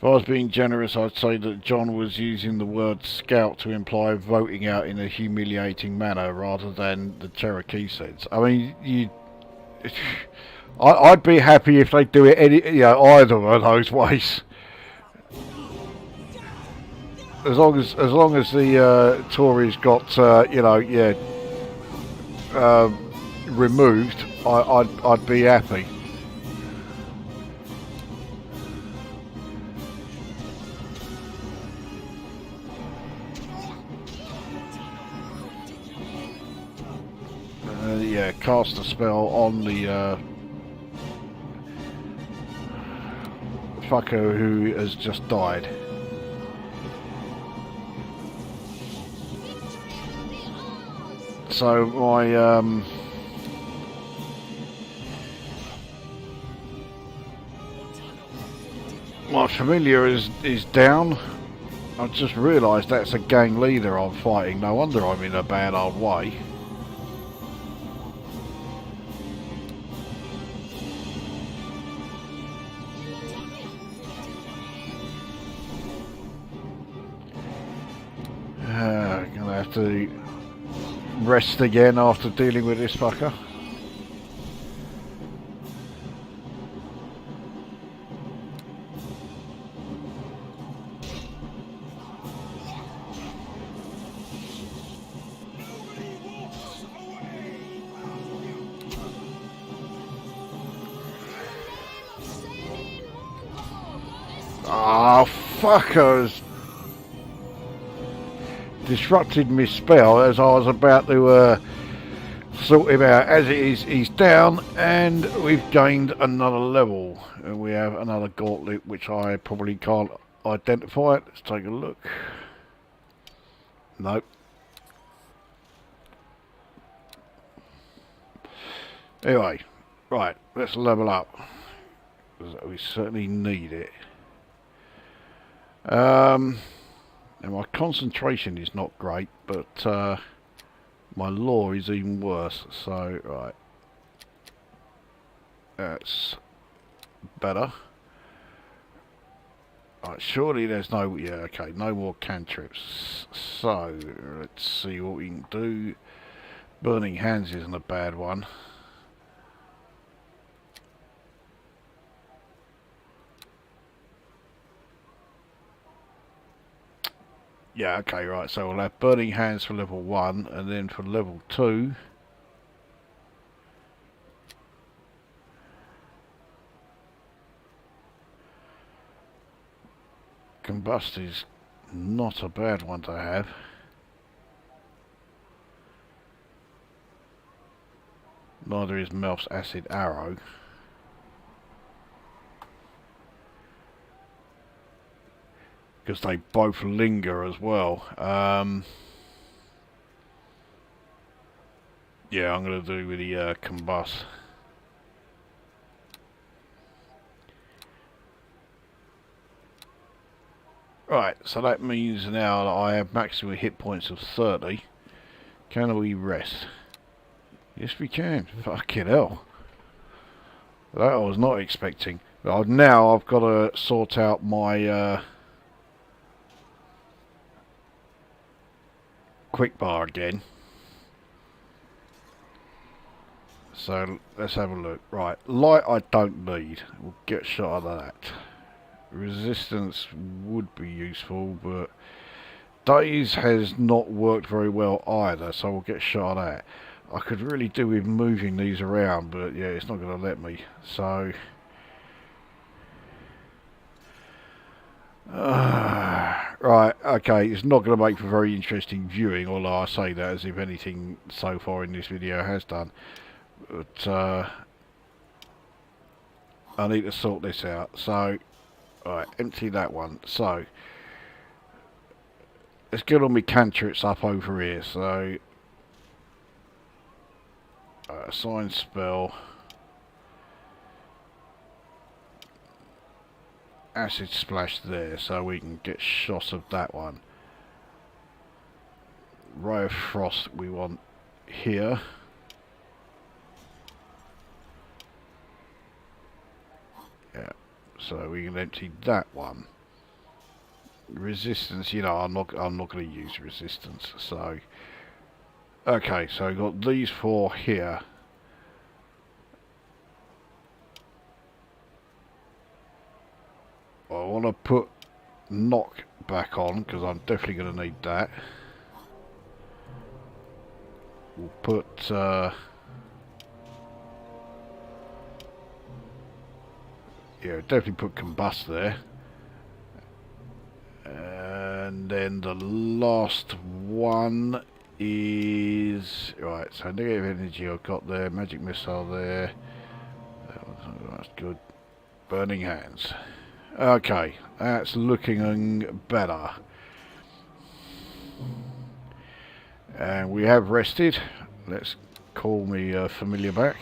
I was being generous, I'd say that John was using the word scout to imply voting out in a humiliating manner rather than the Cherokee sense. I mean, I'd be happy if they do it either of those ways. As long as the Tories got removed, I'd be happy. Yeah, cast a spell on the fucker who has just died. So my familiar is down. I just realised that's a gang leader I'm fighting. No wonder I'm in a bad old way. Gonna have to rest again after dealing with this fucker. Ah, fuckers! Disrupted my spell as I was about to sort him out. As it is, he's down, and we've gained another level. And we have another gauntlet, which I probably can't identify. Let's take a look. Nope. Anyway, right, let's level up. We certainly need it. And my concentration is not great, but my law is even worse. So, right, that's better. Right, surely there's no, okay, no more cantrips. So, let's see what we can do. Burning Hands isn't a bad one. Yeah, okay, right, so we'll have Burning Hands for level 1, and then for level 2... Combust is not a bad one to have. Neither is Melf's Acid Arrow. Because they both linger as well. Yeah, I'm going to do with the Combust. Right, so that means now that I have maximum hit points of 30. Can we rest? Yes, we can. Fucking hell. That I was not expecting. But now I've got to sort out my... quick bar again. So let's have a look. Right, light I don't need. We'll get shot of that. Resistance would be useful, but daze has not worked very well either, so we'll get shot of that. I could really do with moving these around, but yeah, it's not going to let me. So right, okay, it's not going to make for very interesting viewing, although I say that as if anything so far in this video has done. But I need to sort this out. So, alright, empty that one. So, let's get all my cantrips up over here. So, assign spell. Acid splash there, so we can get shots of that one. Ray of frost we want here. Yeah, so we can empty that one. Resistance, you know, I'm not going to use resistance. So, okay, so we've got these four here. I want to put knock back on because I'm definitely going to need that. We'll put yeah, definitely put combust there. And then the last one is right. So negative energy I've got there, magic missile there. That's good. Burning hands. Okay, that's looking better. And we have rested. Let's call me familiar back.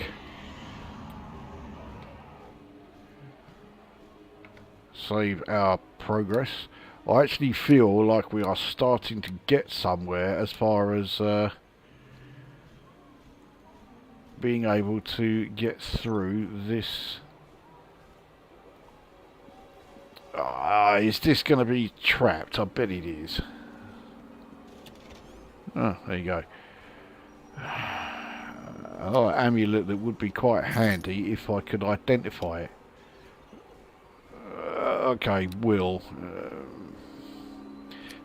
Save our progress. I actually feel like we are starting to get somewhere as far as being able to get through this. Is this going to be trapped? I bet it is. Oh, there you go. Another amulet that would be quite handy if I could identify it. Okay, will.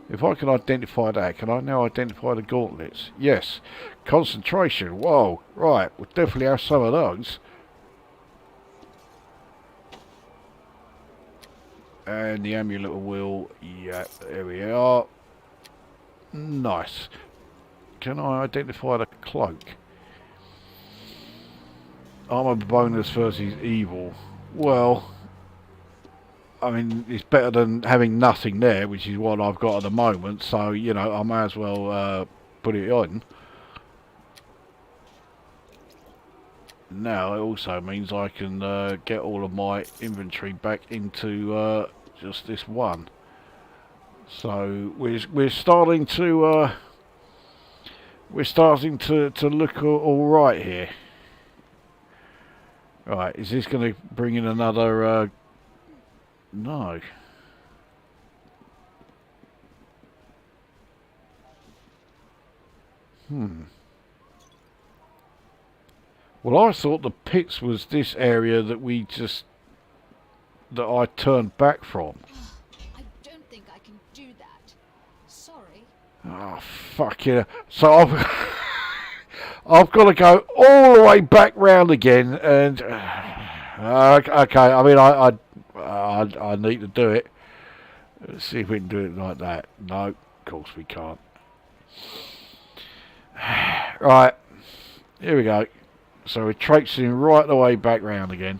If I can identify that, can I now identify the gauntlets? Yes. Concentration. Whoa. Right, we'll definitely have some of those. And the amulet will, yeah, there we are. Nice. Can I identify the cloak? Armor bonus versus evil. Well, I mean, it's better than having nothing there, which is what I've got at the moment. So, you know, I may as well put it on. Now, it also means I can get all of my inventory back into just this one. So we're starting to look all right here. Right, is this going to bring in another? No. Well, I thought the pits was this area that that I turned back from. I don't think I can do that. Sorry. Oh, fuck yeah. So I've got to go all the way back round again, and okay. I mean, I need to do it. Let's see if we can do it like that. No, of course we can't. Right, here we go. So we're traipsing right the way back round again.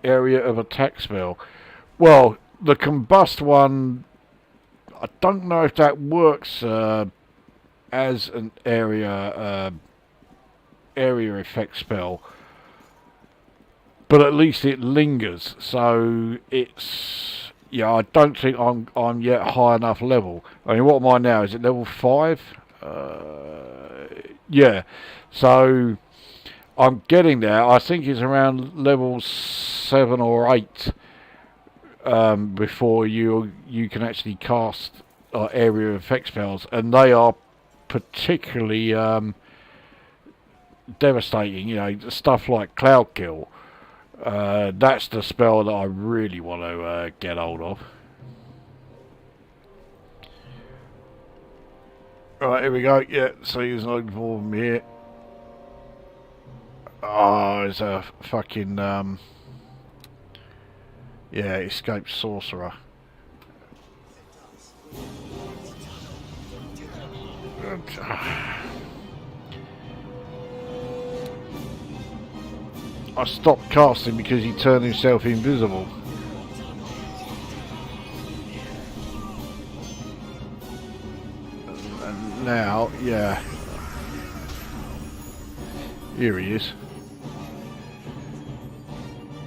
Area of attack spell. Well, the combust one, I don't know if that works as an area effect spell, but at least it lingers. So it's, yeah, I don't think I'm yet high enough level. I mean, what am I now? Is it level 5? Yeah. So I'm getting there. I think it's around level 7 or 8 before you can actually cast area effect spells, and they are particularly devastating. You know, stuff like Cloud Kill. That's the spell that I really want to get hold of. Right, here we go. Yeah, so there's no more of them here. Oh, it's a fucking yeah, escaped sorcerer. I stopped casting because he turned himself invisible. And now, yeah. Here he is.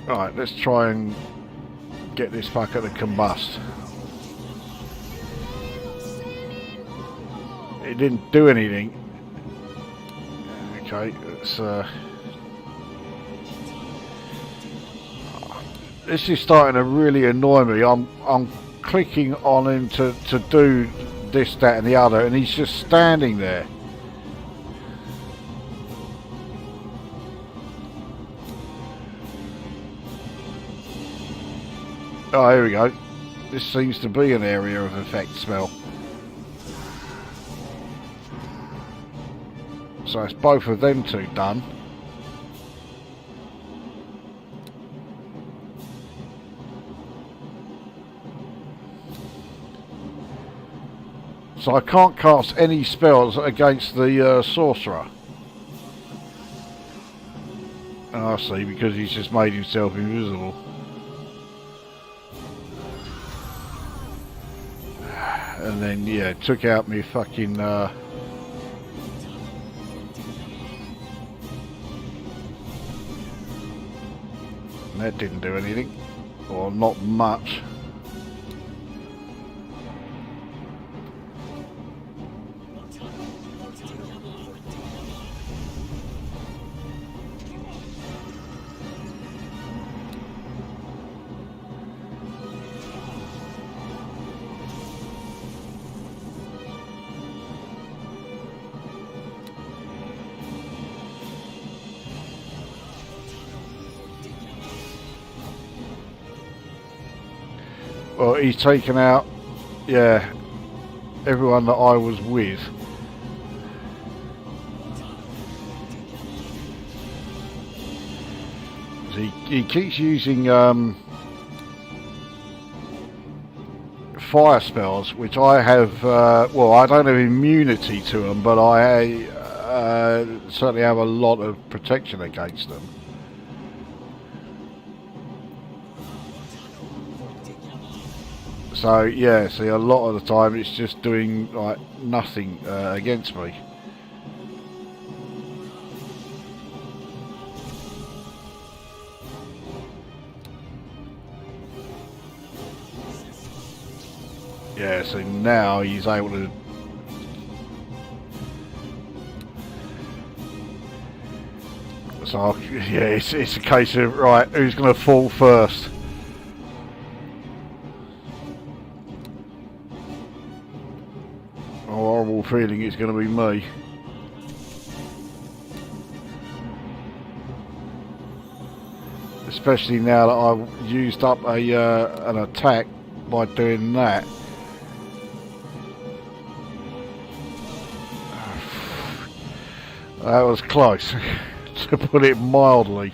Alright, let's try and get this fucker to combust. It didn't do anything. Okay, let's this is starting to really annoy me. I'm clicking on him to do this, that and the other, and he's just standing there. Oh, here we go. This seems to be an area of effect spell. So it's both of them two done. So I can't cast any spells against the sorcerer. Oh, I see, because he's just made himself invisible. And then, yeah, took out me fucking... that didn't do anything. Or not much. Well, he's taken out, yeah, everyone that I was with. He keeps using fire spells, which I have, well, I don't have immunity to them, but I certainly have a lot of protection against them. So yeah, see, a lot of the time it's just doing like nothing against me. Yeah, so now he's able to. So yeah, it's a case of right, who's going to fall first? Horrible feeling it's going to be me. Especially now that I've used up a an attack by doing that. That was close, to put it mildly.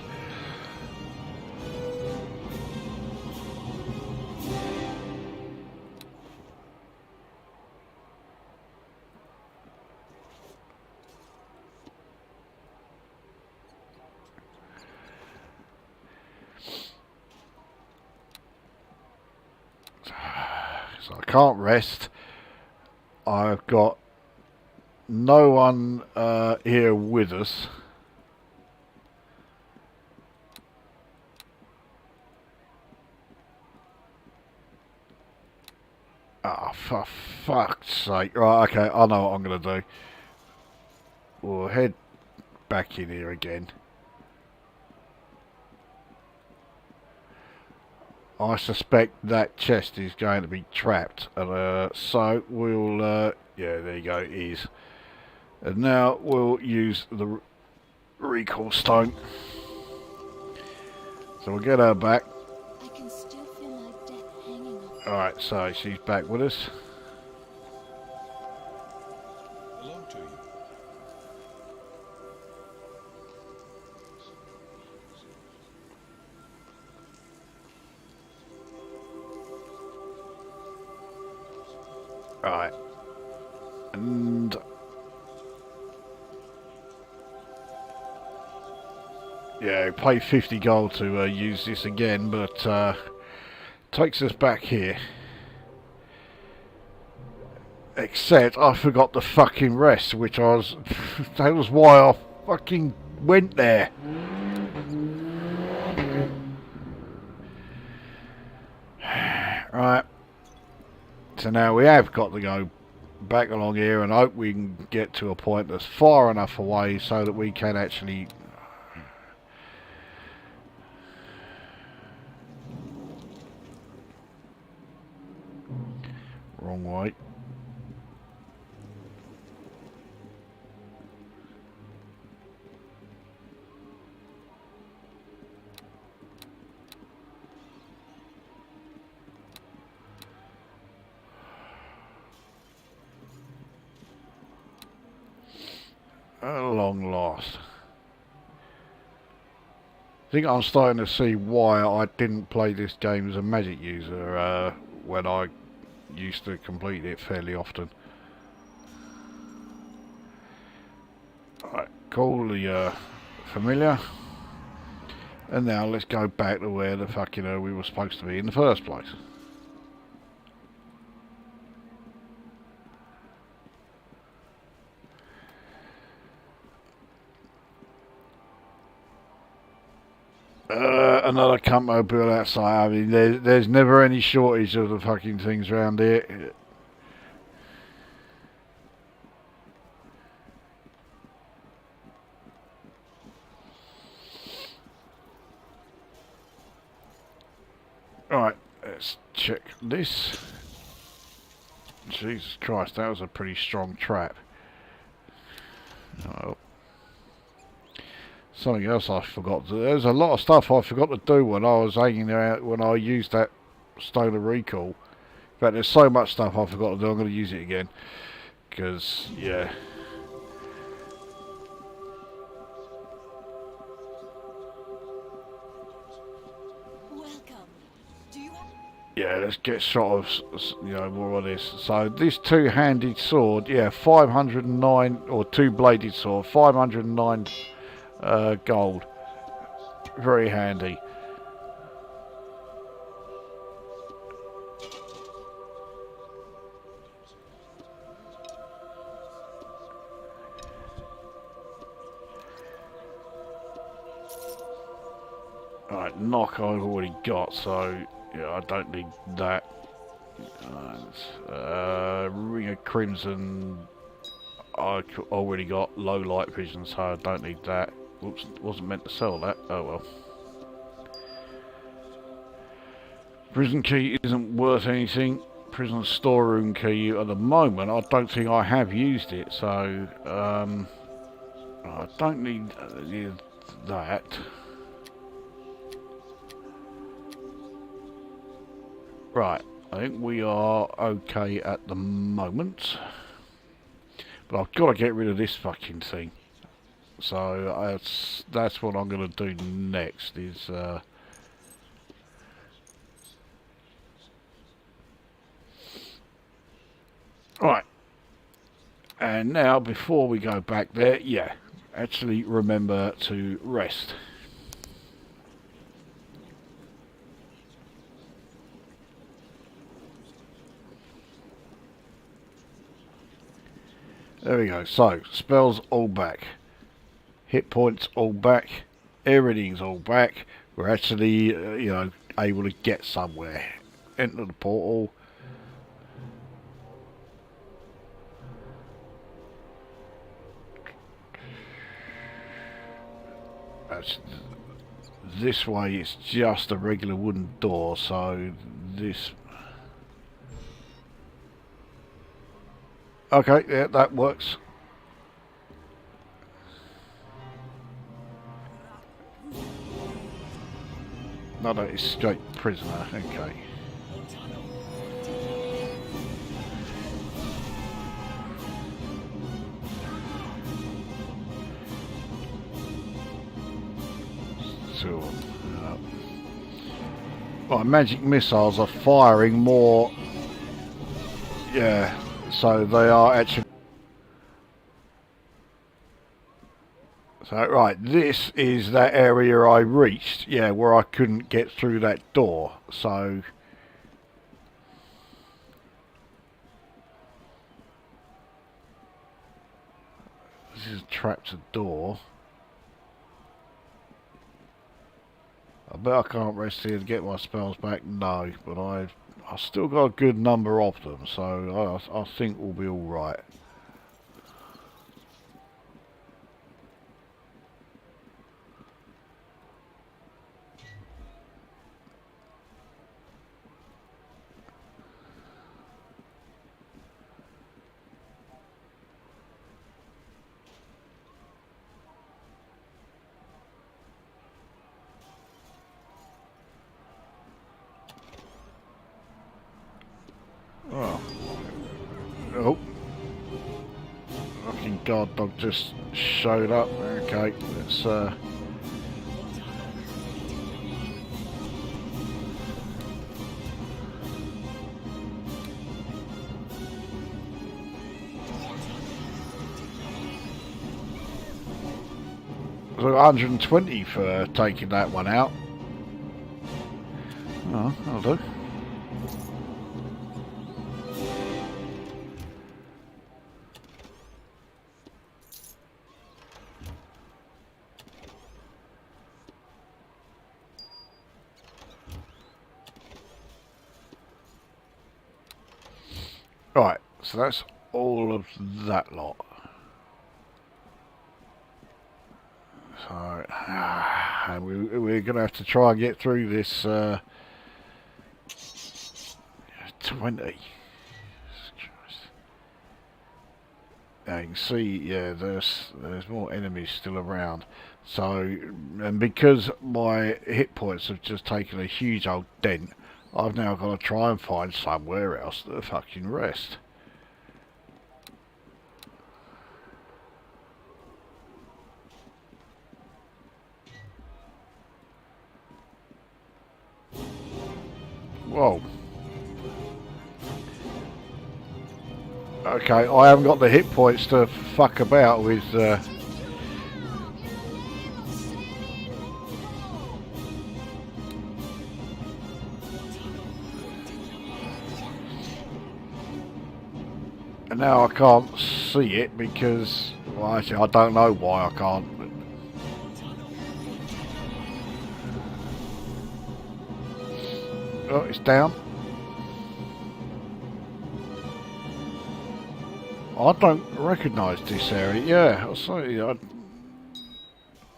So I can't rest. I've got no one here with us. Ah, for fuck's sake. Right, okay, I know what I'm going to do. We'll head back in here again. I suspect that chest is going to be trapped. So we'll... yeah, there you go, it is. And now we'll use the recall stone. So we'll get her back. I can still feel my death hanging on. Alright, so she's back with us. Hello to you. Alright. And Yeah, pay 50 gold to use this again, but takes us back here. Except I forgot the fucking rest, which I was... that was why I fucking went there. Right. So now we have got to go back along here and hope we can get to a point that's far enough away so that we can actually... Wrong way. At long last. I think I'm starting to see why I didn't play this game as a magic user when I used to complete it fairly often. Right, call the familiar. And now let's go back to where the fucking hell we were supposed to be in the first place. Another compo built outside. I mean, there's never any shortage of the fucking things around here. Alright, let's check this. Jesus Christ, that was a pretty strong trap. Oh. Something else I forgot to do. There's a lot of stuff I forgot to do when I was hanging out, when I used that Stone of Recall. In fact, there's so much stuff I forgot to do, I'm going to use it again. Because, yeah. Welcome. Do you have... Yeah, let's get sort of, you know, more on this. So, this two-handed sword, yeah, 509, or two-bladed sword, 509 gold. Very handy. Alright, knock I've already got, so yeah, I don't need that. Ring of Crimson, I already got low light vision, so I don't need that. Oops, wasn't meant to sell that. Oh well. Prison key isn't worth anything. Prison storeroom key at the moment, I don't think I have used it, so I don't need that. Right, I think we are okay at the moment. But I've got to get rid of this fucking thing. So that's what I'm going to do next is right. And now before we go back there, yeah, actually remember to rest. There we go. So, spells all back. Hit points all back. Everything's all back. We're actually, you know, able to get somewhere. Enter the portal. That's, this way it's just a regular wooden door, so this... Okay, yeah, that works. No, no, escape prisoner, okay. So, right, magic missiles are firing more, yeah, so they are actually... So, right, this is that area I reached, yeah, where I couldn't get through that door. So, this is trapped a door. I bet I can't rest here to get my spells back. No, but I've still got a good number of them, so I think we'll be all right. Oh. Oh. Fucking guard dog just showed up. Okay, let's so 120 for taking that one out. Oh, that'll do. Right, so that's all of that lot. So, and we're going to have to try and get through this 20. Now you can see, yeah, there's more enemies still around. So, and because my hit points have just taken a huge old dent, I've now got to try and find somewhere else to fucking rest. Whoa. Okay, I haven't got the hit points to fuck about with... And now I can't see it because... Well, actually, I don't know why I can't. But... Oh, it's down. I don't recognise this area. Yeah, I'll say I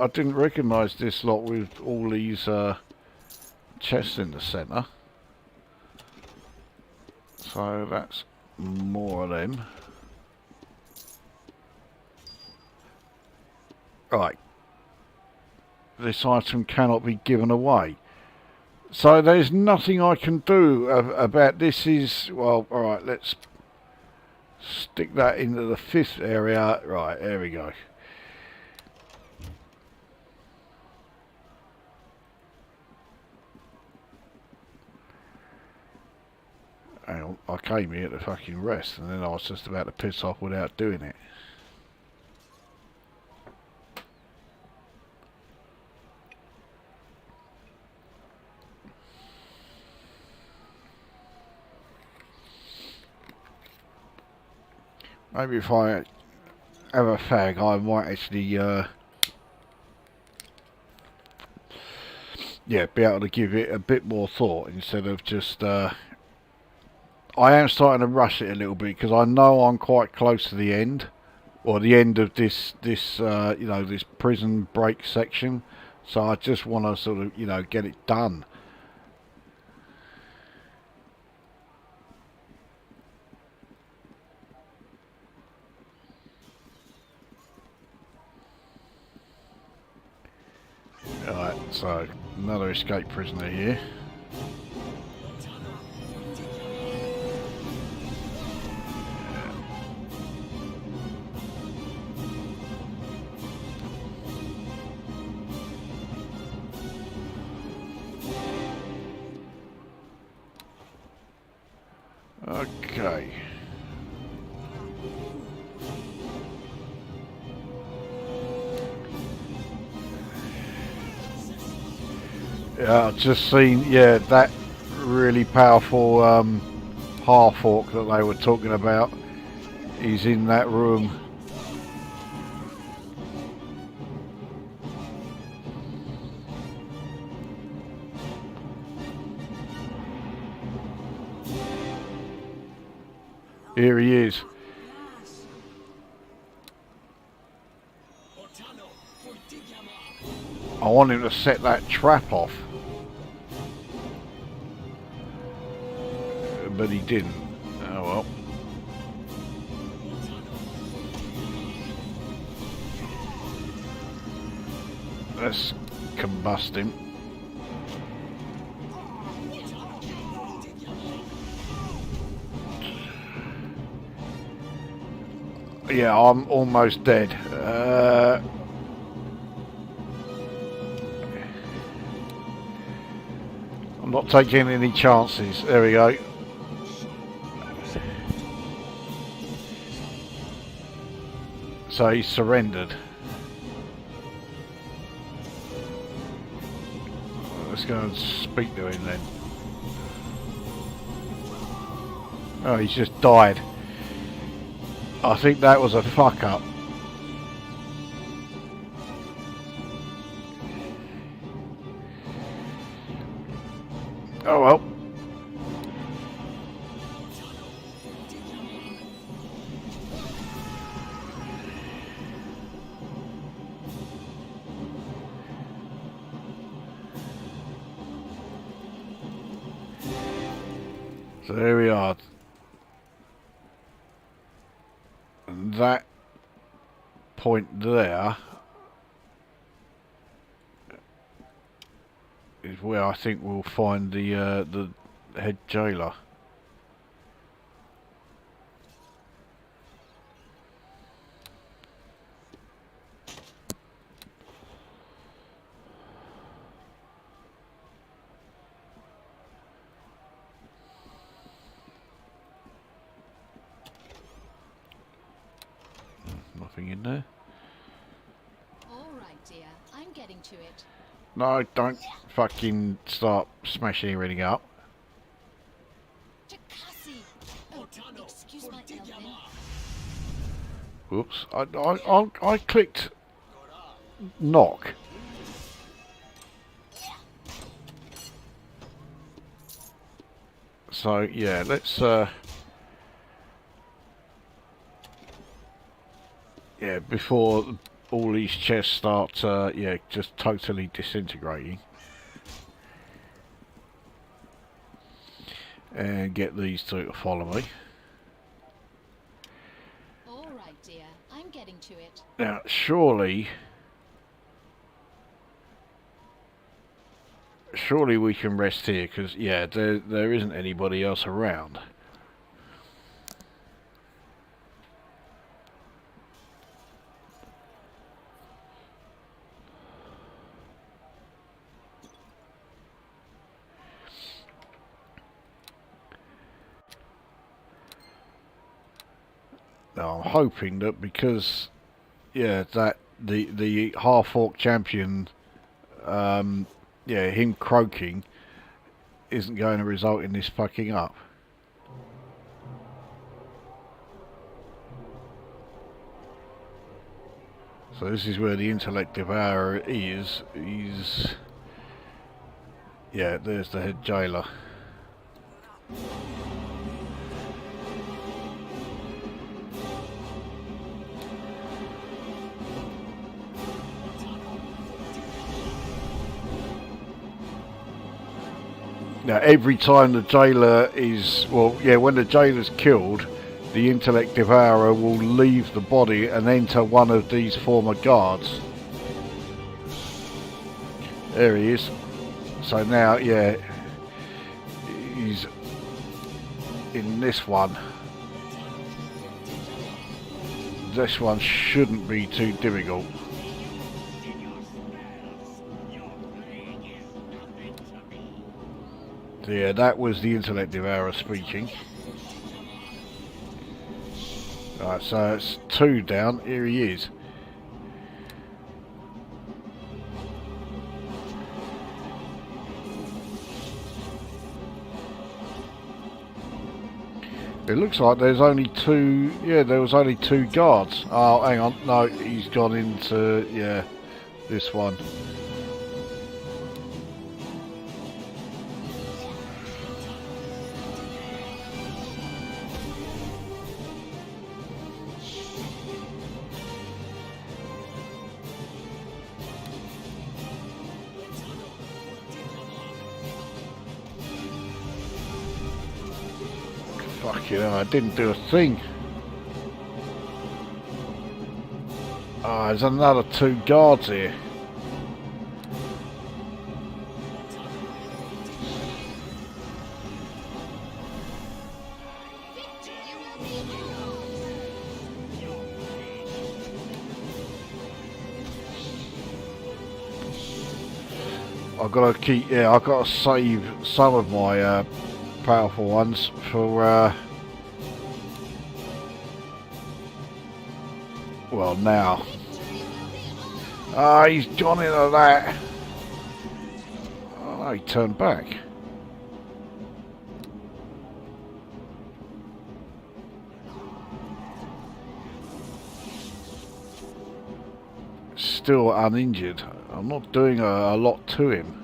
didn't recognise this lot with all these chests in the centre. So that's more of them. Right. This item cannot be given away. So there's nothing I can do about this. Is well, alright, let's stick that into the 5th area. Right, there we go. Hang on, I came here to fucking rest and then I was just about to piss off without doing it. Maybe if I have a fag, I might actually, yeah, be able to give it a bit more thought instead of just, I am starting to rush it a little bit because I know I'm quite close to the end, or the end of this, you know, this prison break section. So I just want to sort of, you know, get it done. Alright, so another escape prisoner here. Okay. Yeah, I've just seen, yeah, that really powerful half-orc that they were talking about is in that room. Here he is. I want him to set that trap off. But he didn't. Oh well. Let's combust him. Yeah, I'm almost dead. I'm not taking any chances. There we go. So he surrendered. Let's go and speak to him then. Oh, he's just died. I think that was a fuck up. Oh well. So there we are. And that point there is where I think we'll find the head jailer. Nothing in there. All right, dear. I'm getting to it. No, don't fucking start smashing everything up. Takasi! Oh, excuse my Elvin. Whoops. I clicked knock. So yeah, let's yeah, before all these chests start yeah, just totally disintegrating. And get these two to follow me. All right, dear. I'm getting to it. Now, surely we can rest here, because yeah, there isn't anybody else around. Now, I'm hoping that because yeah, that the half-orc champion, yeah, him croaking isn't going to result in this fucking up. So this is where the intellect devourer is. He's, yeah, there's the head jailer. Now, every time the jailer is, well, yeah, when the jailer's killed, the intellect devourer will leave the body and enter one of these former guards. There he is. So now, yeah, he's in this one. This one shouldn't be too difficult. So yeah, that was the intellect devourer speaking. Right, so it's 2 down. Here he is. It looks like there's only two. Yeah, there was only two guards. Oh, hang on. No, he's gone into, yeah, this one. Fucking hell, I didn't do a thing. Oh, there's another two guards here. I've got to keep, yeah, I've got to save some of my powerful ones for, well, now. Ah, he's gone into that. Oh, no, he turned back. Still uninjured. I'm not doing a lot to him.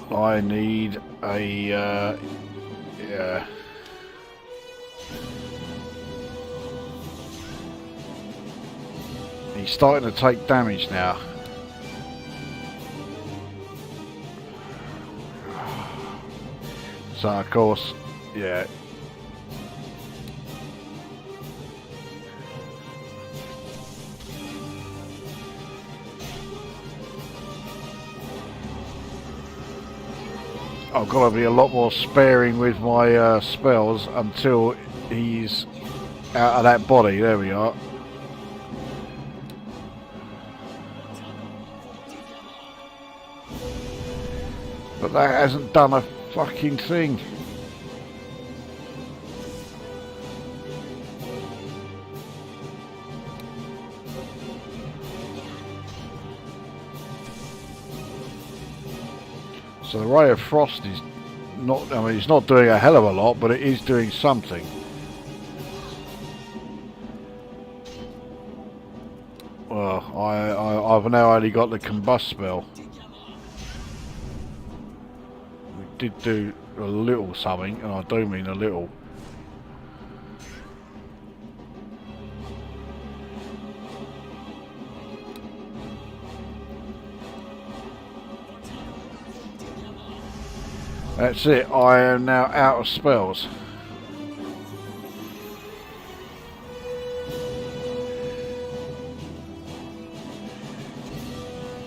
I need a, yeah. He's starting to take damage now. So of course, yeah. I've got to be a lot more sparing with my spells until he's out of that body. There we are. But that hasn't done a fucking thing. So the Ray of Frost is not, I mean, it's not doing a hell of a lot, but it is doing something. Well, I've now only got the combust spell. We did do a little something, and I do mean a little. That's it, I am now out of spells.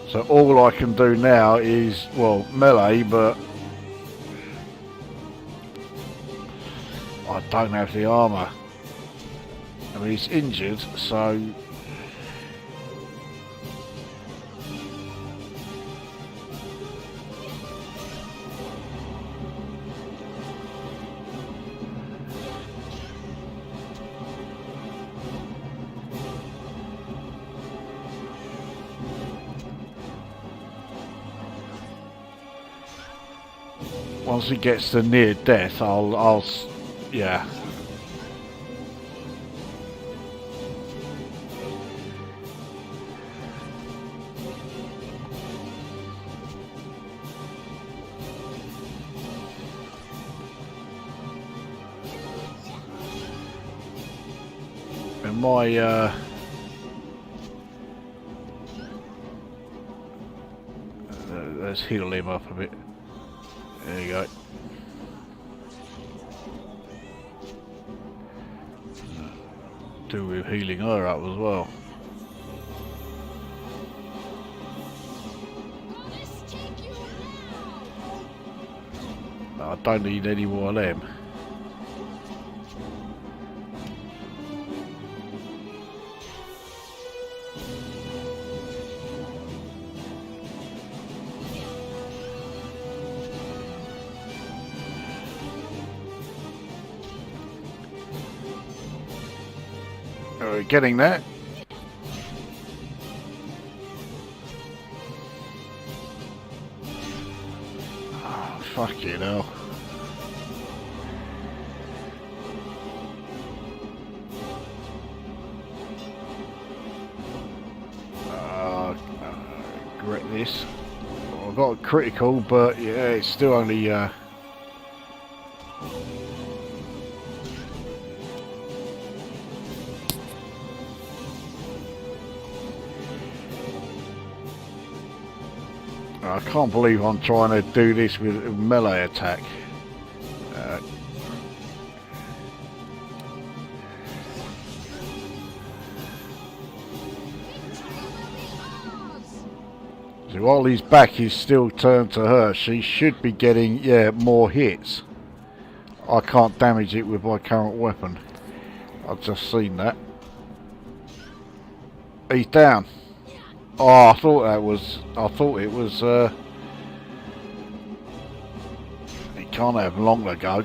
So all I can do now is, well, melee, but I don't have the armour. I mean, he's injured, so... Once he gets to near death, I'll yeah. And my let's heal him up a bit. There you go. Do with healing her up as well. No, I don't need any more of them. Getting that. Fucking hell. Regret this. Well, I got a critical, but yeah, it's still only I can't believe I'm trying to do this with a melee attack. So while his back is still turned to her, she should be getting, yeah, more hits. I can't damage it with my current weapon. I've just seen that. He's down. Oh, I thought it was, he can't have long to go.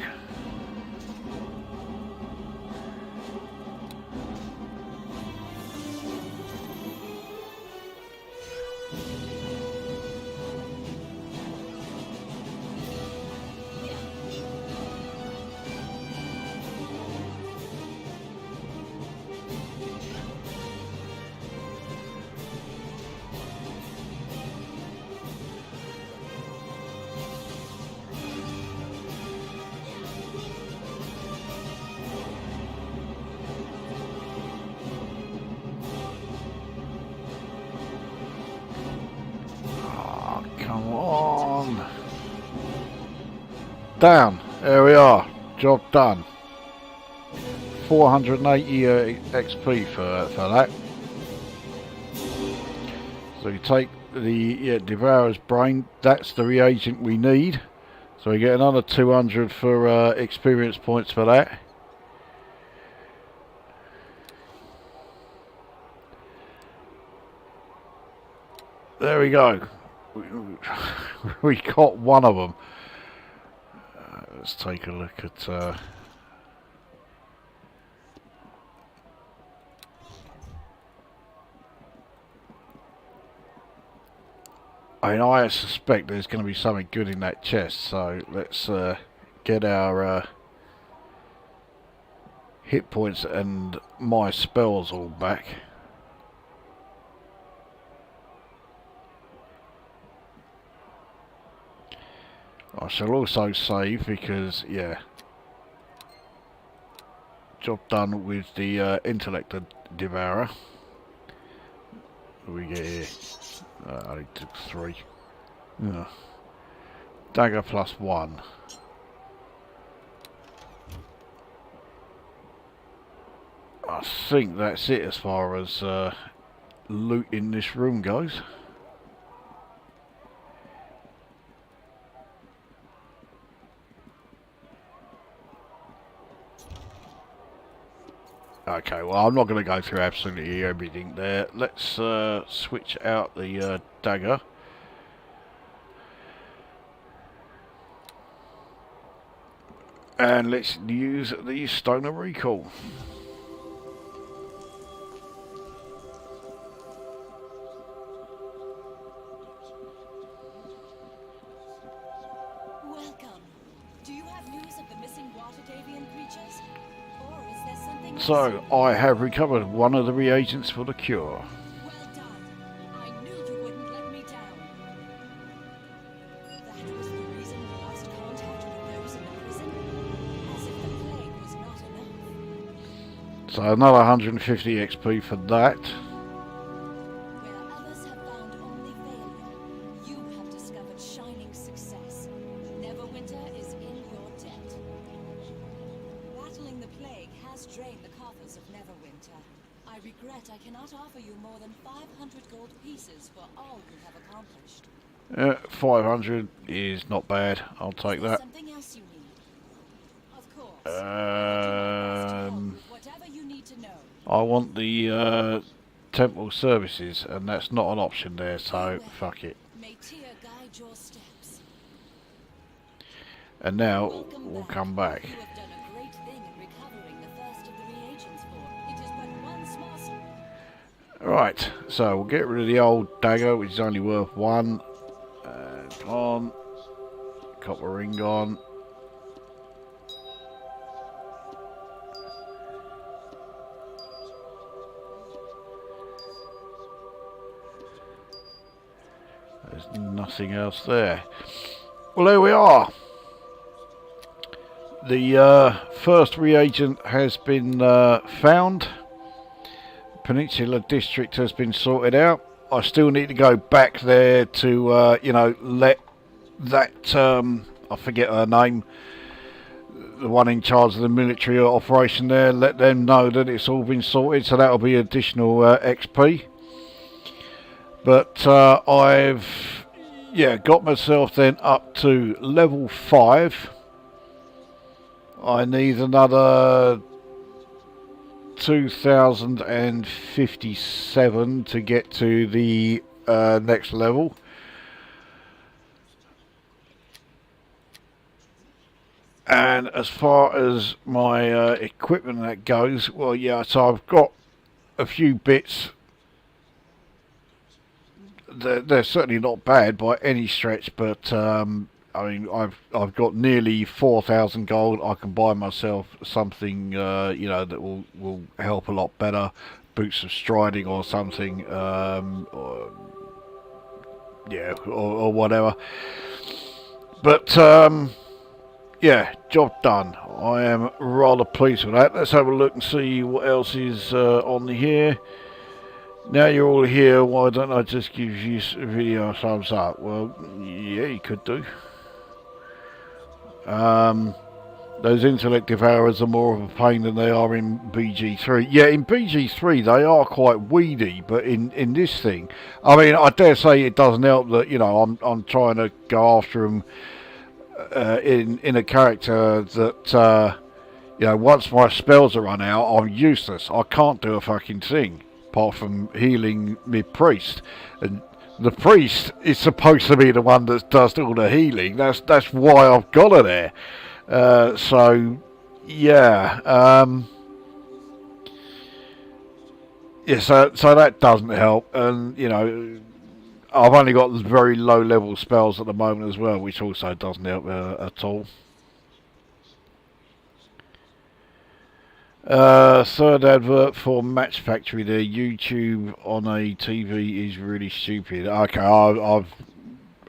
Come on. Down. There we are. Job done. 480 XP for that. So you take the Devourer's Brain. That's the reagent we need. So we get another 200 for experience points for that. There we go. We got one of them. Let's take a look at I suspect there's going to be something good in that chest, so let's get our hit points and my spells all back. I shall also save because, yeah, job done with the Intellect Devourer. What do we get here? I only took 3. Yeah. Dagger +1. I think that's it as far as loot in this room goes. Okay, well, I'm not going to go through absolutely everything there. Let's switch out the dagger. And let's use the Stone of Recall. Welcome. Do you have news of the missing water Davian creatures? Or is there something So, I have recovered one of the reagents for the cure. Well done. I knew you wouldn't let me down. That was the reason we lost contact with those in the prison? As if the plague was not enough. So another 150 XP for that. Where others have found only failure, you have discovered shining success. Neverwinter is in your debt. Battling the plague has drained the coffers of Neverwinter. I regret I cannot offer you more than 500 gold pieces for all you have accomplished. 500 is not bad. I'll take that. Something else you need? Of course. Whatever you need to know. I want the temple services, and that's not an option there, so fuck it. May Tyr guide your steps. And now Welcome we'll come back. You have done a great thing in recovering the first of the reagents for. It is but one small Right, so we'll get rid of the old dagger, which is only worth 1. And on. copper ring on. There's nothing else there. Well, there we are. The first reagent has been found. Peninsula District has been sorted out. I still need to go back there to, you know, let that, I forget her name, the one in charge of the military operation there, let them know that it's all been sorted, so that'll be additional XP. But I've, yeah, got myself then up to level 5. I need another 2057 to get to the next level. And as far as my equipment that goes, well, yeah, so I've got a few bits. They're certainly not bad by any stretch, but I mean, I've got nearly 4,000 gold. I can buy myself something, you know, that will help a lot better. Boots of striding or something, or, yeah, or whatever. But yeah, job done. I am rather pleased with that. Let's have a look and see what else is on here. Now you're all here, why don't I just give you a video a thumbs up? Well, yeah, you could do. Those intellect devourers are more of a pain than they are in BG3. Yeah, in BG3 they are quite weedy, but in this thing, I mean, I dare say it doesn't help that, you know, I'm trying to go after them in a character that, you know, once my spells are run out, I'm useless. I can't do a fucking thing apart from healing my priest, and the priest is supposed to be the one that does all the healing. That's why I've got her there. So yeah, yeah. So that doesn't help, and you know, I've only got very low level spells at the moment as well, which also doesn't help at all. Third advert for Match Factory there. YouTube on a TV is really stupid. Okay,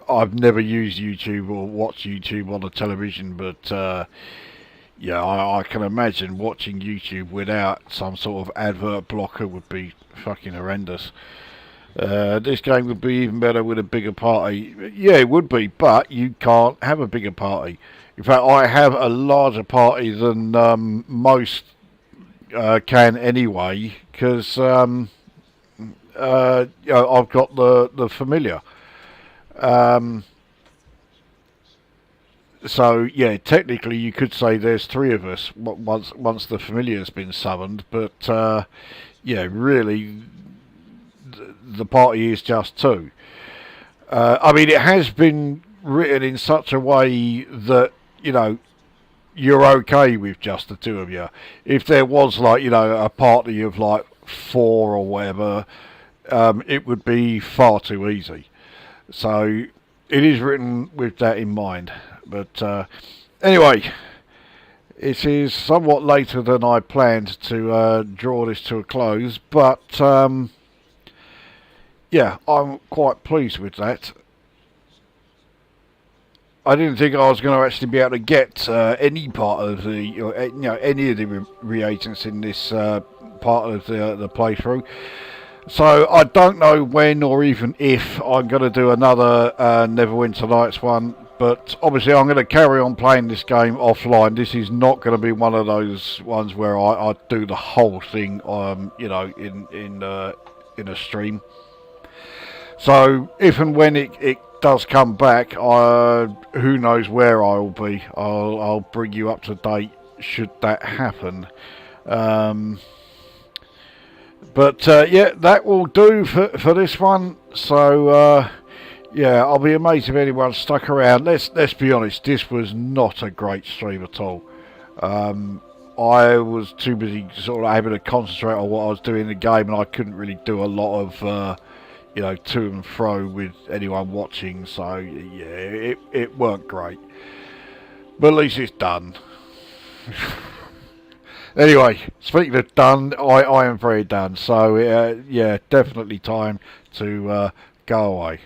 I've never used YouTube or watched YouTube on a television, but yeah, I can imagine watching YouTube without some sort of advert blocker would be fucking horrendous. This game would be even better with a bigger party. Yeah, it would be, but you can't have a bigger party. In fact, I have a larger party than most can anyway, because you know, I've got the familiar. So yeah, technically you could say there's 3 of us once the familiar's been summoned, but yeah, really the party is just 2. I mean, it has been written in such a way that, you know, you're okay with just the 2 of you. If there was, like, you know, a party of like 4 or whatever, it would be far too easy. So it is written with that in mind. But anyway, it is somewhat later than I planned to draw this to a close, but yeah, I'm quite pleased with that. I didn't think I was going to actually be able to get any part of the, you know, any of the reagents in this part of the playthrough. So I don't know when or even if I'm going to do another Neverwinter Nights one, but obviously I'm going to carry on playing this game offline. This is not going to be one of those ones where I do the whole thing, you know, in a stream. So if and when it does come back, who knows where I'll be. I'll bring you up to date should that happen. But yeah, that will do for this one. So yeah, I'll be amazed if anyone stuck around. Let's be honest, this was not a great stream at all. I was too busy sort of able to concentrate on what I was doing in the game, and I couldn't really do a lot of you know, to and fro with anyone watching. So yeah, it worked great. But at least it's done. Anyway, speaking of done, I am very done. So yeah, definitely time to go away.